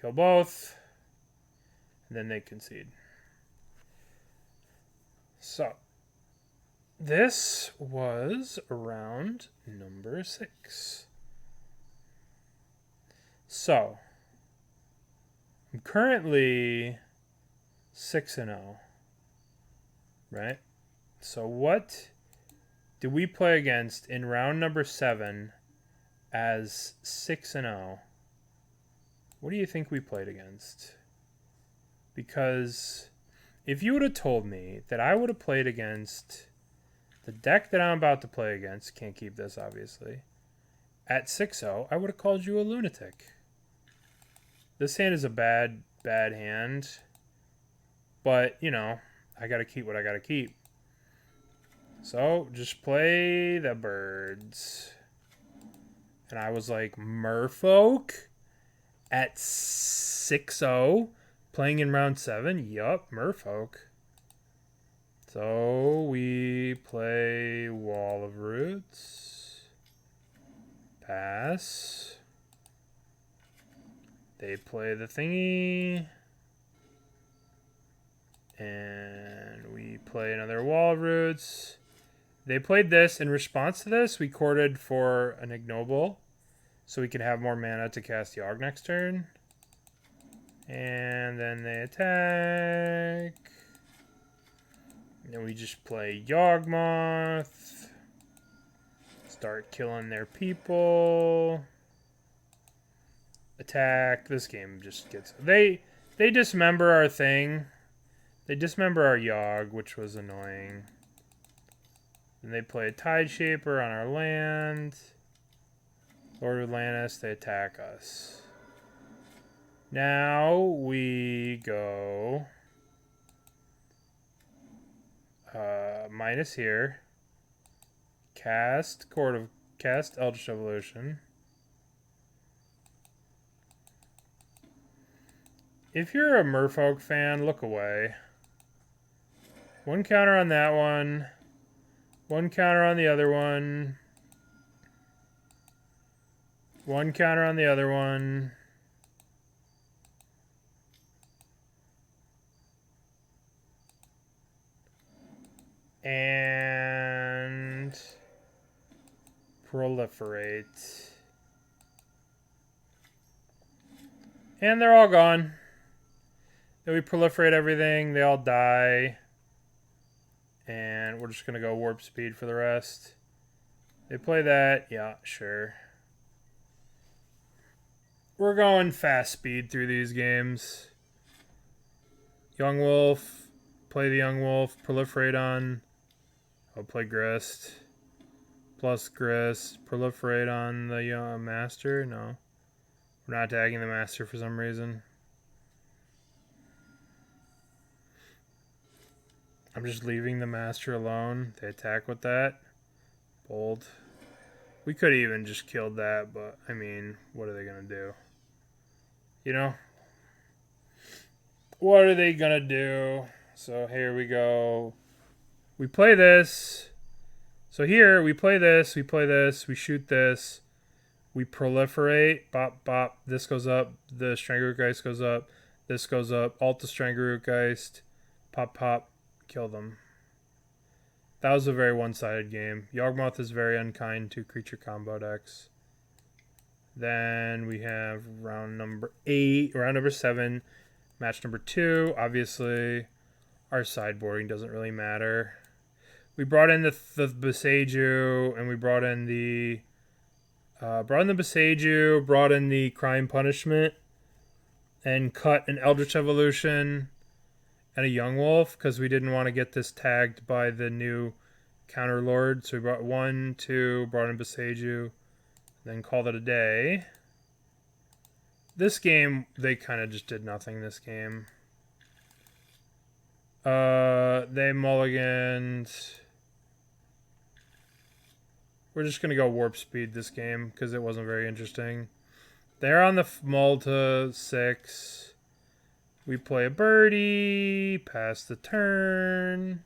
Kill both. And then they concede. So, this was round number 6. So, I'm currently 6-0. Right? So what do we play against in round number 7 as 6-0? What do you think we played against? Because if you would have told me that I would have played against the deck that I'm about to play against, can't keep this obviously, at 6-0, I would have called you a lunatic. This hand is a bad hand. But, you know, I got to keep what I got to keep. So, just play the birds. And I was like, Merfolk at 6-0, playing in round 7? Yup, Merfolk. So, we play Wall of Roots. Pass. They play the thingy. And we play another Wall of Roots. They played this. In response to this, we courted for an ignoble, so we could have more mana to cast Yawg next turn. And then they attack. And then we just play Yawgmoth. Start killing their people. Attack. This game just gets... They dismember our thing. They dismember our Yawg, which was annoying. Then they play a Tide Shaper on our land. Lord of Atlantis, they attack us. Now we go minus here. Cast Eldritch Evolution. If you're a Merfolk fan, look away. One counter on that one. One counter on the other one. One counter on the other one. And proliferate. And they're all gone. Then we proliferate everything. They all die. And we're just going to go warp speed for the rest. They play that. Yeah, sure. We're going fast speed through these games. Young Wolf. Play the Young Wolf. Proliferate on. I'll play Grist. Plus Grist. Proliferate on the Master. No. We're not tagging the Master for some reason. I'm just leaving the Master alone. They attack with that. Bold. We could have even just killed that, but, I mean, what are they going to do? You know? What are they going to do? So, here we go. We play this. So, here, we play this, we shoot this. We proliferate. Bop, bop. This goes up. The Strangleroot goes up. This goes up. Alt the Strangleroot. Pop, pop. Kill them. That was a very one-sided game. Yawgmoth is very unkind to creature combo decks. Then we have round number 7, match number 2. Obviously, our sideboarding doesn't really matter. We brought in the Boseiju, and we brought in the Boseiju, brought in the Crime Punishment, and cut an Eldritch Evolution and a Young Wolf because we didn't want to get this tagged by the new Counter Lord. So we brought 1, 2, brought in Boseiju, then called it a day. This game, they kind of just did nothing this game. They mulliganed. We're just going to go warp speed this game because it wasn't very interesting. They're on the Malta 6. We play a birdie, pass the turn.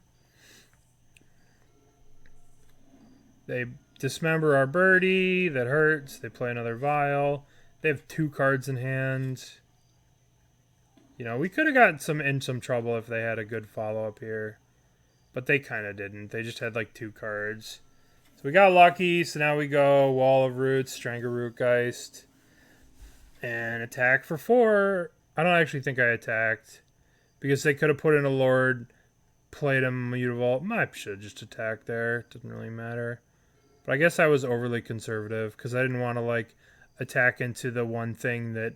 They dismember our birdie, that hurts. They play another vial. They have 2 cards in hand. You know, we could have gotten in some trouble if they had a good follow-up here. But they kind of didn't. They just had like 2 cards. So we got lucky, so now we go Wall of Roots, Strangleroot, and attack for 4. I don't actually think I attacked because they could have put in a Lord played him Mutavault. I should just attack there. It doesn't really matter. But I guess I was overly conservative because I didn't want to like attack into the one thing that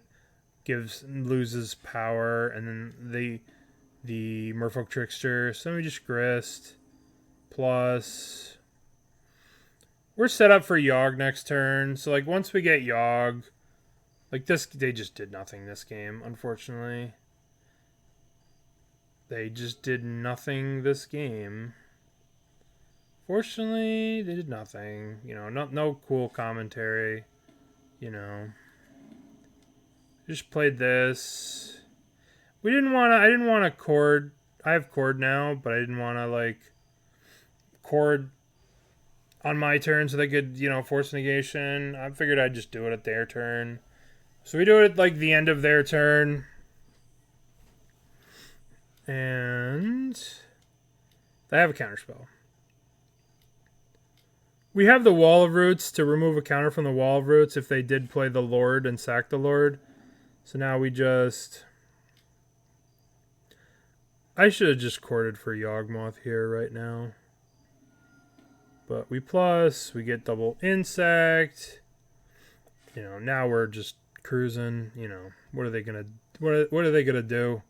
loses power, and then the Merfolk Trickster. So let me just grist. Plus, we're set up for Yawg next turn. So like once we get Yawg, like this, they just did nothing this game. Unfortunately, they just did nothing this game. Fortunately, they did nothing. You know, no cool commentary. You know, just played this. I didn't want to cord. I have cord now, but I didn't want to like cord on my turn so they could, you know, force negation. I figured I'd just do it at their turn. So we do it at like the end of their turn. And they have a counterspell. We have the Wall of Roots to remove a counter from the Wall of Roots if they did play the Lord and sack the Lord. So now we just... I should have just corded for Yawgmoth here right now. But we get double insect. You know, now we're just cruising. You know, what are they gonna do?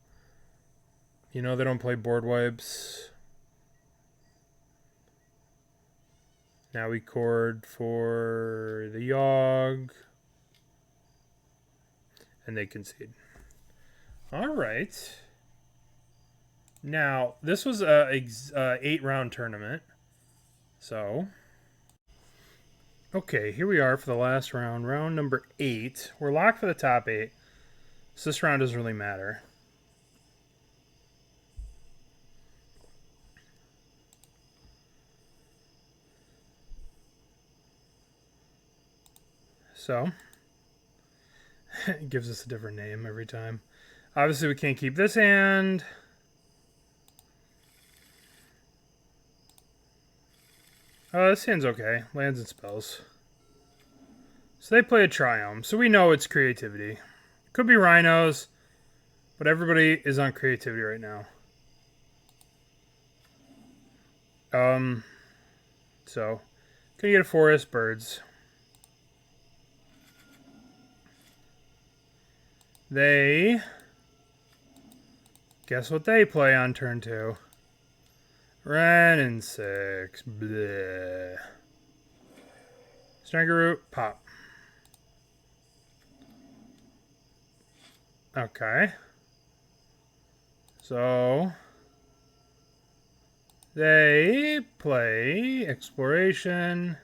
You know, they don't play board wipes. Now we cord for the Yawg. And they concede. Alright. Now, this was a 8-round tournament. So, okay, here we are for the last round. Round number 8. We're locked for the top 8. So this round doesn't really matter. So, it gives us a different name every time. Obviously, we can't keep this hand. This hand's okay. Lands and spells. So they play a Triumph. So we know it's creativity. Could be Rhinos, but everybody is on creativity right now. So, can you get a forest? Birds. They... Guess what they play on turn 2? Ren and 6. Bleh. Strangle pop. Okay. So they play exploration.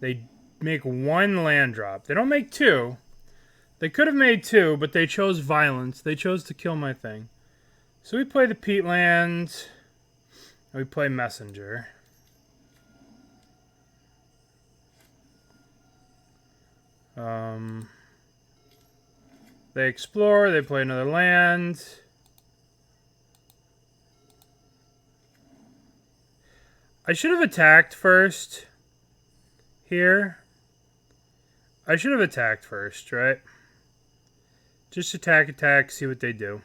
They make 1 land drop. They don't make 2. They could have made 2, but they chose violence. They chose to kill my thing. So we play the Peatland. We play Messenger. They explore. They play another land. I should have attacked first. Here. I should have attacked first, right? Just attack, see what they do.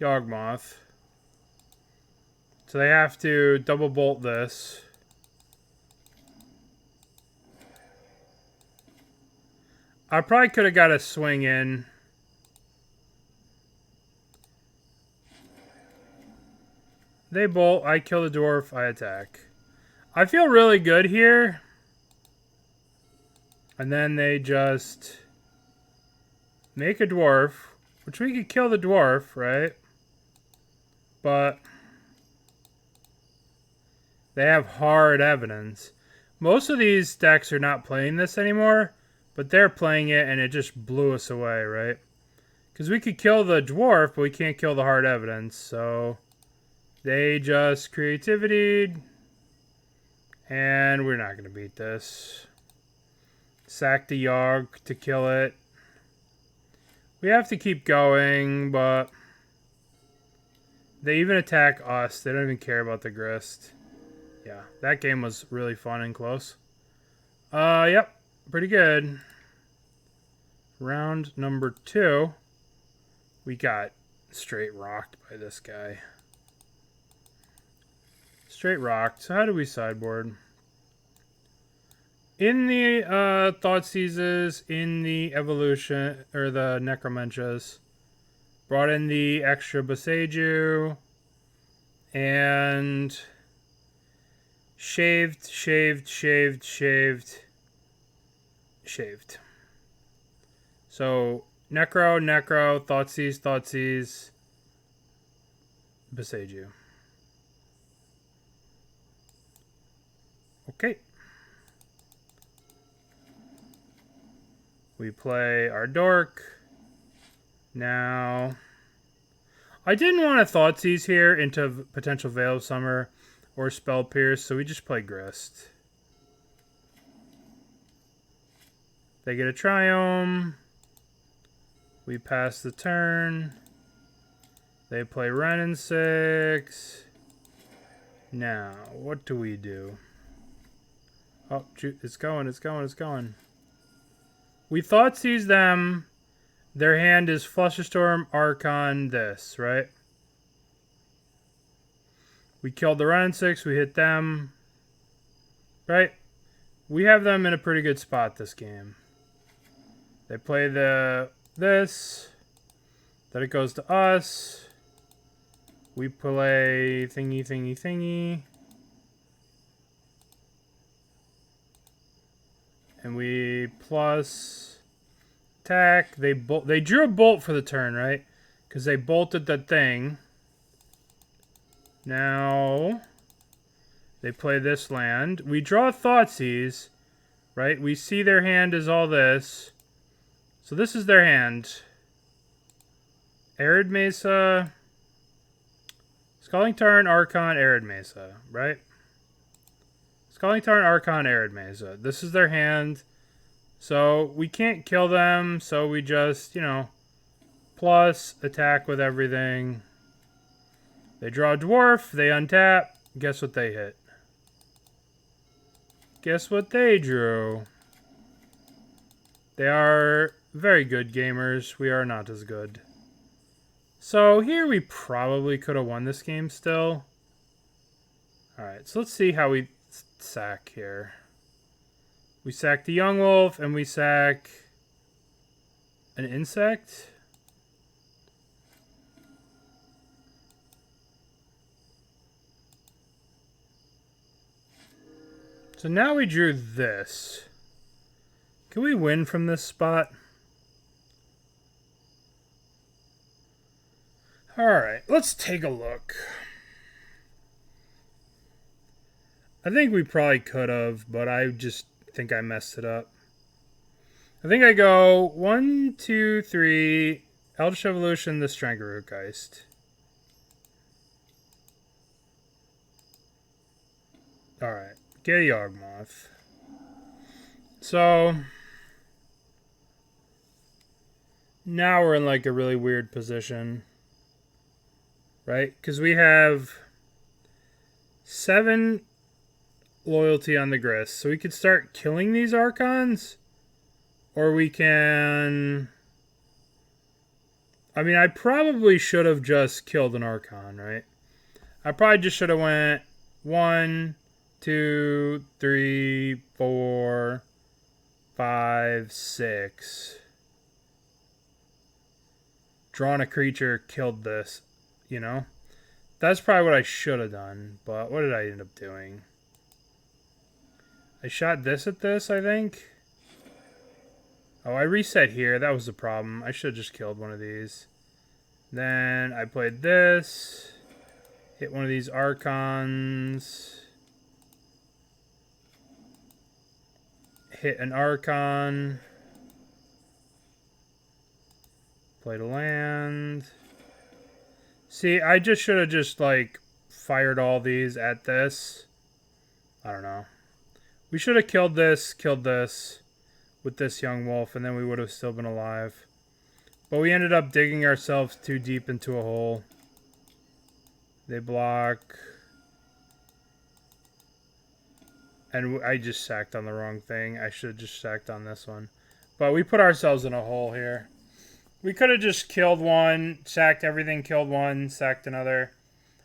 Yawgmoth. So they have to double bolt this. I probably could have got a swing in. They bolt, I kill the dwarf, I attack. I feel really good here. And then they just make a dwarf, which we could kill the dwarf, right? But they have hard evidence. Most of these decks are not playing this anymore, but they're playing it and it just blew us away, right? Because we could kill the dwarf, but we can't kill the hard evidence, so they just creativity, and we're not going to beat this. Sack the Yawg to kill it. We have to keep going, but they even attack us. They don't even care about the grist. Yeah, that game was really fun and close. Yep, pretty good. Round number 2. We got straight rocked by this guy. Straight rocked. So how do we sideboard? In the Thoughtseizes, in the Evolution, or the Necromenches, brought in the extra Boseiju, and shaved. So, Necro, Thoughtseize, Boseiju. Okay. We play our Dork. Now, I didn't want to Thoughtseize here into potential Veil of Summer or Spell Pierce, so we just play Grist. They get a Triome. We pass the turn. They play Wrenn and 6. Now, what do we do? Oh, it's going. We Thoughtseize them. Their hand is Flusterstorm, Archon, this, right? We killed the Wrenn and 6. We hit them. Right? We have them in a pretty good spot this game. They play this. Then it goes to us. We play thingy. And we plus attack. They drew a bolt for the turn, right? Because they bolted that thing. Now they play this land. We draw Thoughtseize, right? We see their hand is all this. So this is their hand. Arid Mesa, Scalding Tarn, Archon, Arid Mesa, right? Scalding Tarn, Archon, Arid Mesa. This is their hand. So we can't kill them, so we just, plus attack with everything. They draw a Dwarf, they untap. Guess what they hit? Guess what they drew? They are very good gamers. We are not as good. So here we probably could have won this game still. Alright, so let's see how we sack here. We sack the Yawgmoth and we sack an insect. So now we drew this. Can we win from this spot? Alright, let's take a look. I think we probably could have, but I just think I messed it up. I think I go 1, 2, 3, Eldritch Evolution, the Stranglergeist. Alright, get a Yawgmoth. So now we're in like a really weird position. Right? Because we have 7 loyalty on the Grist. So we could start killing these Archons. Or we can... I mean, I probably should have just killed an Archon, right? I probably just should have went 1, 2, 3, 4, 5, 6. Drawn a creature, killed this. That's probably what I should have done. But what did I end up doing? I shot this at this, I think. Oh, I reset here. That was the problem. I should have just killed one of these. Then I played this. Hit one of these Archons. Hit an Archon. Played a land. See, I just should have just, fired all these at this. I don't know. We should have killed this with this Yawgmoth, and then we would have still been alive. But we ended up digging ourselves too deep into a hole. They block. And I just sacked on the wrong thing. I should have just sacked on this one. But we put ourselves in a hole here. We could have just killed one, sacked everything, killed one, sacked another.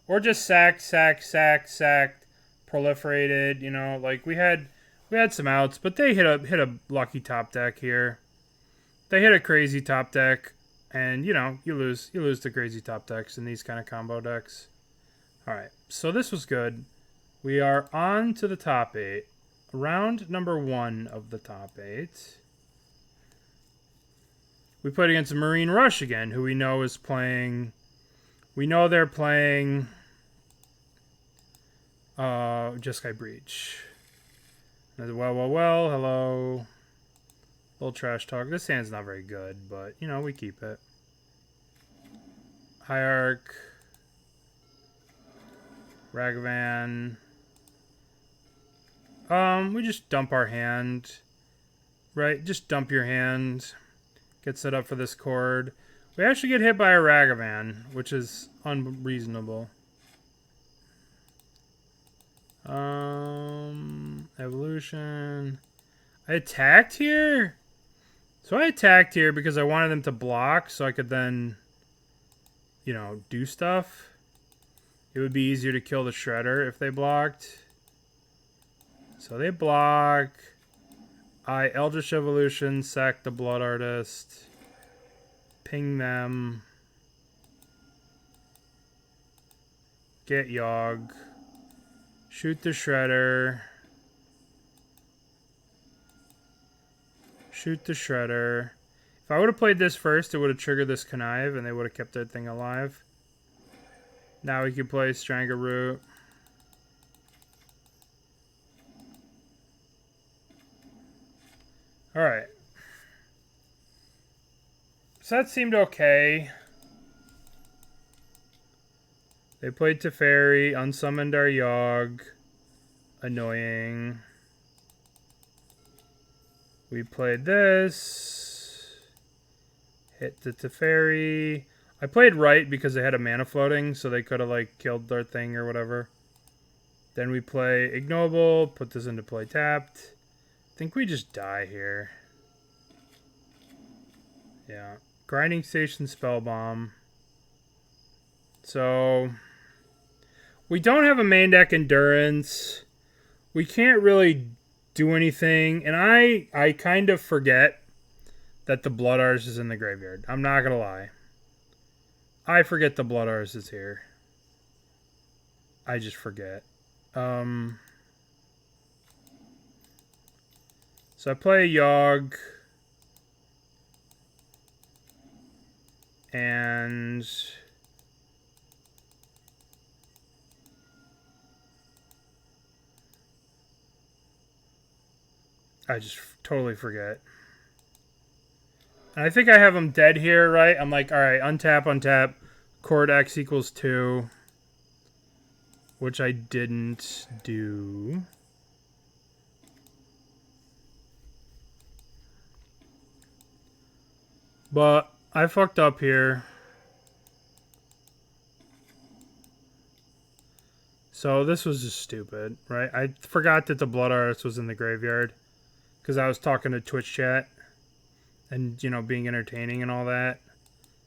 Or just sacked, proliferated, you know, like we had some outs, but they hit a lucky top deck here. They hit a crazy top deck, and you know, you lose to crazy top decks in these kind of combo decks. Alright, so this was good. We are on to the top 8. Round number 1 of the top 8. We played against Marine Rush again, who we know is playing... We know they're playing... Jeskai Breach. Well, hello. Little trash talk. This hand's not very good, but, you know, we keep it. Hierarch. Ragavan. We just dump our hand. Right? Just dump your hand. Get set up for this chord. We actually get hit by a Ragavan, which is unreasonable. Evolution. I attacked here? So I attacked here because I wanted them to block so I could then, you know, do stuff. It would be easier to kill the Shredder if they blocked. So they block. I Eldritch Evolution, sack the Blood Artist. Ping them. Get Yawg. Shoot the Shredder. Shoot the Shredder. If I would have played this first, it would have triggered this Connive and they would have kept that thing alive. Now we can play Strangle-Root. Alright. So that seemed okay. They played Teferi, unsummoned our Yawg. Annoying. We played this. Hit the Teferi. I played right because they had a mana floating, so they could have like killed their thing or whatever. Then we play Ignoble, put this into play tapped. I think we just die here. Yeah. Grinding Station Spellbomb. So we don't have a main deck Endurance. We can't really do anything. And I kind of forget that the Blood Artist is in the graveyard. I'm not going to lie. I forget the Blood Artist is here. I just forget. So I play Yawg. And I just totally forget. And I think I have them dead here, right? I'm like, alright, untap. Chord X equals 2. Which I didn't do. But I fucked up here. So this was just stupid, right? I forgot that the Blood Artist was in the graveyard. Because I was talking to Twitch chat. And, you know, being entertaining and all that.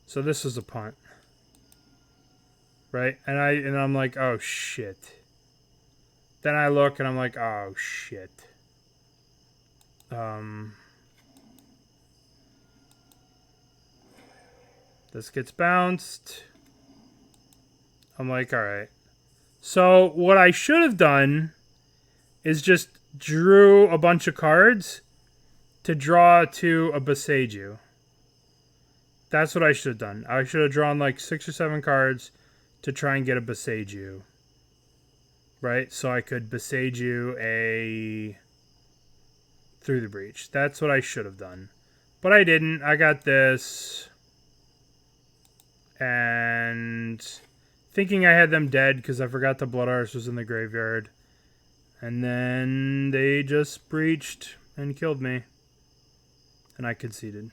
So this was a punt. Right? And I'm like, oh shit. Then I look and I'm like, oh shit. This gets bounced. I'm like, alright. So what I should have done is just drew a bunch of cards to draw to a Boseiju. That's what I should have done. I should have drawn like 6 or 7 cards to try and get a Boseiju. Right? So I could Boseiju a Through the Breach. That's what I should have done. But I didn't. I got this. And thinking I had them dead because I forgot the Blood Artist was in the graveyard. And then they just breached and killed me. And I conceded.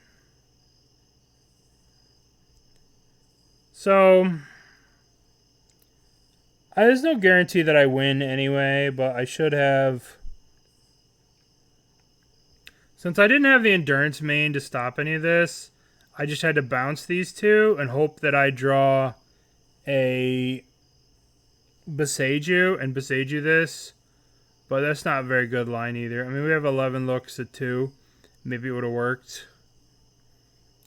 So there's no guarantee that I win anyway, but I should have. Since I didn't have the endurance main to stop any of this, I just had to bounce these two and hope that I draw a Beseiju and Beseiju this. But that's not a very good line either. I mean, we have 11 looks at 2. Maybe it would have worked.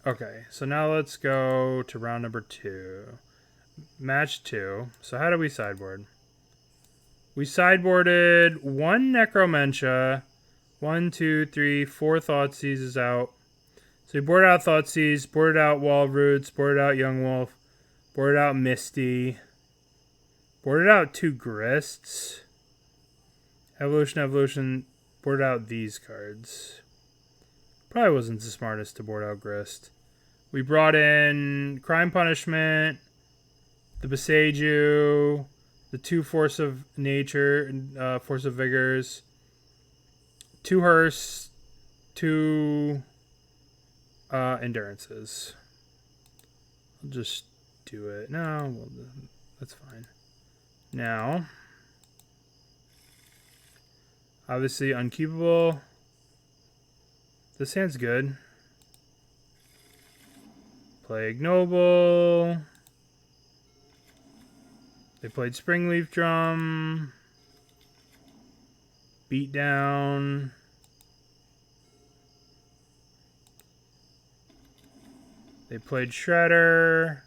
Okay, so now let's go to round number 2. Match 2. So how do we sideboard? We sideboarded 1 Necromentia. 1, 2, 3, 4 Thoughtseize is out. So we boarded out Thoughtseize, boarded out Wall Roots, boarded out Yawgmoth, boarded out Misty, boarded out 2 Grists. Evolution, boarded out these cards. Probably wasn't the smartest to board out Grist. We brought in Crime Punishment, the Beseiju, the 2 Force of Nature, Force of Vigors, 2 Hearse, 2 Endurances. I'll just do it. No, well, that's fine. Now, obviously unkeepable. This hand's good. Play Ignoble. They played Springleaf Drum. Beat Down. They played Shredder.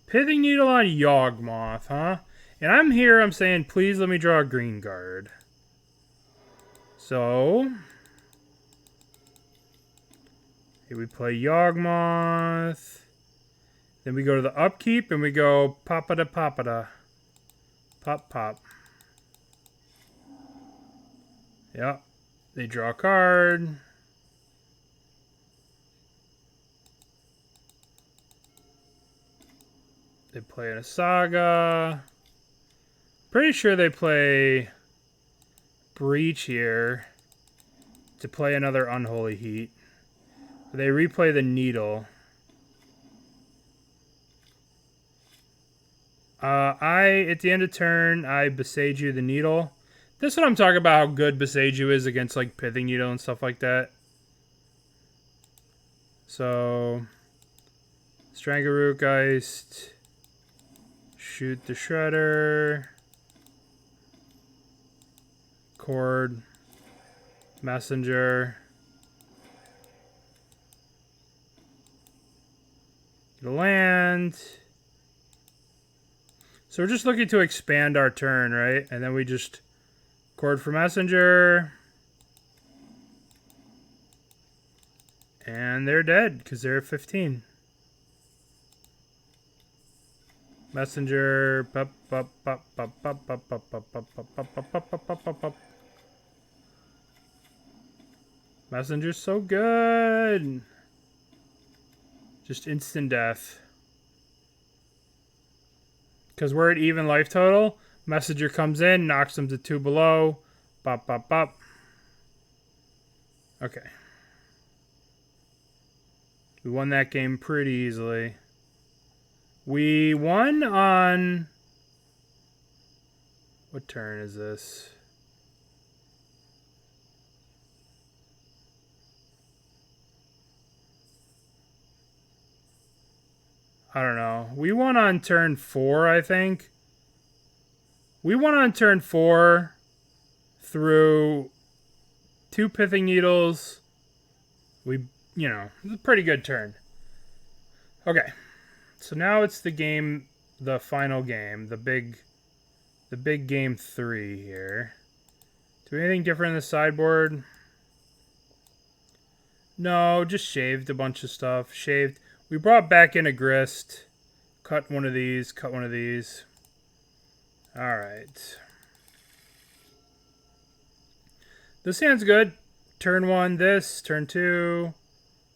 Pithing Needle on Yawgmoth, huh? And I'm saying, please let me draw a green card. So, here we play Yawgmoth. Then we go to the upkeep and we go Papada Papada. Pop Pop. Yep. They draw a card. They play in a Saga. Pretty sure they play Breach here to play another Unholy Heat. They replay the Needle. At the end of turn, I Beseiju the Needle. This is what I'm talking about, how good Beseiju is against like Pithing Needle and stuff like that. So, Strangleroot Geist. Shoot the Shredder. Cord. Messenger. The land. So we're just looking to expand our turn, right? And then we just Cord for Messenger. And they're dead because they're 15. Messenger. Pop, pop, pop, pop, pop, pop, pop, pop, pop, pop, pop, pop, pop, pop, pop, pop. Messenger's so good. Just instant death. Because we're at even life total. Messenger comes in, knocks them to 2 below. Bop, bop, bop. Okay. We won that game pretty easily. We won on... What turn is this? I don't know. We won on turn 4, I think. We won on turn 4 through 2 Pithing Needles. It was a pretty good turn. Okay. So now it's the game, the final game, the big game 3 here. Do anything different in the sideboard? No, just shaved a bunch of stuff. Shaved. We brought back in a Grist. Cut one of these. Cut one of these. Alright. This hand's good. Turn 1, this. Turn 2.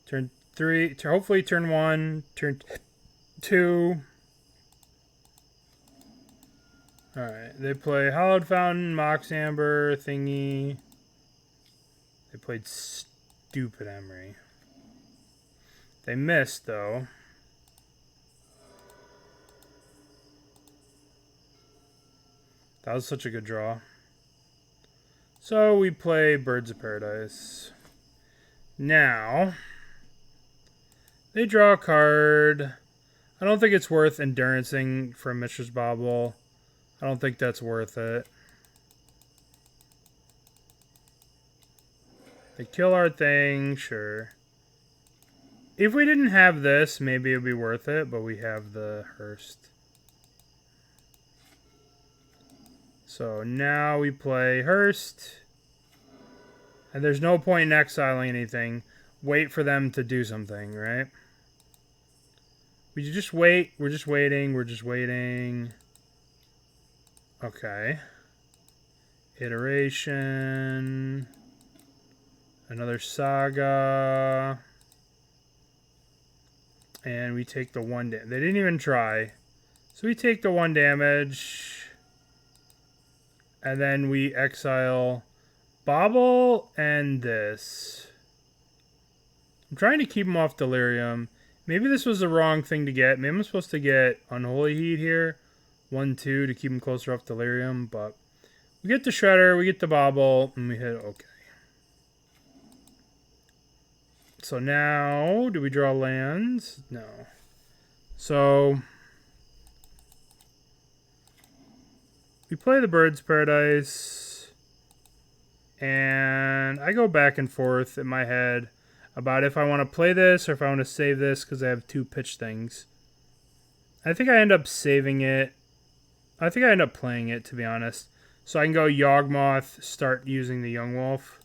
Turn 3. Hopefully turn 1. Turn 2. Alright. They play Hallowed Fountain, Mox Amber, Thingy. They played Stupid Emery. They missed, though. That was such a good draw. So we play Birds of Paradise. Now, they draw a card. I don't think it's worth Endurancing from Mishra's Bauble. I don't think that's worth it. They kill our thing, sure. If we didn't have this, maybe it would be worth it, but we have the Hearst. So now we play Hearst. And there's no point in exiling anything. Wait for them to do something, right? We just wait. We're just waiting. We're just waiting. Okay. Iteration. Another Saga. And we take the 1 damage. They didn't even try. So we take the 1 damage. And then we exile Bauble and this. I'm trying to keep him off Delirium. Maybe this was the wrong thing to get. Maybe I'm supposed to get Unholy Heat here. 1-2 to keep him closer off Delirium. But we get the Shredder, we get the Bauble, and we hit okay. So now, do we draw lands? No. So we play the Bird's Paradise. And I go back and forth in my head about if I want to play this or if I want to save this because I have 2 pitch things. I think I end up saving it. I think I end up playing it, to be honest. So I can go Yawgmoth, start using the Yawgmoth.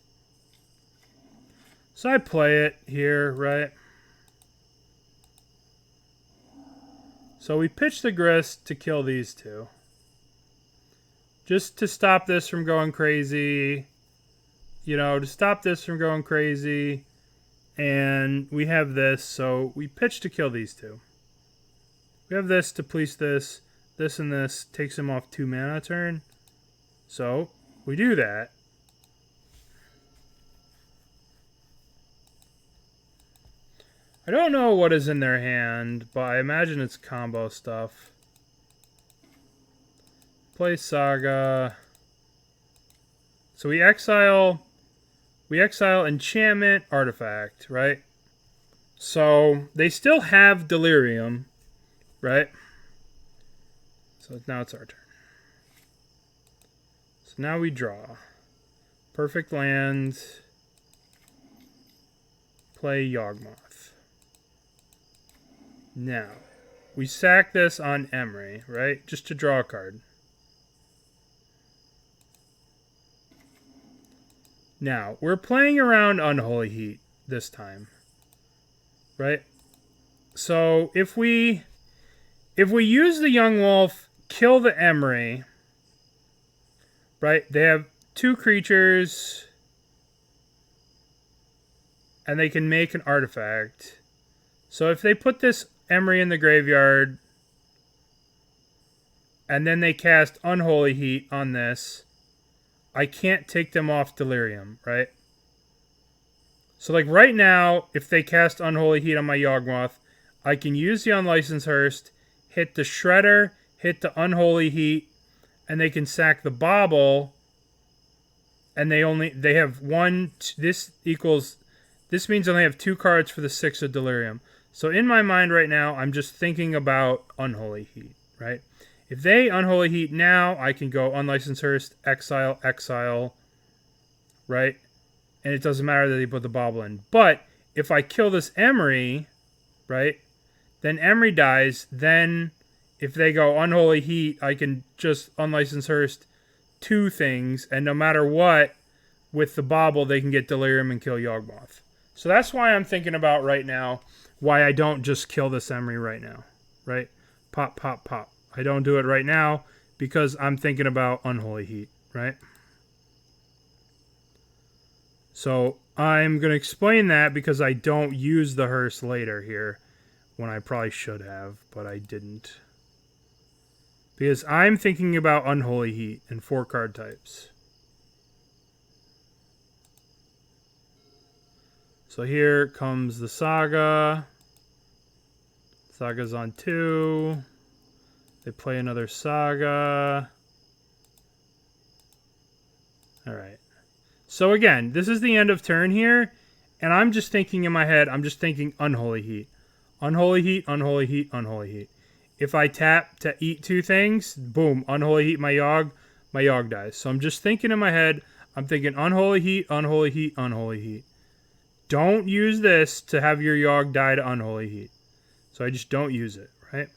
So I play it here, right? So we pitch the Grist to kill these 2. Just to stop this from going crazy. You know, to stop this from going crazy. And we have this, so we pitch to kill these 2. We have this to police this. This and this takes him off 2 mana turn. So we do that. I don't know what is in their hand, but I imagine it's combo stuff. Play Saga. So we exile Enchantment Artifact, right? So they still have Delirium, right? So now it's our turn. So now we draw. Perfect land. Play Yawgmoth. Now, we sack this on Emery, right? Just to draw a card. Now, we're playing around Unholy Heat this time. Right? So, if we use the Yawgmoth, kill the Emery, right? They have 2 creatures, and they can make an artifact. So, if they put this Emery in the graveyard, and then they cast Unholy Heat on this, I can't take them off Delirium, right? So, like, right now, if they cast Unholy Heat on my Yawgmoth, I can use the Unlicensed Hearst, hit the Shredder, hit the Unholy Heat, and they can sack the Bauble, and they have 1, this means they only have 2 cards for the 6 of Delirium. So, in my mind right now, I'm just thinking about Unholy Heat, right? If they Unholy Heat now, I can go Unlicensed Hearst, exile, exile, right? And it doesn't matter that they put the Bauble in. But if I kill this Emery, right, then Emery dies. Then if they go Unholy Heat, I can just Unlicensed Hearst 2 things. And no matter what, with the Bauble, they can get Delirium and kill Yawgmoth. So that's why I'm thinking about right now why I don't just kill this Emery right now, right? Pop, pop, pop. I don't do it right now because I'm thinking about Unholy Heat, right? So I'm going to explain that because I don't use the Hearst later here when I probably should have, but I didn't. Because I'm thinking about Unholy Heat and 4 card types. So here comes the Saga. Saga's on 2. They play another Saga. Alright. So again, this is the end of turn here. And I'm just thinking in my head, I'm just thinking unholy heat. Unholy heat, unholy heat, unholy heat. If I tap to eat 2 things, boom, unholy heat my Yawg dies. So I'm just thinking in my head, I'm thinking unholy heat, unholy heat, unholy heat. Don't use this to have your Yawg die to unholy heat. So I just don't use it, right?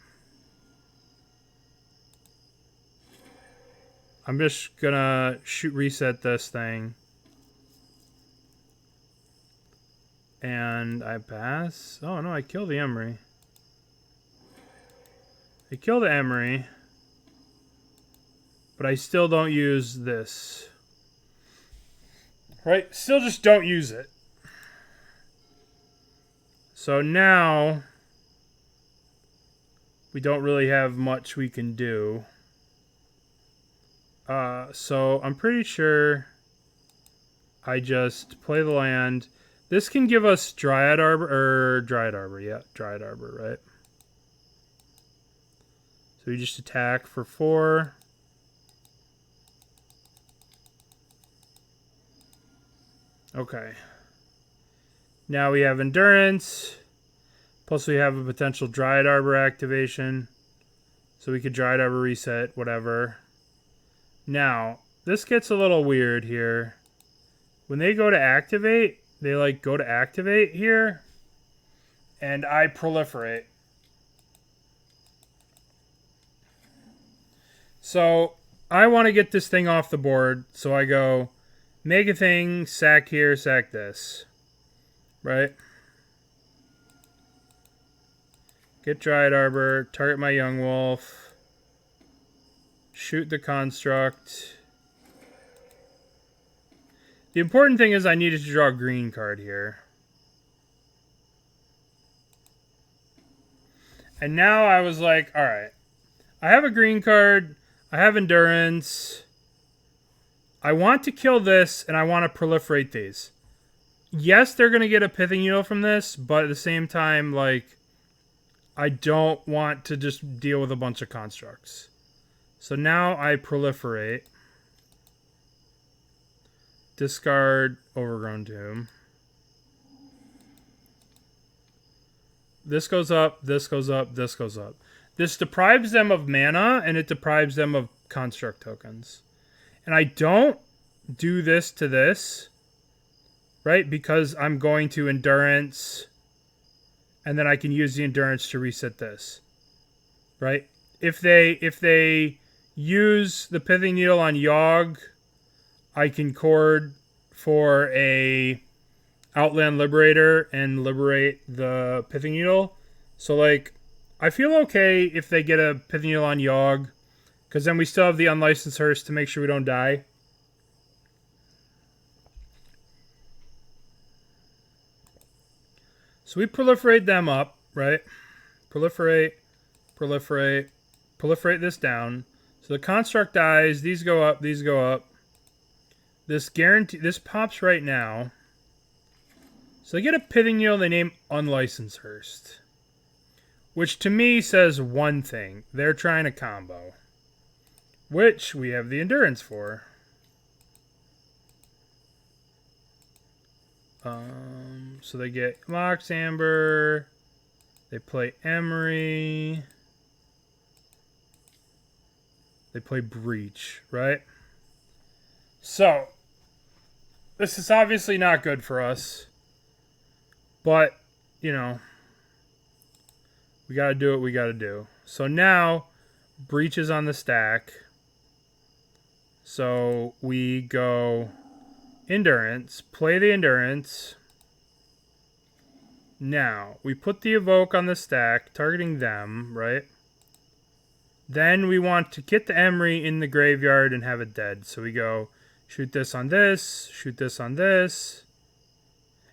I'm just gonna reset this thing. And I pass. Oh no, I kill the Emery. I kill the Emery. But I still don't use this. Right? Still just don't use it. So now we don't really have much we can do. So I'm pretty sure I just play the land. This can give us Dryad Arbor, yeah, Dryad Arbor, right? So we just attack for 4. Okay. Now we have Endurance. Plus we have a potential Dryad Arbor activation. So we could Dryad Arbor reset, whatever. Now, this gets a little weird here. When they go to activate, they like go to activate here. And I proliferate. So I want to get this thing off the board. So I go make a thing, sack here, sack this. Right? Get Dryad Arbor, target my Yawgmoth, shoot the construct. The important thing is I needed to draw a green card here. And now I was like, alright, I have a green card, I have Endurance, I want to kill this, and I want to proliferate these. Yes, they're going to get a Pithing Needle from this, but at the same time, like, I don't want to just deal with a bunch of constructs. So now I proliferate. Discard Overgrown Tomb. This goes up, this goes up, this goes up. This deprives them of mana, and it deprives them of construct tokens. And I don't do this to this, right? Because I'm going to Endurance, and then I can use the Endurance to reset this, right? If they use the Pithing Needle on Yawg, I can chord for a Outland Liberator and liberate the Pithing Needle. So, like, I feel okay if they get a Pithing Needle on Yawg, because then we still have the Unlicensed Hearse to make sure we don't die. So we proliferate them up, right? Proliferate, proliferate, proliferate this down. So the construct dies, these go up, these go up. This pops right now. So they get a Pithing Needle they name Unlicensed Hearse. Which to me says one thing. They're trying to combo. Which we have the Endurance for. So they get Mox Amber. They play Emery. They play Breach, right? So, this is obviously not good for us. But, you know, we gotta do what we gotta do. So now, Breach is on the stack. So we go Endurance, play the Endurance. Now, we put the Evoke on the stack, targeting them, right? Then we want to get the Emery in the graveyard and have it dead. So we go shoot this on this, shoot this on this.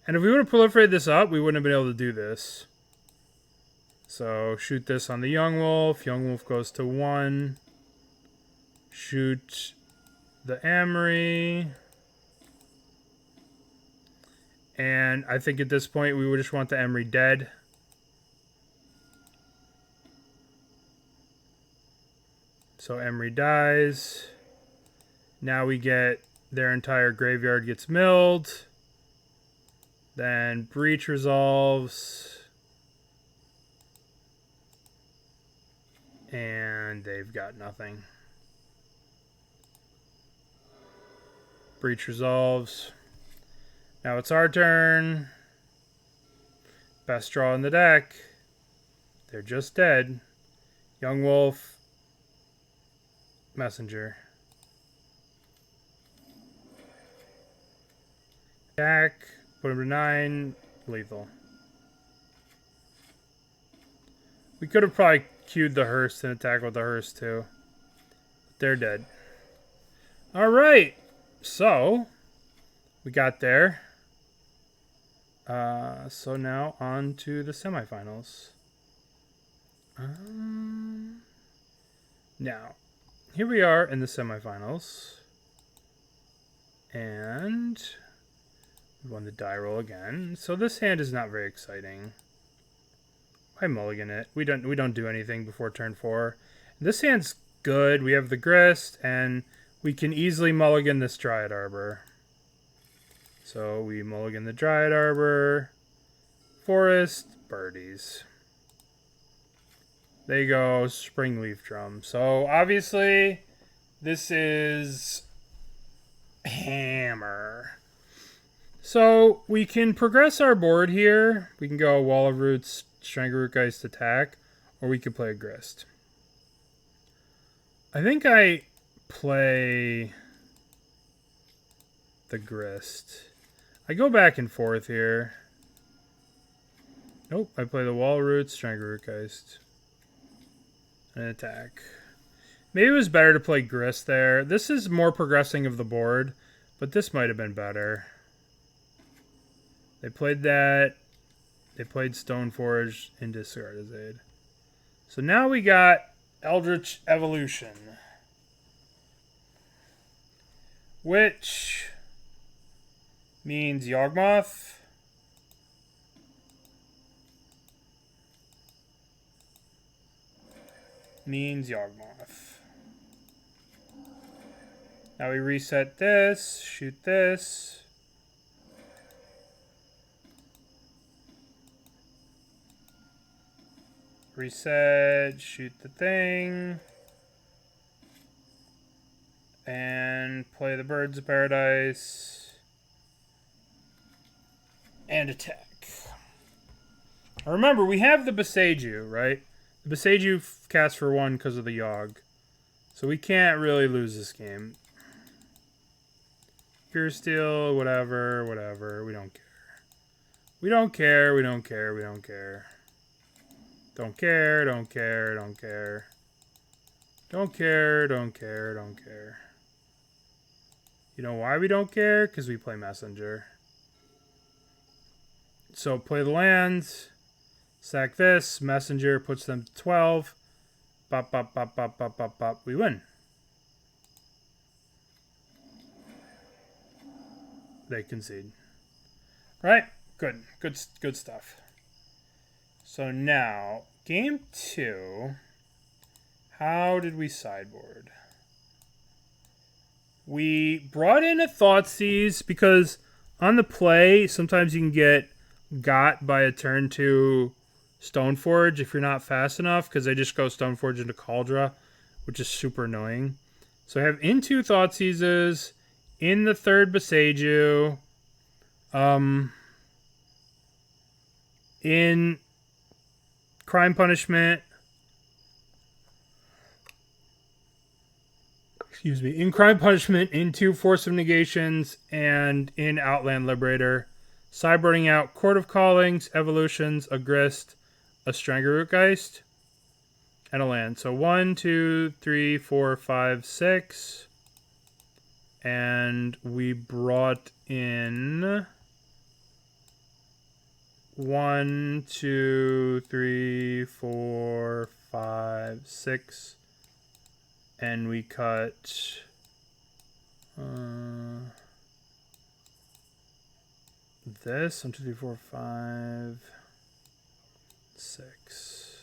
And if we would have proliferated this up, we wouldn't have been able to do this. So shoot this on the Yawgmoth. Yawgmoth goes to 1. Shoot the Emery. And I think at this point we would just want the Emery dead. So Emery dies. Now we get their entire graveyard gets milled. Then breach resolves. And they've got nothing. Breach resolves. Now it's our turn. Best draw in the deck. They're just dead. Yawgmoth. Messenger. Attack. Put him to 9. Lethal. We could have probably queued the Hearst and attacked with the Hearst too. They're dead. Alright. So, we got there. So now on to the semifinals. Now, here we are in the semifinals. And we won the die roll again. So this hand is not very exciting. I mulligan it. We don't do anything before turn 4. This hand's good. We have the Grist, and we can easily mulligan this Dryad Arbor. So we mulligan the Dryad Arbor, Forest, Birdies. There you go, Springleaf Drum. So obviously, this is hammer. So we can progress our board here. We can go Wall of Roots, Strangleroot attack, or we could play a Grist. I think I play the Grist. I go back and forth here. Nope, I play the Wall of Roots, Strangleroot and attack. Maybe it was better to play Grist there. This is more progressing of the board, but this might have been better. They played that. They played Stoneforge and discarded Aid. So now we got Eldritch Evolution, which means Yawgmoth. Means Yawgmoth. Now we reset this, shoot this. Reset, shoot the thing. And play the Birds of Paradise. And attack. Now remember, we have the Boseiju, right? The Boseiju casts for 1 because of the Yawg. So we can't really lose this game. Pure Steel, whatever. We don't care. We don't care. Don't care. Don't care. You know why we don't care? Because we play Messenger. So play the lands. Sack this. Messenger puts them to 12. Bop, bop, bop, bop, bop, bop, bop. We win. They concede. Right? Good stuff. So now, game 2. How did we sideboard? We brought in a Thoughtseize because on the play, sometimes you can get got by a turn 2 Stoneforge if you're not fast enough, because they just go Stoneforge into Cauldra, which is super annoying. So I have in 2 Thoughtseizes, in the 3rd Boseiju, in Crime Punishment, in Crime Punishment, in 2 Force of Negations, and in Outland Liberator. Sideboarding out Court of Callings, Evolutions, a Grist, a Strangleroot, and a land. So 1, 2, 3, 4, 5, 6. And we brought in 1, 2, 3, 4, 5, 6. And we cut this 1, 2, 3, 4, 5, 6.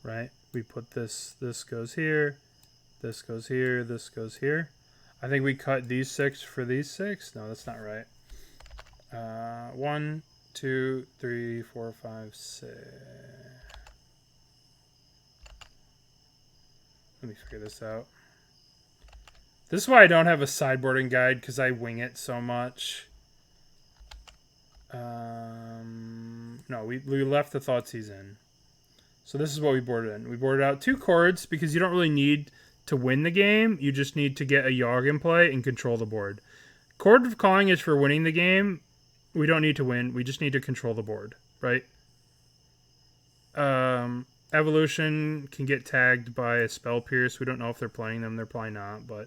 Right? We put this goes here, this goes here, this goes here. I think we cut these 6 for these 6. No, that's not right. 1, 2, 3, 4, 5, 6. Let me figure this out. This is why I don't have a sideboarding guide, because I wing it so much. No, we left the Thoughtseize in. So this is what we boarded in. We boarded out 2 chords because you don't really need to win the game. You just need to get a Yawg in play and control the board. Chord of Calling is for winning the game. We don't need to win. We just need to control the board, right? Evolution can get tagged by a Spell Pierce. We don't know if they're playing them. They're probably not, but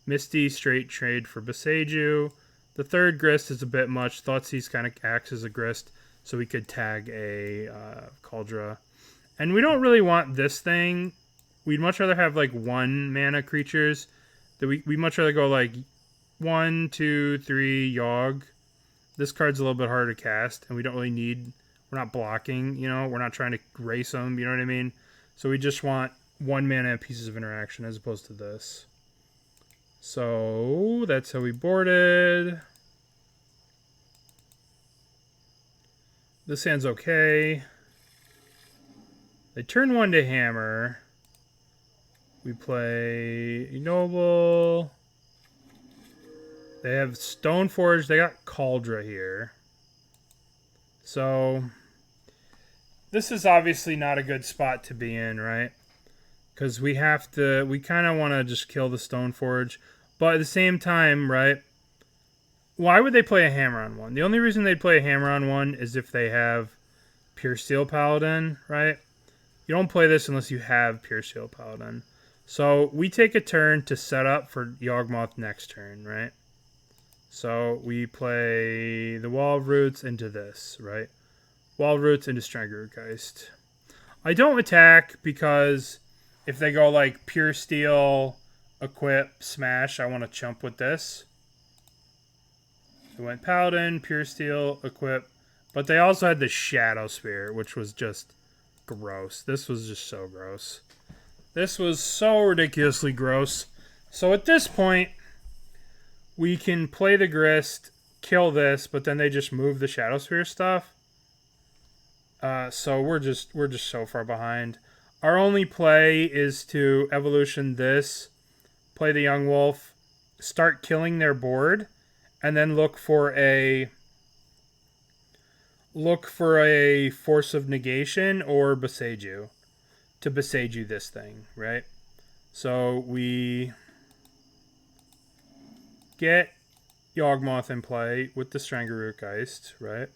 Misty, straight trade for Beseiju. The third Grist is a bit much. Thoughtseize kind of acts as a Grist, so we could tag a Cauldra. And we don't really want this thing. We'd much rather have like 1 mana creatures. We'd much rather go like 1, 2, 3 Yawg. This card's a little bit harder to cast, and we don't really need... We're not blocking, you know? We're not trying to race them, you know what I mean? So we just want 1 mana pieces of interaction as opposed to this. So that's how we boarded. This hand's okay. They turn 1 to hammer. We play Ignoble. They have Stoneforge. They got Cauldra here. So this is obviously not a good spot to be in, right? Because we kind of want to just kill the Stoneforge. But at the same time, right? Why would they play a hammer on 1? The only reason they'd play a hammer on 1 is if they have Pure Steel Paladin, right? You don't play this unless you have Pure Steel Paladin. So we take a turn to set up for Yawgmoth next turn, right? So we play the Wall of Roots into this, right? Wall of Roots into Stranglergeist. I don't attack because if they go like Pure Steel, Equip, Smash, I want to chump with this. They went Paladin, Pure Steel, Equip. But they also had the Shadow Spear, which was just gross. This was just so gross. This was so ridiculously gross. So at this point, we can play the Grist, kill this, but then they just move the Shadow Spear stuff. So we're just so far behind. Our only play is to evolution this, play the Young Wolf, start killing their board, and then look for a Force of Negation or Beseiju to Beseiju this thing, right? So we get Yawgmoth in play with the Stranglergeist, right?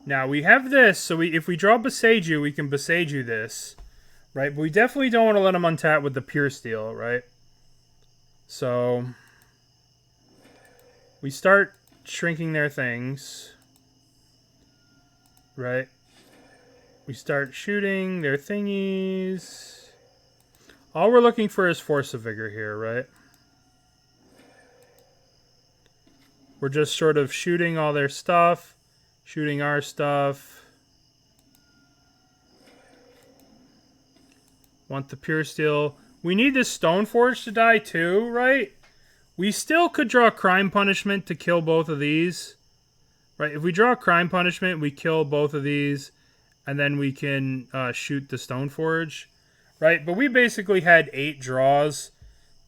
Now we have this, so if we draw Beseiju, we can Beseiju this, right? But we definitely don't want to let him untap with the Pure Steel, right? So we start shrinking their things, right? We start shooting their thingies. All we're looking for is Force of Vigor here, right? We're just sort of shooting all their stuff, shooting our stuff. Want the Pure Steel. We need this Stoneforge to die too, right? We still could draw Crime Punishment to kill both of these. Right? If we draw Crime Punishment, we kill both of these. And then we can shoot the Stoneforge. Right? But we basically had 8 draws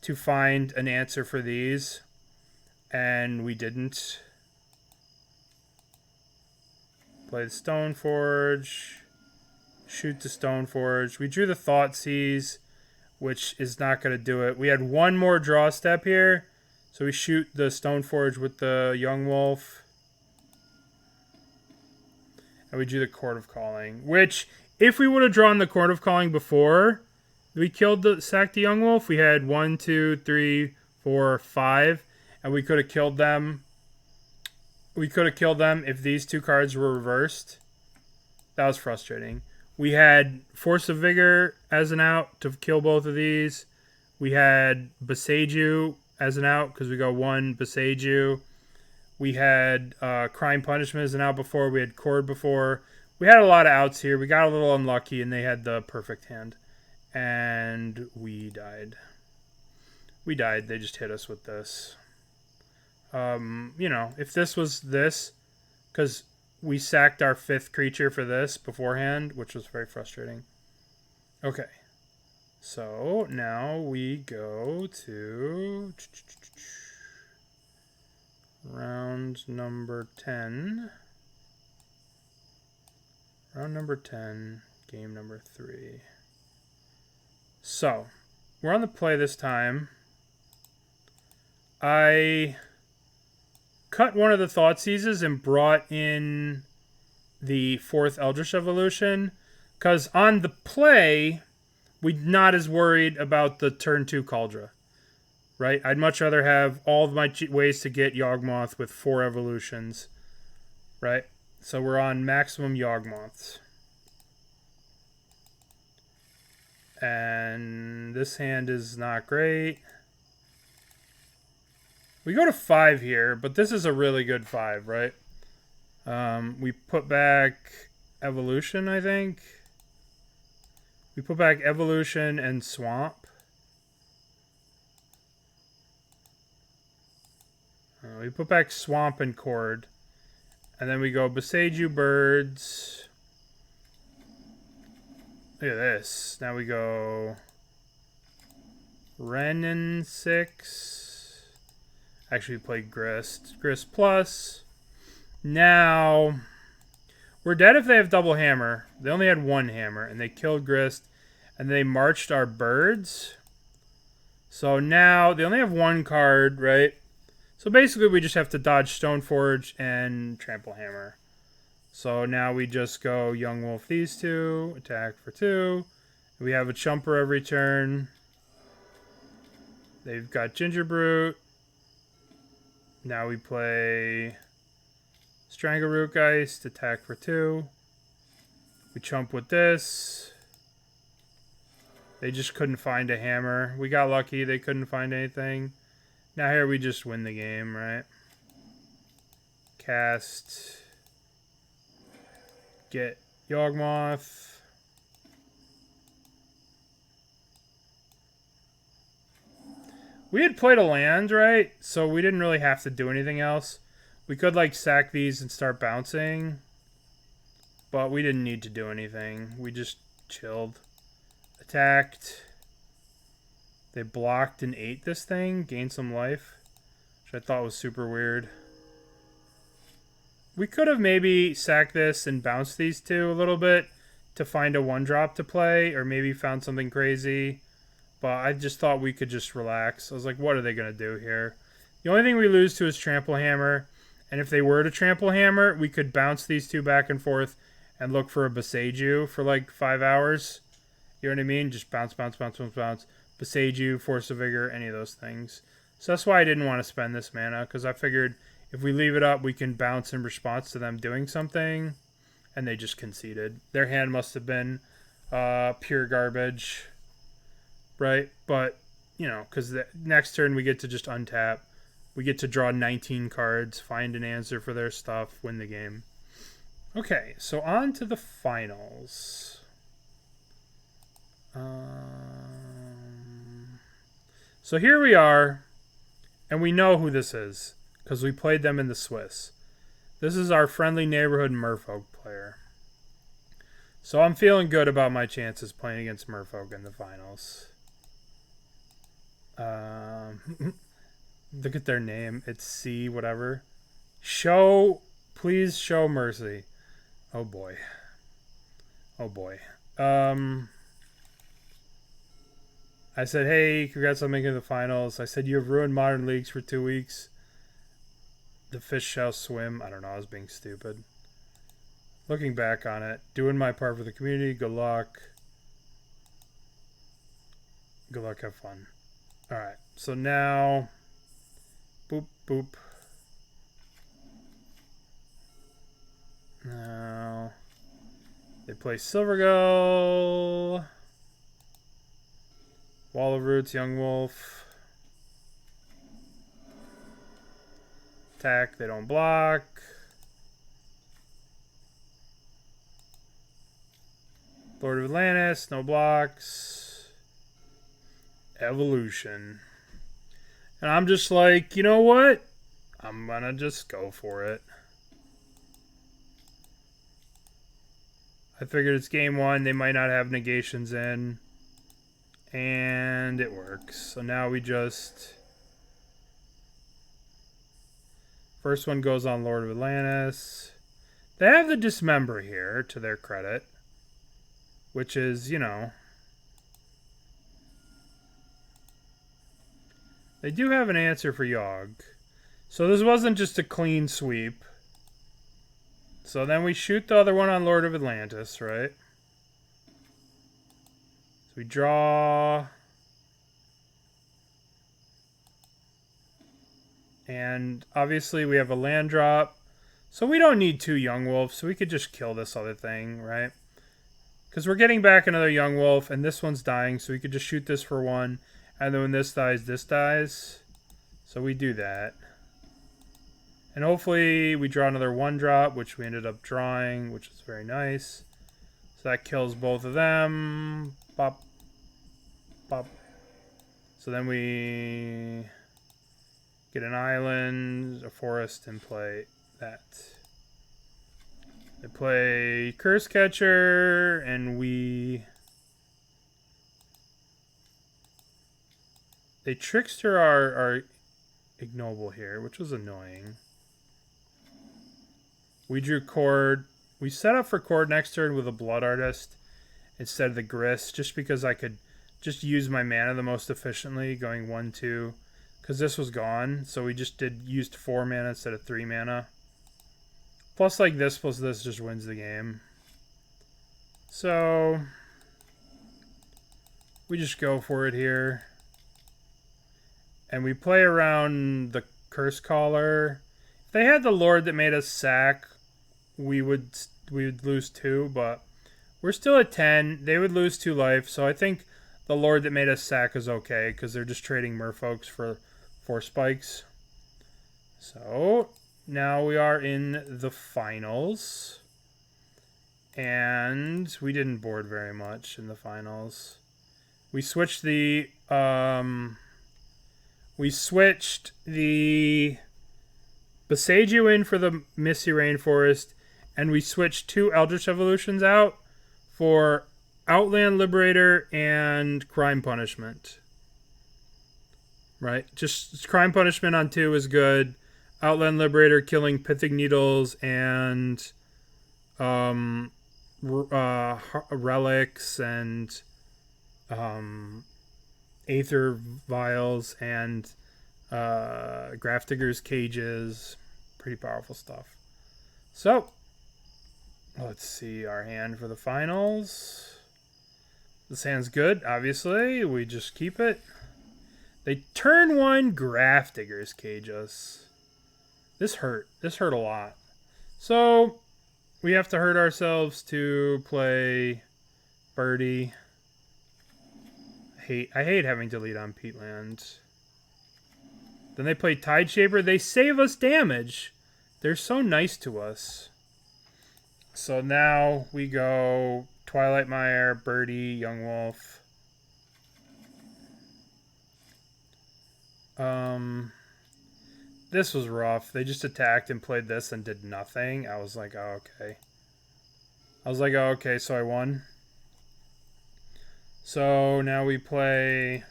to find an answer for these. And we didn't. Play the Stoneforge. Shoot the Stoneforge. We drew the Thoughtseize, which is not going to do it. We had one more draw step here. So we shoot the Stoneforge with the Young Wolf. And we drew the Court of Calling. Which, if we would have drawn the Court of Calling before we sacked the Young Wolf, we had 1, 2, 3, 4, 5. And we could have killed them. We could have killed them if these 2 cards were reversed. That was frustrating. We had Force of Vigor as an out to kill both of these. We had Beseiju as an out because we go 1 Beseiju. We had Crime Punishment as an out before. We had Cord before. We had a lot of outs here. We got a little unlucky and they had the perfect hand. And we died. We died. They just hit us with this. You know, if this was this, because we sacked our 5th creature for this beforehand, which was very frustrating. Okay. So now we go to round number 10. Round number 10, game number 3. So, we're on the play this time. I cut one of the Thoughtseizes and brought in the 4th Eldritch Evolution, because on the play, we're not as worried about the turn 2 Cauldra, right? I'd much rather have all of my ways to get Yawgmoth with 4 evolutions, right? So we're on maximum Yawgmoths. And this hand is not great. We go to 5 here, but this is a really good 5, right? We put back Evolution, I think. We put back Evolution and Swamp. We put back Swamp and Cord. And then we go Beseiju Birds. Look at this. Now we go Renin 6. Actually, we played Grist. Grist Plus. Now, we're dead if they have double hammer. They only had 1 hammer, and they killed Grist, and they marched our birds. So now, they only have 1 card, right? So basically, we just have to dodge Stoneforge and Trample Hammer. So now we just go Yawgmoth these 2, attack for 2. We have a Chumper every turn. They've got Gingerbrute. Now we play Strangleroot Geist, attack for 2. We chump with this. They just couldn't find a hammer. We got lucky, they couldn't find anything. Now here we just win the game, right? Cast. Get Yawgmoth. We had played a land, right? So we didn't really have to do anything else. We could, like, sack these and start bouncing. But we didn't need to do anything. We just chilled. Attacked. They blocked and ate this thing. Gained some life. Which I thought was super weird. We could have maybe sacked this and bounced these 2 a little bit to find a 1-drop to play. Or maybe found something crazy. But I just thought we could just relax. I was like, what are they going to do here? The only thing we lose to is Trample Hammer. And if they were to Trample Hammer, we could bounce these 2 back and forth and look for a Beseiju for like 5 hours. You know what I mean? Just bounce, bounce, bounce, bounce, bounce. Beseiju, Force of Vigor, any of those things. So that's why I didn't want to spend this mana, because I figured if we leave it up, we can bounce in response to them doing something. And they just conceded. Their hand must have been pure garbage. Right? But, you know, because the next turn we get to just untap. We get to draw 19 cards, find an answer for their stuff, win the game. Okay, so on to the finals. So here we are, and we know who this is, because we played them in the Swiss. This is our friendly neighborhood Merfolk player. So I'm feeling good about my chances playing against Merfolk in the finals. Look at their name. It's C whatever. Please show mercy. Oh boy. Oh boy. I said, hey, congrats on making the finals. I said, you have ruined Modern Leagues for 2 weeks. The fish shall swim. I don't know, I was being stupid. Looking back on it, doing my part for the community. Good luck. Good luck, have fun. Alright, so now... Boop, boop. Now... They play Silvergull. Wall of Roots, Yawgmoth. Attack, they don't block. Lord of Atlantis, no blocks. Evolution. And I'm just like, you know what? I'm gonna just go for it. I figured it's game one. They might not have negations in. And it works. So now we just... First one goes on Lord of Atlantis. They have the Dismember here, to their credit. Which is, you know... They do have an answer for Yawg. So this wasn't just a clean sweep. So then we shoot the other one on Lord of Atlantis, right? So we draw... And obviously we have a land drop. So we don't need 2 Yawgmoths, so we could just kill this other thing, right? Because we're getting back another Yawgmoth, and this one's dying, so we could just shoot this for 1. And then when this dies. So we do that. And hopefully we draw another 1-drop, which we ended up drawing, which is very nice. So that kills both of them. Bop. Bop. So then we... get an island, a forest, and play that. They play Curse Catcher, and they Trickster our Ignoble here, which was annoying. We drew Cord. We set up for Cord next turn with a Blood Artist instead of the Grist, just because I could just use my mana the most efficiently, going 1-2. Because this was gone, so we just used 4 mana instead of 3 mana. Plus, like, this plus this just wins the game. So, we just go for it here. And we play around the Curse Caller. If they had the Lord that made us sack, we would lose 2, but we're still at 10. They would lose 2 life, so I think the Lord that made us sack is okay, because they're just trading merfolks for 4 spikes. So now we are in the finals, and we didn't board very much in the finals. We switched the Besage in for the Misty Rainforest, and we switched 2 Eldritch Evolutions out for Outland Liberator and Crime Punishment. Right? Just Crime Punishment on 2 is good. Outland Liberator killing Pithing Needles and relics and Aether Vials and Grafdigger's Cages. Pretty powerful stuff. So, let's see our hand for the finals. This hand's good, obviously. We just keep it. They turn 1 Grafdigger's Cage us. This hurt. This hurt a lot. So, we have to hurt ourselves to play Birdie. I hate having to lead on Peatland. Then they play Tideshaper. They save us damage. They're so nice to us. So now we go Twilight Mire, Birdie, Yawgmoth. This was rough. They just attacked and played this and did nothing. I was like, oh, okay. So I won. So now we play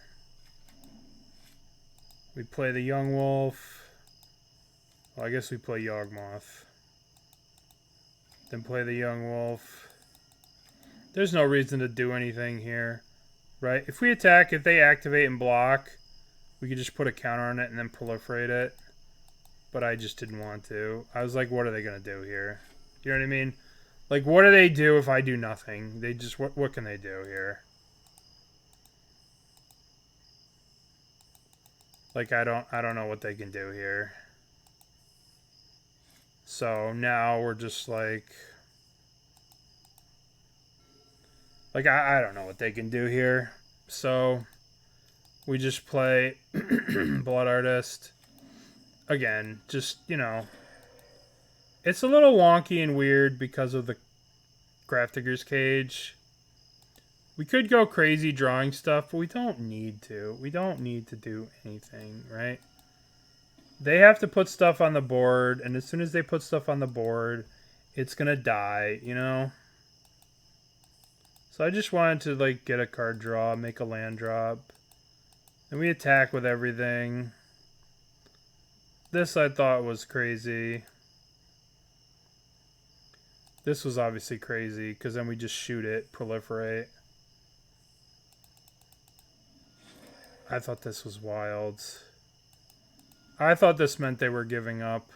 the Yawgmoth. Well, I guess we play Yawgmoth. Then play the Yawgmoth. There's no reason to do anything here, right? If we attack, if they activate and block, we could just put a counter on it and then proliferate it. But I just didn't want to. I was like, what are they going to do here? You know what I mean? Like, what do they do if I do nothing? They just, what can they do here? Like, I don't know what they can do here. So now we're just like I don't know what they can do here. So we just play Blood Artist. Again, just, you know, it's a little wonky and weird because of the Grafdigger's Cage. We could go crazy drawing stuff, but we don't need to. We don't need to do anything, right? they have to put stuff on the board, and as soon as they put stuff on the board, it's gonna die, you know? So I just wanted to, like, get a card draw, make a land drop. And we attack with everything. This I thought was crazy. This was obviously crazy, because then we just shoot it, proliferate. I thought this was wild. I thought this meant they were giving up.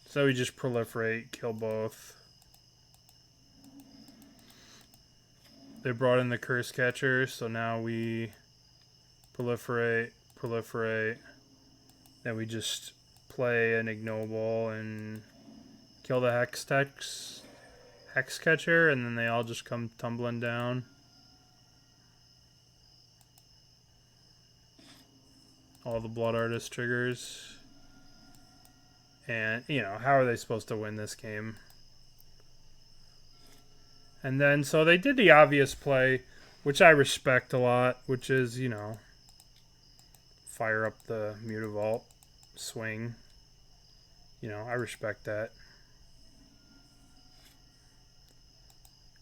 So we just proliferate, kill both. They brought in the curse catcher, so now we proliferate. Then we just play an ignoble and kill the hex catcher, and then they all just come tumbling down. All the Blood Artist triggers. And, you know, how are they supposed to win this game? And then, so they did the obvious play, which I respect a lot, which is, you know, fire up the Mutavault, swing. You know, I respect that.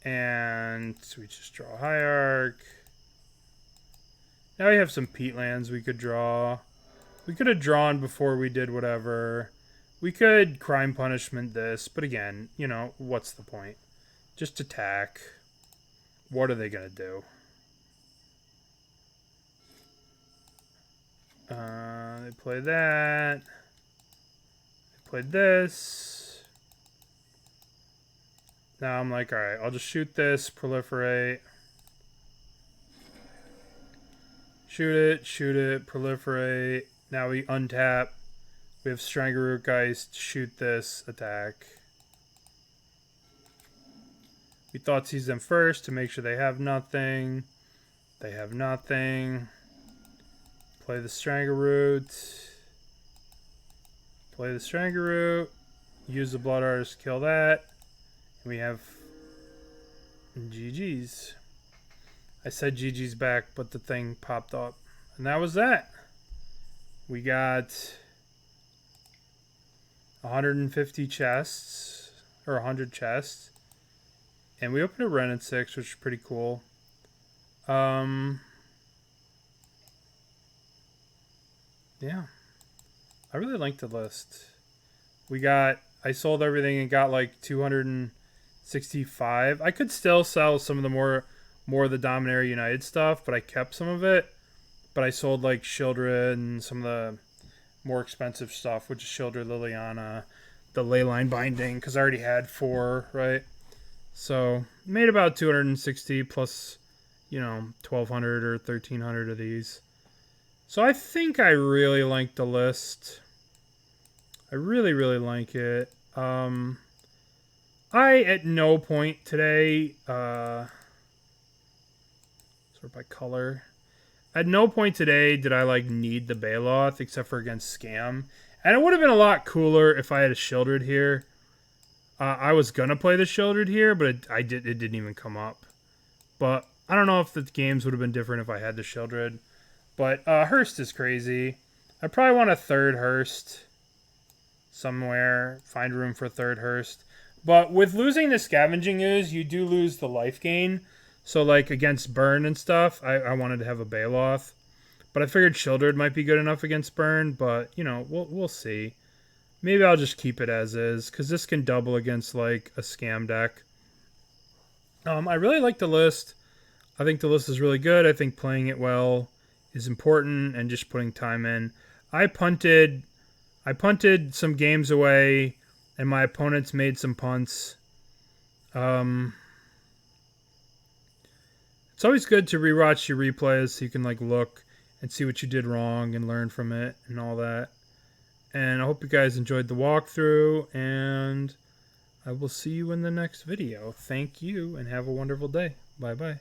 And so we just draw Hierarch. Now we have some peatlands we could draw. We could have drawn before we did whatever. We could crime punishment this, but again, you know, what's the point? Just attack. What are they going to do? They play that. They played this. Now I'm like, alright, I'll just shoot this, proliferate. Shoot it, proliferate. Now we untap. We have Strangleroot Geist, shoot this, attack. We thought seize them first to make sure they have nothing. They have nothing. Play the Strangleroot. Play the Strangleroot. Use the Blood Artist to kill that. And we have GG's. I said GG's back, but the thing popped up. And that was that. We got 150 chests, or 100 chests. And we opened a Ren at 6, which is pretty cool. Yeah. I really like the list. I sold everything and got like 265. I could still sell some of the more of the Dominaria United stuff, but I kept some of it. But I sold like Shieldred and some of the more expensive stuff, which is Shieldred, Liliana, the Leyline Binding, because I already had 4, right? So made about 260 plus, you know, 1,200 or 1,300 of these. So I think I really like the list. I really, really like it. I at no point today, sort by color. At no point today did I like need the Baloth except for against Scam. And it would have been a lot cooler if I had a Shieldred here. I was gonna play the Shieldred here, but it didn't even come up. But I don't know if the games would have been different if I had the Shieldred. But Hearst is crazy. I probably want a third Hearst somewhere. Find room for a third Hearst. But with losing the Scavenging Ooze, you do lose the life gain. So like against Burn and stuff, I wanted to have a Baloth. But I figured Shieldred might be good enough against Burn. But, you know, we'll see. Maybe I'll just keep it as is, because this can double against, like, a Scam deck. I really like the list. I think the list is really good. I think playing it well is important, and just putting time in. I punted some games away, and my opponents made some punts. It's always good to rewatch your replays so you can, like, look and see what you did wrong and learn from it and all that. And I hope you guys enjoyed the walkthrough, and I will see you in the next video. Thank you, and have a wonderful day. Bye-bye.